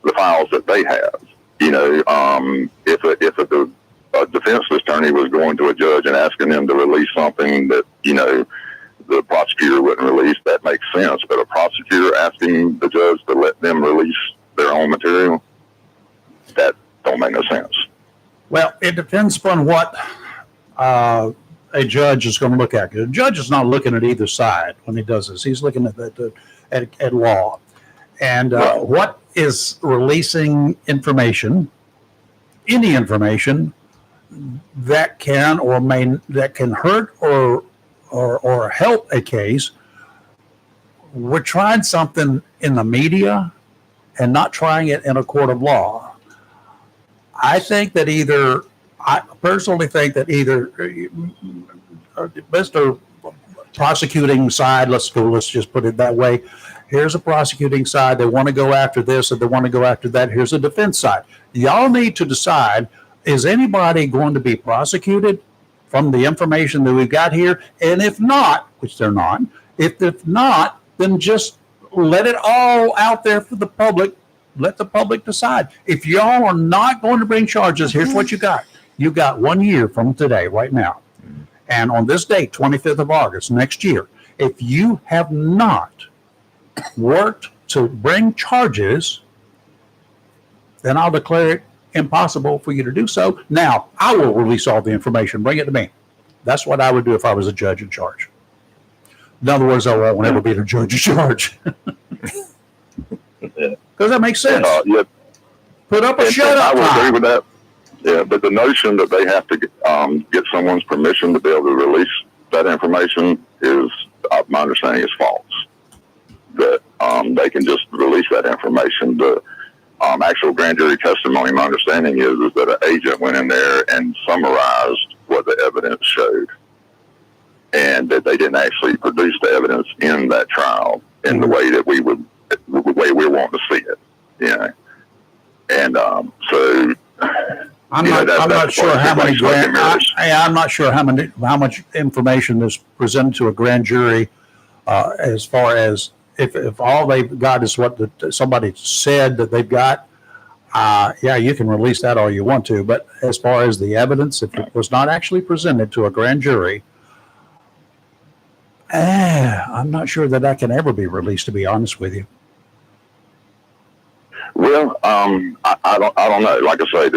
[SPEAKER 4] the files that they have. If a defense attorney was going to a judge and asking them to release something that the prosecutor wouldn't release, that makes sense. But a prosecutor asking the judge to let them release their own material, that don't make no sense.
[SPEAKER 1] Well, it depends upon what a judge is going to look at. The judge is not looking at either side when he does this. He's looking at law. And what is releasing information, any information that can hurt or help a case. We're trying something in the media and not trying it in a court of law. I personally think that either Mr. Prosecuting side, let's just put it that way. Here's a prosecuting side. They want to go after this or they want to go after that. Here's a defense side. Y'all need to decide, is anybody going to be prosecuted from the information that we've got here? And if not, which they're not, if not, then just let it all out there for the public. Let the public decide. If y'all are not going to bring charges, here's what you got. You got 1 year from today, right now. And on this date, 25th of August, next year, if you have not worked to bring charges, then I'll declare it impossible for you to do so. Now, I will release all the information. Bring it to me. That's what I would do if I was a judge in charge. In other words, I won't ever be the judge in charge. Because that makes sense.
[SPEAKER 4] Yeah.
[SPEAKER 1] Put up a shut up.
[SPEAKER 4] I would agree with that. Yeah, but the notion that they have to get someone's permission to be able to release that information is, my understanding, is false. That they can just release that information. The actual grand jury testimony, my understanding is that an agent went in there and summarized what the evidence showed, and that they didn't actually produce the evidence in that trial in the way that we would, the way we want to see it. Yeah, and so.
[SPEAKER 1] I'm not sure how many I'm not sure how much information is presented to a grand jury as far as if all they've got is what somebody said that they've got. Yeah, you can release that all you want to, but as far as the evidence, if it was not actually presented to a grand jury, I'm not sure that can ever be released, to be honest with you.
[SPEAKER 4] Well, I don't know. Like I say,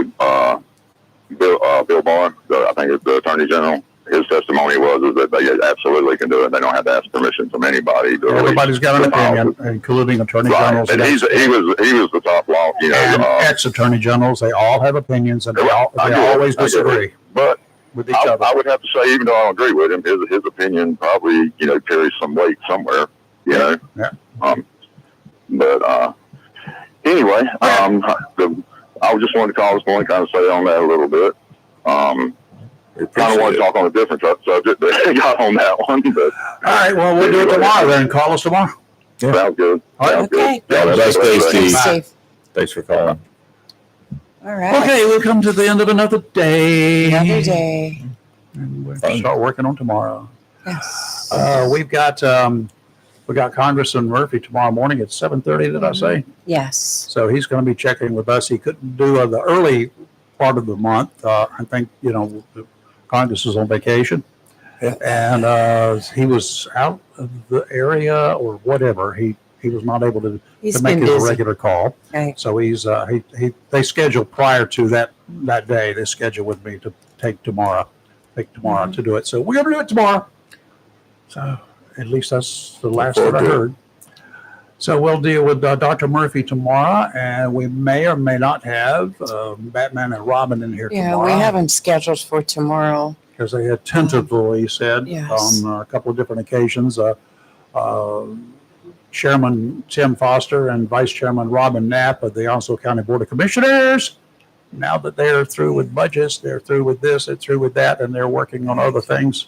[SPEAKER 4] Bill Barr, I think it's the Attorney General, his testimony was that they absolutely can do it. They don't have to ask permission from anybody.
[SPEAKER 1] Everybody's got an opinion, including Attorney Generals.
[SPEAKER 4] And he was the top law.
[SPEAKER 1] And ex-Attorney Generals, they all have opinions, and they always disagree.
[SPEAKER 4] But
[SPEAKER 1] with each other.
[SPEAKER 6] I would have to say, even though I don't agree with him, his opinion probably, carries some weight somewhere,
[SPEAKER 1] Yeah.
[SPEAKER 6] But anyway, I just wanted to call this morning, kind of say on that a little bit. Kind of want to talk on a different subject, but I got on that one. But
[SPEAKER 1] all right, well, we'll do it tomorrow then. Call us tomorrow.
[SPEAKER 2] Yeah.
[SPEAKER 6] Sounds good.
[SPEAKER 1] All right.
[SPEAKER 3] Okay.
[SPEAKER 6] Good. Yeah,
[SPEAKER 2] Nice day, Steve.
[SPEAKER 3] Steve.
[SPEAKER 2] Thanks for calling.
[SPEAKER 3] All right.
[SPEAKER 1] Okay, we'll come to the end of another day.
[SPEAKER 3] Another day.
[SPEAKER 1] And we'll start working on tomorrow.
[SPEAKER 3] Yes.
[SPEAKER 1] We got Congressman Murphy tomorrow morning at 7:30. Did I say?
[SPEAKER 3] Yes.
[SPEAKER 1] So he's going to be checking with us. He couldn't do the early part of the month. I think Congress is on vacation, and he was out of the area or whatever. He was not able to
[SPEAKER 3] He's
[SPEAKER 1] make
[SPEAKER 3] been
[SPEAKER 1] his
[SPEAKER 3] busy.
[SPEAKER 1] regular call.
[SPEAKER 3] Right.
[SPEAKER 1] So he's they scheduled prior to that day. They scheduled with me to take tomorrow to do it. So we're gonna do it tomorrow. So at least that's the last that I heard. So we'll deal with Dr. Murphy tomorrow, and we may or may not have Batman and Robin in here
[SPEAKER 3] Yeah,
[SPEAKER 1] tomorrow.
[SPEAKER 3] we have them scheduled for tomorrow.
[SPEAKER 1] Because they had tentatively said
[SPEAKER 3] Yes.
[SPEAKER 1] on a couple of different occasions. Chairman Tim Foster and Vice Chairman Robin Knapp of the Onslow County Board of Commissioners. Now that they're through with budgets, they're through with this, they're through with that, and they're working on other things.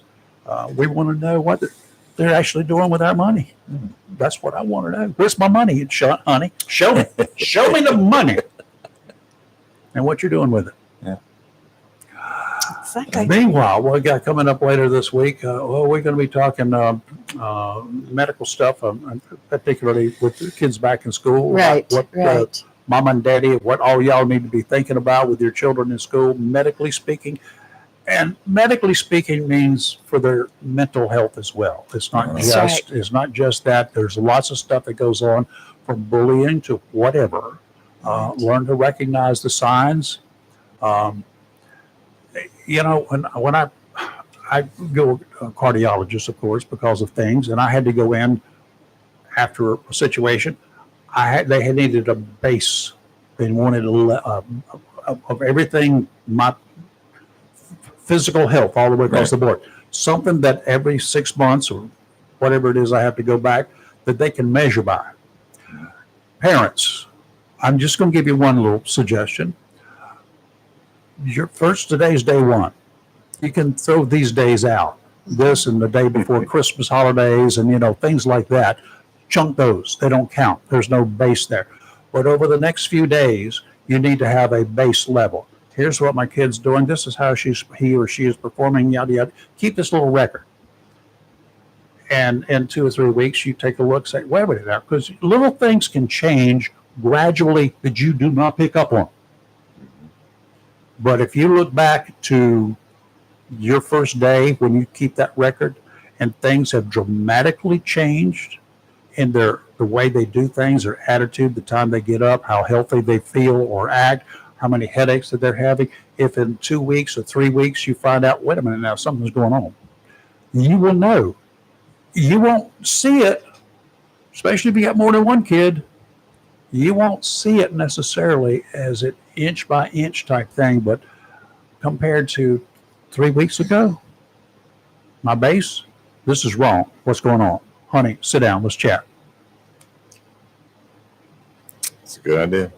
[SPEAKER 1] We want to know what they're actually doing with our money. That's what I want to know. Where's my money, honey? Show me. Show me the money. And what you're doing with it.
[SPEAKER 3] Exactly.
[SPEAKER 1] Meanwhile, what we got coming up later this week, we're going to be talking medical stuff, particularly with the kids back in school.
[SPEAKER 3] Right.
[SPEAKER 1] What mom and daddy, what all y'all need to be thinking about with your children in school, medically speaking. And medically speaking means for their mental health as well. It's not it's not just that. There's lots of stuff that goes on, from bullying to whatever. Learn to recognize the signs. When I go to a cardiologist, of course, because of things, and I had to go in after a situation. They had needed a base. They wanted of everything, my physical health all the way across the board. Something that every 6 months or whatever it is I have to go back that they can measure by. Parents, I'm just going to give you one little suggestion. Today's day one. You can throw these days out. This and the day before Christmas holidays and things like that. Chunk those. They don't count. There's no base there. But over the next few days, you need to have a base level. Here's what my kid's doing. This is how he or she is performing, yada, yada. Keep this little record. And in 2 or 3 weeks, you take a look, say, wait a minute now, because little things can change gradually that you do not pick up on. But if you look back to your first day when you keep that record and things have dramatically changed in the way they do things, their attitude, the time they get up, how healthy they feel or act, how many headaches that they're having. If in 2 weeks or 3 weeks you find out, wait a minute now, something's going on, you will know. You won't see it, especially if you got more than one kid. You won't see it necessarily as an inch by inch type thing, but compared to 3 weeks ago, my base, this is wrong. What's going on? Honey, sit down. Let's chat.
[SPEAKER 2] It's a good idea.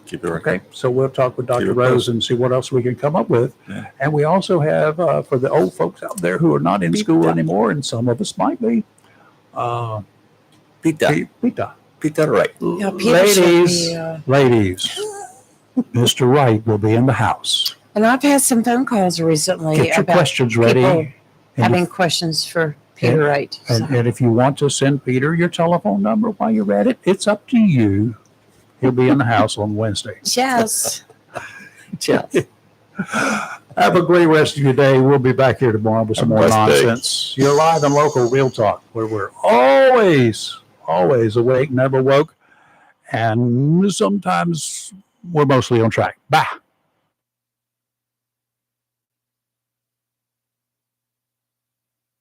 [SPEAKER 2] Keep it right.
[SPEAKER 1] Okay, so we'll talk with Dr. Rose and see what else we can come up with.
[SPEAKER 2] Yeah.
[SPEAKER 1] And we also have, for the old folks out there who are not in school anymore, and some of us might be,
[SPEAKER 2] Pita. Pita right.
[SPEAKER 3] Yeah, Peter should be,
[SPEAKER 1] Ladies, Mr. Wright will be in the house.
[SPEAKER 3] and I've had some phone calls recently
[SPEAKER 1] Get your
[SPEAKER 3] about
[SPEAKER 1] questions ready.
[SPEAKER 3] people
[SPEAKER 1] And
[SPEAKER 3] having
[SPEAKER 1] if-
[SPEAKER 3] questions for Peter Wright.
[SPEAKER 1] And if you want to send Peter your telephone number while you're at it, it's up to you. He'll be in the house on Wednesday.
[SPEAKER 3] Yes.
[SPEAKER 1] Have a great rest of your day. We'll be back here tomorrow with some more nonsense. You're live and local real talk, where we're always awake, never woke, and sometimes we're mostly on track. Bye.